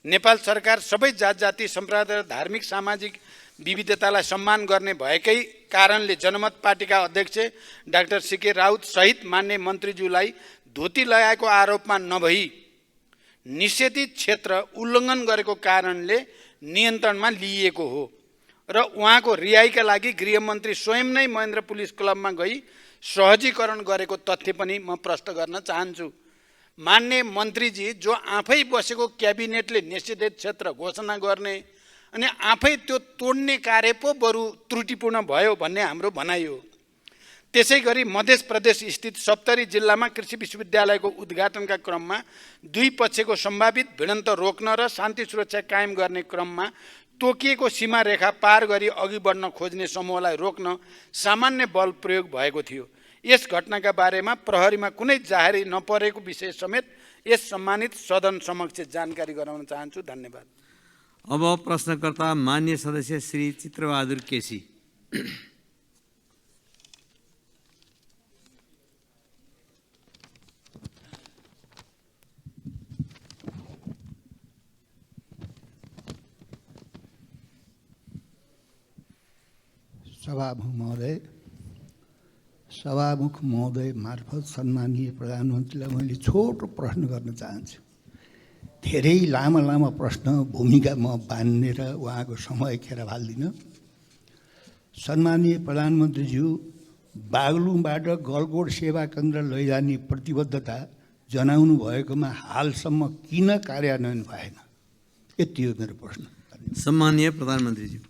नेपाल सरकार सबै जात जाति सम्प्रदाय र धार्मिक सामाजिक विविधतालाई सम्मान गर्ने भएकै कारणले जनमत पार्टीका अध्यक्ष डाक्टर सीके राउत सहित मान्य मन्त्रीज्यूलाई धोती लगाएको आरोपमा नभई निषेधित क्षेत्र उल्लङ्घन गरेको कारणले नियन्त्रणमा लिइएको हो र उहाँको रिहाइका लागि गृहमन्त्री स्वयं नै महेन्द्र पुलिस क्लबमा गई सहजीकरण गरेको तथ्य पनि म प्रश्न गर्न चाहन्छु। मान्य मन्त्रीजी जो आफै बसेको क्याबिनेटले निषेधित क्षेत्र घोषणा गर्ने अनि आफै त्यो तोड्ने कार्य पो बरु त्रुटिपूर्ण भयो भन्ने हाम्रो भनाइ हो। त्यसै गरी मध्य प्रदेश स्थित सप्तरी जिल्लामा कृषि विश्वविद्यालयको उद्घाटनका क्रममा दुई पक्षको सम्भावित भिडन्त रोक्न र शान्ति सुरक्षा कायम गर्ने क्रममा तोकिएको सीमा रेखा पार गरी अघि बढ्न खोज्ने समूहलाई रोक्न सामान्य बल प्रयोग भएको थियो। यस घटनाका बारेमा प्रहरीमा कुनै जाहेरी नपरेको विषय समेत यस सम्मानित सदन समक्ष जानकारी गराउन चाहन्छु। धन्यवाद। अब प्रश्नकर्ता मान्य सदस्य श्री चित्रबहादुर केसी। सभामुख महोदय मार्फत सम्मानीय प्रधानमन्त्रीलाई मैले छोटो प्रश्न गर्न चाहन्छु। धेरै लामा लामा प्रश्न भूमिका म बान्ने र उहाँको समय खेर हाल्दिनँ। सम्मानीय प्रधानमन्त्रीज्यू, बागलुङबाट गलकोट सेवा केन्द्र लैजाने प्रतिबद्धता जनाउनु भएकोमा हालसम्म किन कार्यान्वयन भएन? यति हो मेरो प्रश्न। सम्मानीय प्रधानमन्त्रीज्यू।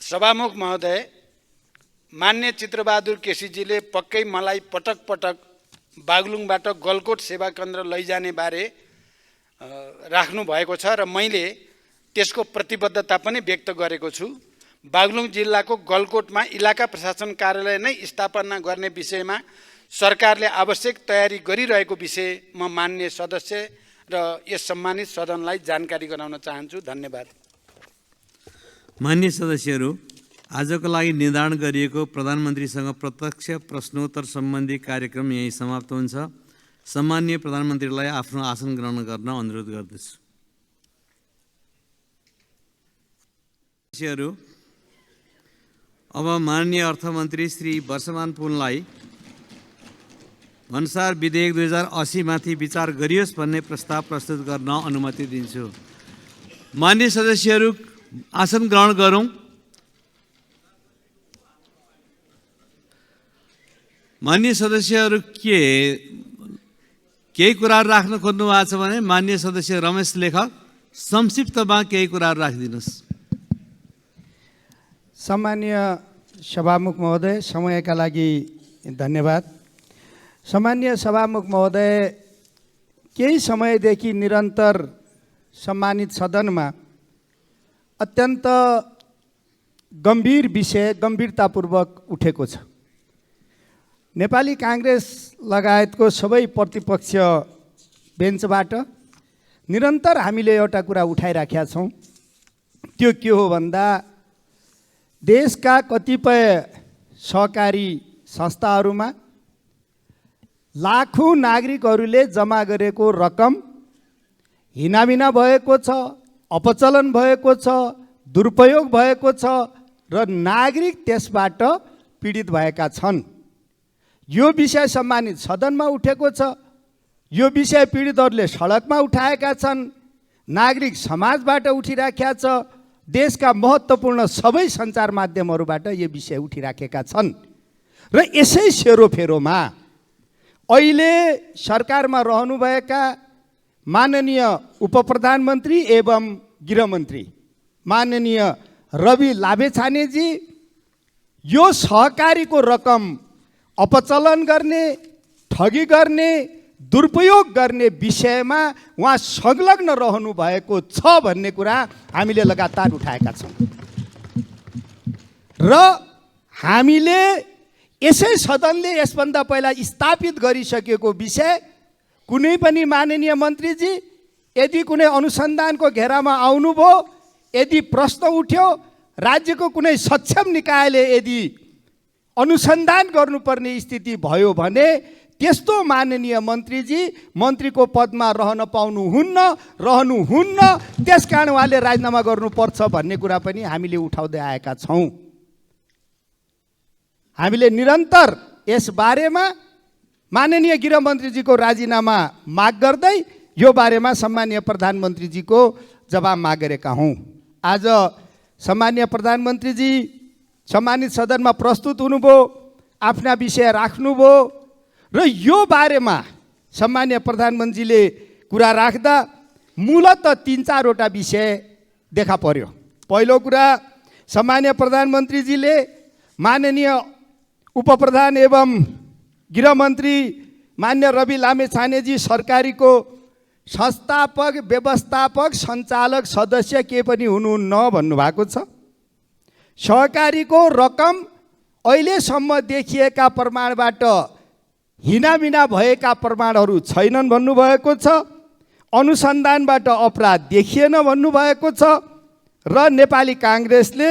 सभामुख महोदय, मान्य चित्रबहादुर केसीजीले पक्कै मलाई पटक पटक बागलुङबाट गलकोट सेवा केन्द्र लैजाने बारे राख्नु भएको छ र मैले त्यसको प्रतिबद्धता पनि व्यक्त गरेको छु। बागलुङ जिल्लाको गलकोटमा इलाका प्रशासन कार्यालय नै स्थापना गर्ने विषयमा सरकारले आवश्यक तयारी गरिरहेको विषय म मान्य सदस्य र यस सम्मानित सदनलाई जानकारी गराउन चाहन्छु। धन्यवाद। मान्य सदस्यहरू, आजको लागि निर्धारण गरिएको प्रधानमन्त्रीसँग प्रत्यक्ष प्रश्नोत्तर सम्बन्धी कार्यक्रम यही समाप्त हुन्छ। सम्मानीय प्रधानमन्त्रीलाई आफ्नो आसन ग्रहण गर्न अनुरोध गर्दछु। सदस्यहरू, अब माननीय अर्थमन्त्री श्री वर्षमान पुनलाई भन्सार विधेयक 2080 माथि विचार गरियोस् भन्ने प्रस्ताव प्रस्तुत गर्न अनुमति दिन्छु। माननीय सदस्यहरू, आसन ग्रहण गरौँ। माननीय सदस्यहरू, केही कुराहरू राख्न खोज्नु भएको छ भने माननीय सदस्य रमेश लेखक संक्षिप्तमा केही कुराहरू राखिदिनुहोस्। सम्मानीय सभामुख महोदय, समयका लागि धन्यवाद। सम्मानीय सभामुख महोदय, केही समयदेखि निरन्तर सम्मानित सदनमा अत्यन्त गम्भीर विषय गम्भीरतापूर्वक उठेको छ। नेपाली काङ्ग्रेस लगायतको सबै प्रतिपक्ष बेन्चबाट निरन्तर हामीले एउटा कुरा उठाइराखेका छौँ। त्यो के हो भन्दा देशका कतिपय सहकारी संस्थाहरूमा लाखौँ नागरिकहरूले जम्मा गरेको रकम हिनामिना भएको छ, अपचलन भएको छ, दुरुपयोग भएको छ र नागरिक त्यसबाट पीडित भएका छन्। यो विषय सम्मानित सदनमा उठेको छ। यो विषय पीडितहरूले सडकमा उठाएका छन्। नागरिक समाजबाट उठिराखेका छ। देशका महत्त्वपूर्ण सबै सञ्चार माध्यमहरूबाट यो विषय उठिराखेका छन्। र यसै सेरोफेरोमा अहिले सरकारमा रहनुभएका माननीय उपप्रधानमन्त्री एवं गृहमन्त्री माननीय रवि लामेछानेजी यो सहकारीको रकम अपचलन गर्ने, ठगी गर्ने, दुरुपयोग गर्ने विषयमा उहाँ संलग्न रहनु भएको छ भन्ने कुरा हामीले लगातार उठाएका छौँ। र हामीले यसै सदनले यसभन्दा पहिला स्थापित गरिसकेको विषय कुनै पनि माननीय मन्त्रीजी यदि कुनै अनुसन्धानको घेरामा आउनुभयो, यदि प्रश्न उठ्यो, राज्यको कुनै सक्षम निकायले यदि अनुसन्धान गर्नुपर्ने स्थिति भयो भने त्यस्तो माननीय मन्त्रीजी मन्त्रीको पदमा रहन रहनुहुन्न। त्यसकारण उहाँले राजीनामा गर्नुपर्छ भन्ने कुरा पनि हामीले उठाउँदै आएका छौँ। हामीले निरन्तर यस बारेमा माननीय गृहमन्त्रीजीको राजीनामा माग गर्दै यो बारेमा सम्मानीय प्रधानमन्त्रीजीको जवाब माग गरेका हौँ। आज सम्मानीय प्रधानमन्त्रीजी सम्मानित सदनमा प्रस्तुत हुनुभयो, आफ्ना विषय राख्नुभयो र यो बारेमा सम्मानीय प्रधानमन्त्रीले कुरा राख्दा मूलतः 3-4वटा विषय देखा पर्यो। पहिलो कुरा, सम्मानीय प्रधानमन्त्रीजीले माननीय उपप्रधान एवं गृहमन्त्री मान्य रवि लामेछानेजी सरकारीको संस्थापक, व्यवस्थापक, सञ्चालक सदस्य के पनि हुनुहुन्न भन्नुभएको छ। सहकारीको रकम अहिलेसम्म देखिएका प्रमाणबाट हिनामिना भएका प्रमाणहरू छैनन् भन्नुभएको छ। अनुसन्धानबाट अपराध देखिएन भन्नुभएको छ र नेपाली काङ्ग्रेसले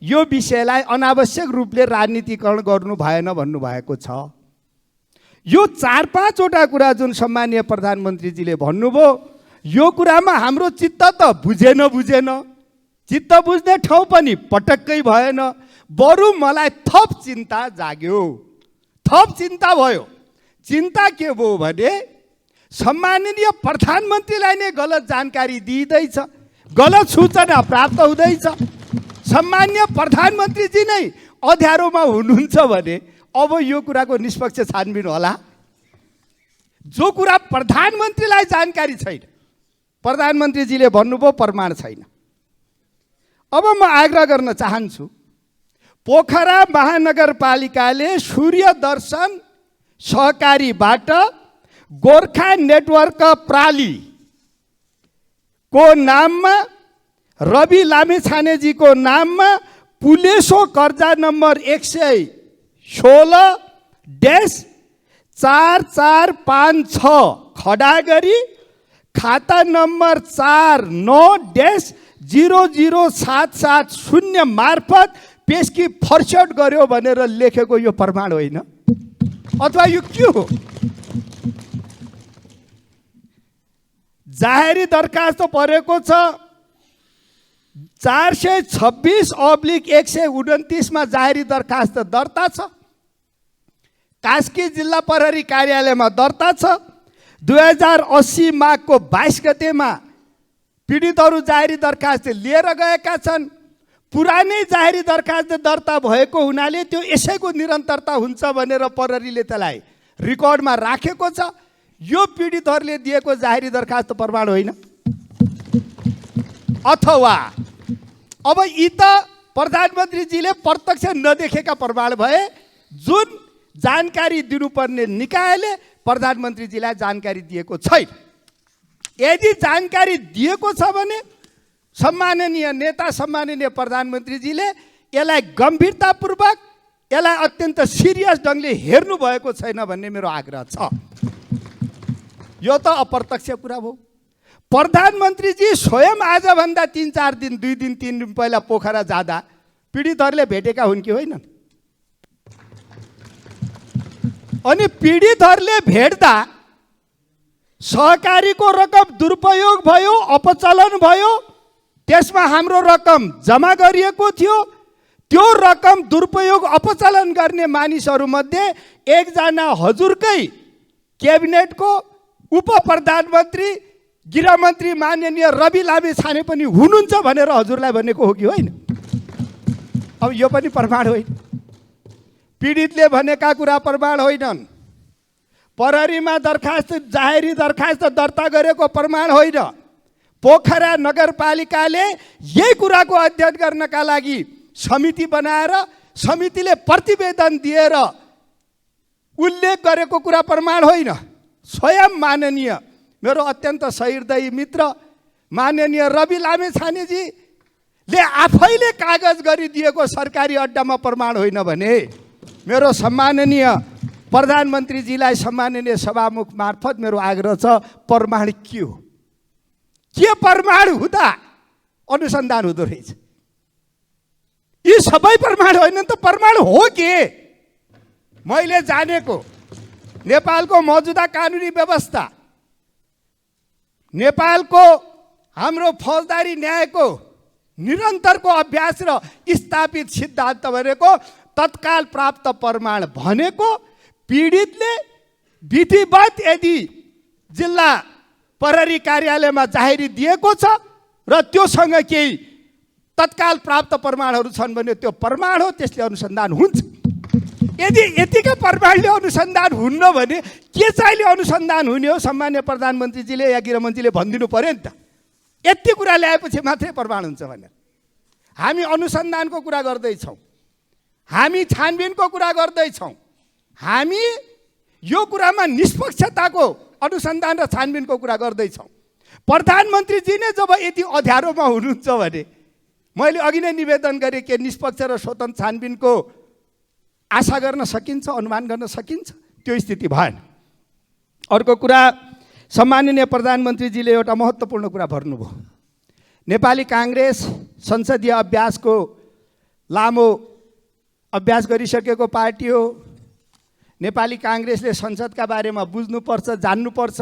यो विषयलाई अनावश्यक रूपले राजनीतिकरण गर्नु भएन भन्नुभएको छ। यो 4-5वटा कुरा जुन सम्मानीय प्रधानमन्त्रीजीले भन्नुभयो, यो कुरामा हाम्रो चित्त त बुझेन। चित्त बुझ्ने ठाउँ पनि पटक्कै भएन। बरु मलाई थप चिन्ता जाग्यो, थप चिन्ता भयो। चिन्ता के भयो भने सम्माननीय प्रधानमन्त्रीलाई नै गलत जानकारी दिइँदैछ, गलत सूचना प्राप्त हुँदैछ। सम्मान्य प्रधानमन्त्रीजी नै अँध्यारोमा हुनुहुन्छ भने अब यो कुराको निष्पक्ष छानबिन होला। जो कुरा प्रधानमन्त्रीलाई जानकारी छैन, प्रधानमन्त्रीजीले भन्नुभयो प्रमाण छैन। अब म आग्रह गर्न चाहन्छु, पोखरा महानगरपालिकाले सूर्य दर्शन सहकारीबाट गोर्खा नेटवर्क प्रालीको नाममा रवि लामेछानेजीको नाममा पुलेसो कर्जा नम्बर 116-4456 खडा गरी खाता नम्बर 49-00770 मार्फत पेस्की फर्सट गर्यो भनेर लेखेको यो प्रमाण होइन अथवा यो के हो? जाहेरी दरखास्त परेको छ, 426/129 जाहेरी दरखास्त दर्ता छ। कास्की जिल्ला प्रहरी कार्यालयमा दर्ता छ। 2080 माघको 22 गतेमा पीडितहरू जाहेरी दरखास्त लिएर गएका छन्। पुरानै जाहेरी दरखास्त दर्ता भएको हुनाले त्यो यसैको निरन्तरता हुन्छ भनेर प्रहरीले त्यसलाई रेकर्डमा राखेको छ। यो पीडितहरूले दिएको जाहेरी दरखास्त प्रमाण होइन। अथवा अब यी त प्रधानमन्त्रीजीले प्रत्यक्ष नदेखेका प्रमाण भए, जुन जानकारी दिनुपर्ने निकायले प्रधानमन्त्रीजीलाई जानकारी दिएको छैन। यदि जानकारी दिएको छ भने सम्माननीय नेता, सम्माननीय प्रधानमन्त्रीजीले यसलाई गम्भीरतापूर्वक, यसलाई अत्यन्त सिरियस ढङ्गले हेर्नु भएको छैन भन्ने मेरो आग्रह छ। यो त अप्रत्यक्ष कुरा भयो। प्रधानमन्त्रीजी स्वयं आजभन्दा 3-4 दिन, 2 दिन, 3 दिन पहिला पोखरा जाँदा पीडितहरूले भेटेका हुन् कि होइनन्? अनि पीडितहरूले भेट्दा सहकारीको रकम दुरुपयोग भयो, अपचलन भयो, त्यसमा हाम्रो रकम जम्मा गरिएको थियो। त्यो रकम दुरुपयोग अपचलन गर्ने मानिसहरूमध्ये एकजना हजुरकै क्याबिनेटको उप प्रधानमन्त्री, गृहमन्त्री माननीय रवि लामिछाने पनि हुनुहुन्छ भनेर हजुरलाई भनेको हो कि होइन? अब यो पनि प्रमाण होइन। पीडितले भनेका कुरा प्रमाण होइनन्। प्रहरीमा दरखास्त, जाहेरी दरखास्त दर्ता गरेको प्रमाण होइन। पोखरा नगरपालिकाले यही कुराको अध्ययन गर्नका लागि समिति बनाएर समितिले प्रतिवेदन दिएर उल्लेख गरेको कुरा प्रमाण होइन। स्वयं माननीय मेरो अत्यन्त सहृदयी मित्र माननीय रवि लामिछानेजीले आफैले कागज गरिदिएको सरकारी अड्डामा प्रमाण होइन भने मेरो सम्माननीय प्रधानमन्त्रीजीलाई, सम्माननीय सभामुख मार्फत मेरो आग्रह छ, प्रमाण के हो? के प्रमाण हुँदा अनुसन्धान हुँदो रहेछ? यी सबै प्रमाण होइनन् त प्रमाण हो के? मैले जानेको नेपालको मौजुदा कानुनी व्यवस्था, नेपालको हाम्रो फौजदारी न्यायको निरन्तरको अभ्यास र स्थापित सिद्धान्त भनेको तत्काल प्राप्त प्रमाण भनेको पीडितले विधिवत यदि जिल्ला प्रहरी कार्यालयमा जाहेरी दिएको छ र त्योसँग केही तत्काल प्राप्त प्रमाणहरू छन् भने त्यो प्रमाण हो, त्यसले अनुसन्धान हुन्छ। यदि यतिका प्रमाणले अनुसन्धान हुन्न भने के चाहिँले अनुसन्धान हुने हो? सम्मान्य प्रधानमन्त्रीजीले या गृहमन्त्रीले भनिदिनु पर्यो नि त। यति कुरा ल्याएपछि मात्रै प्रमाण हुन्छ भनेर। हामी अनुसन्धानको कुरा गर्दैछौँ, हामी छानबिनको कुरा गर्दैछौँ, हामी यो कुरामा निष्पक्षताको अनुसन्धान र छानबिनको कुरा गर्दैछौँ। प्रधानमन्त्रीजी नै जब यति अँध्यारोमा हुनुहुन्छ भने मैले अघि नै निवेदन गरेँ कि निष्पक्ष र स्वतन्त्र छानबिनको आशा गर्न सकिन्छ, अनुमान गर्न सकिन्छ, त्यो स्थिति भएन। अर्को कुरा, सम्माननीय प्रधानमन्त्रीजीले एउटा महत्त्वपूर्ण कुरा भन्नुभयो। नेपाली काङ्ग्रेस संसदीय अभ्यासको लामो अभ्यास गरिसकेको पार्टी हो। नेपाली काङ्ग्रेसले संसदका बारेमा बुझ्नुपर्छ, जान्नुपर्छ।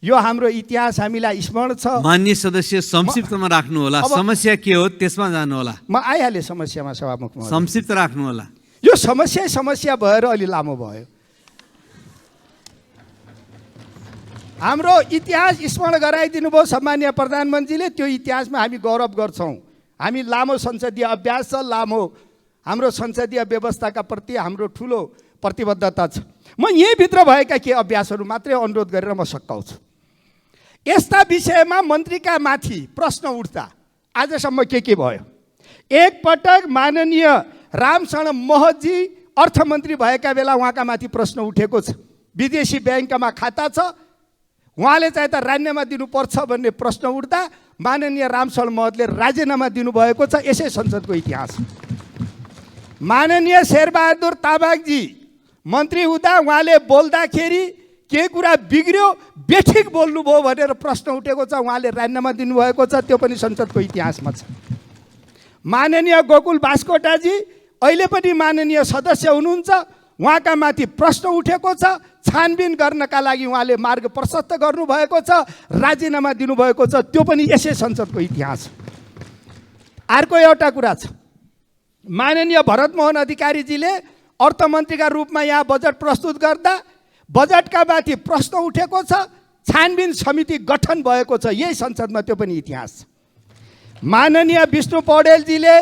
यो हाम्रो इतिहास हामीलाई स्मरण छ। माननीय सदस्य संक्षिप्तमा राख्नु होला। समस्या के हो त्यसमा जानु होला। म आइहालेँ समस्यामा सभामुख महोदय। संक्षिप्त राख्नु होला। यो समस्या भएर अलि लामो भयो। हाम्रो इतिहास स्मरण गराइदिनु भयो सम्माननीय प्रधानमन्त्रीले। त्यो इतिहासमा हामी गौरव गर्छौँ। हामी लामो संसदीय अभ्यास छ, लामो हाम्रो संसदीय व्यवस्थाका प्रति हाम्रो ठुलो प्रतिबद्धता छ। म यहीँभित्र भएका केही अभ्यासहरू मात्रै अनुरोध गरेर म सकाउँछु। यस्ता विषयमा मन्त्रीका माथि प्रश्न उठ्दा आजसम्म के भयो? एकपटक माननीय रामशरण महतजी अर्थमन्त्री भएका बेला उहाँका माथि प्रश्न उठेको छ। विदेशी ब्याङ्कमा खाता छ, उहाँले चाहिँ त राजीनामा दिनुपर्छ भन्ने प्रश्न उठ्दा माननीय रामशरण महतले राजीनामा दिनुभएको छ। यसै संसदको इतिहास। माननीय शेरबहादुर तामाङजी मन्त्री हुँदा उहाँले बोल्दाखेरि केही कुरा बिग्रियो, बेठिक बोल्नुभयो भनेर प्रश्न उठेको छ, उहाँले राजीनामा दिनुभएको छ। त्यो पनि संसदको इतिहासमा छ। माननीय गोकुल बास्कोटाजी अहिले पनि माननीय सदस्य हुनुहुन्छ, उहाँका माथि प्रश्न उठेको छ। छानबिन गर्नका लागि उहाँले मार्ग प्रशस्त गर्नुभएको छ, राजीनामा दिनुभएको छ। त्यो पनि यसै संसदको इतिहास। अर्को एउटा कुरा छ, माननीय भरतमोहन अधिकारीजीले अर्थमन्त्रीका रूपमा यहाँ बजेट प्रस्तुत गर्दा बजेटका माथि प्रश्न उठेको छ, छानबिन समिति गठन भएको छ, यही संसदमा, त्यो पनि इतिहास छ। माननीय विष्णु पौडेलजीले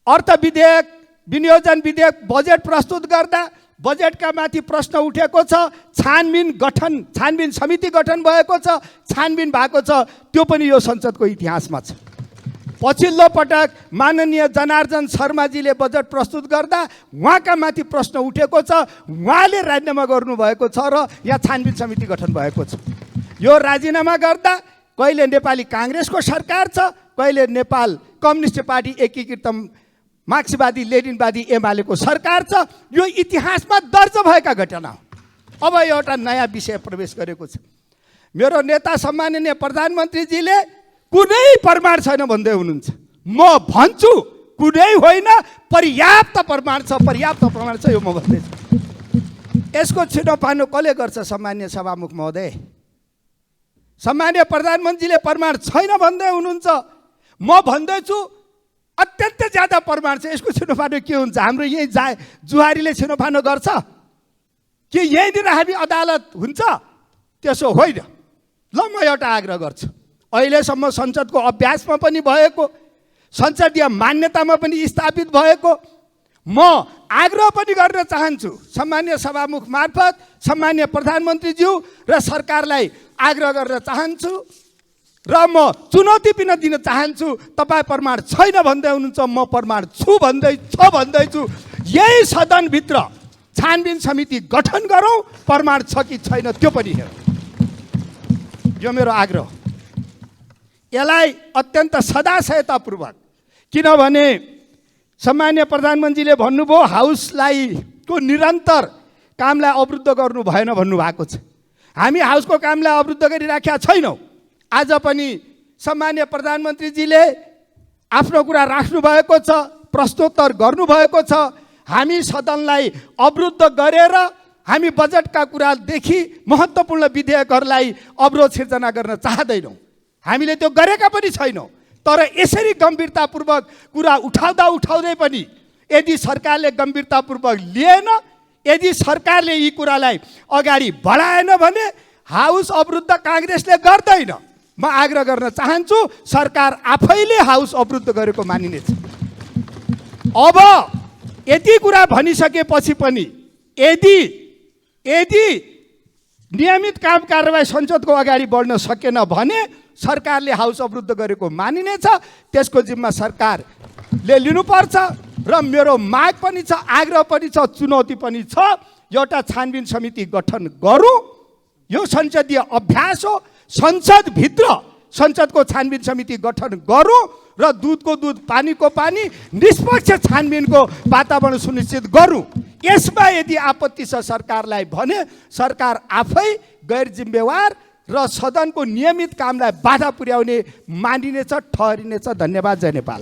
अर्थ विधेयक, विनियोजन विधेयक बजेट प्रस्तुत गर्दा बजेटका माथि प्रश्न उठेको छ, छानबिन समिति गठन भएको छ, छानबिन भएको छ, त्यो पनि यो संसदको इतिहासमा छ। पछिल्लो पटक माननीय जनार्दन शर्माजीले बजेट प्रस्तुत गर्दा उहाँका माथि प्रश्न उठेको छ, उहाँले राजीनामा गर्नुभएको छ र यहाँ छानबिन समिति गठन भएको छ। यो राजीनामा गर्दा कहिले नेपाली काङ्ग्रेसको सरकार छ, कहिले नेपाल कम्युनिस्ट पार्टी एकीकृत मार्क्सवादी लेनिनवादी एमालेको सरकार छ। यो इतिहासमा दर्ज भएका घटना हो। अब एउटा नयाँ विषय प्रवेश गरेको छ। मेरो नेता सम्माननीय प्रधानमन्त्रीजीले कुनै प्रमाण छैन भन्दै हुनुहुन्छ। म भन्छु कुनै होइन, पर्याप्त प्रमाण छ, पर्याप्त प्रमाण छ, यो म भन्दैछु। यसको छिनोफानो कसले गर्छ सम्माननीय सभामुख महोदय? सम्माननीय प्रधानमन्त्रीले प्रमाण छैन भन्दै हुनुहुन्छ, म भन्दैछु अत्यन्त ज्यादा प्रमाण छ। यसको छिनोफानो के हुन्छ? हाम्रो यही जुहारीले छिनोफानो गर्छ कि यहीँनिर हामी अदालत हुन्छ? त्यसो होइन। ल म एउटा आग्रह गर्छु, अहिलेसम्म संसदको अभ्यासमा पनि भएको, संसदीय मान्यतामा पनि स्थापित भएको, म आग्रह पनि गर्न चाहन्छु सम्माननीय सभामुख मार्फत सम्माननीय प्रधानमन्त्रीज्यू र सरकारलाई आग्रह गर्न चाहन्छु र म चुनौती पनि दिन चाहन्छु। तपाईँ प्रमाण छैन भन्दै हुनुहुन्छ, म प्रमाण भन्दैछु। यही सदनभित्र छानबिन समिति गठन गरौँ, प्रमाण छ कि छैन त्यो पनि हेरौँ। यो मेरो आग्रह। यसलाई अत्यन्त सदाशयतापूर्वक, किनभने सम्माननीय प्रधानमन्त्रीले भन्नुभयो हाउसलाई को निरन्तर कामलाई अवरुद्ध गर्नु भएन भन्नुभएको छ। हामी हाउसको कामलाई अवरुद्ध गरिराखेका छैनौँ। आज पनि सम्माननीय प्रधानमन्त्रीजीले आफ्नो कुरा राख्नु भएको छ, प्रश्नोत्तर गर्नुभएको छ। हामी सदनलाई अवरुद्ध गरेर हामी बजेटका कुरादेखि महत्त्वपूर्ण विधेयकहरूलाई अवरोध सिर्जना गर्न चाहदैनौँ। हामीले त्यो गरेका पनि छैनौँ। तर यसरी गम्भीरतापूर्वक कुरा उठाउँदै पनि यदि सरकारले गम्भीरतापूर्वक लिएन, यदि सरकारले यी कुरालाई अगाडि बढाएन भने हाउस अवरुद्ध काङ्ग्रेसले गर्दैन। म आग्रह गर्न चाहन्छु सरकार आफैले हाउस अवरुद्ध गरेको मानिनेछ। अब यति कुरा भनिसकेपछि पनि यदि नियमित काम कारबाही संसदको अगाडि बढ्न सकेन भने सरकारले हाउस अवरुद्ध गरेको मानिनेछ। त्यसको जिम्मा सरकारले लिनुपर्छ र मेरो माग पनि छ, आग्रह पनि छ, चुनौती पनि छ। एउटा छानबिन समिति गठन गरौँ। यो संसदीय अभ्यास हो। संसदभित्र संसदको छानबिन समिति गठन गरौँ र दुधको दुध पानीको पानी निष्पक्ष छानबिनको वातावरण सुनिश्चित गरौँ। यसमा यदि आपत्ति छ सरकारलाई भने सरकार आफै गैर जिम्मेवार र सदनको नियमित कामलाई बाधा पुर्याउने मानिनेछ, ठहरिनेछ। धन्यवाद। जय नेपाल।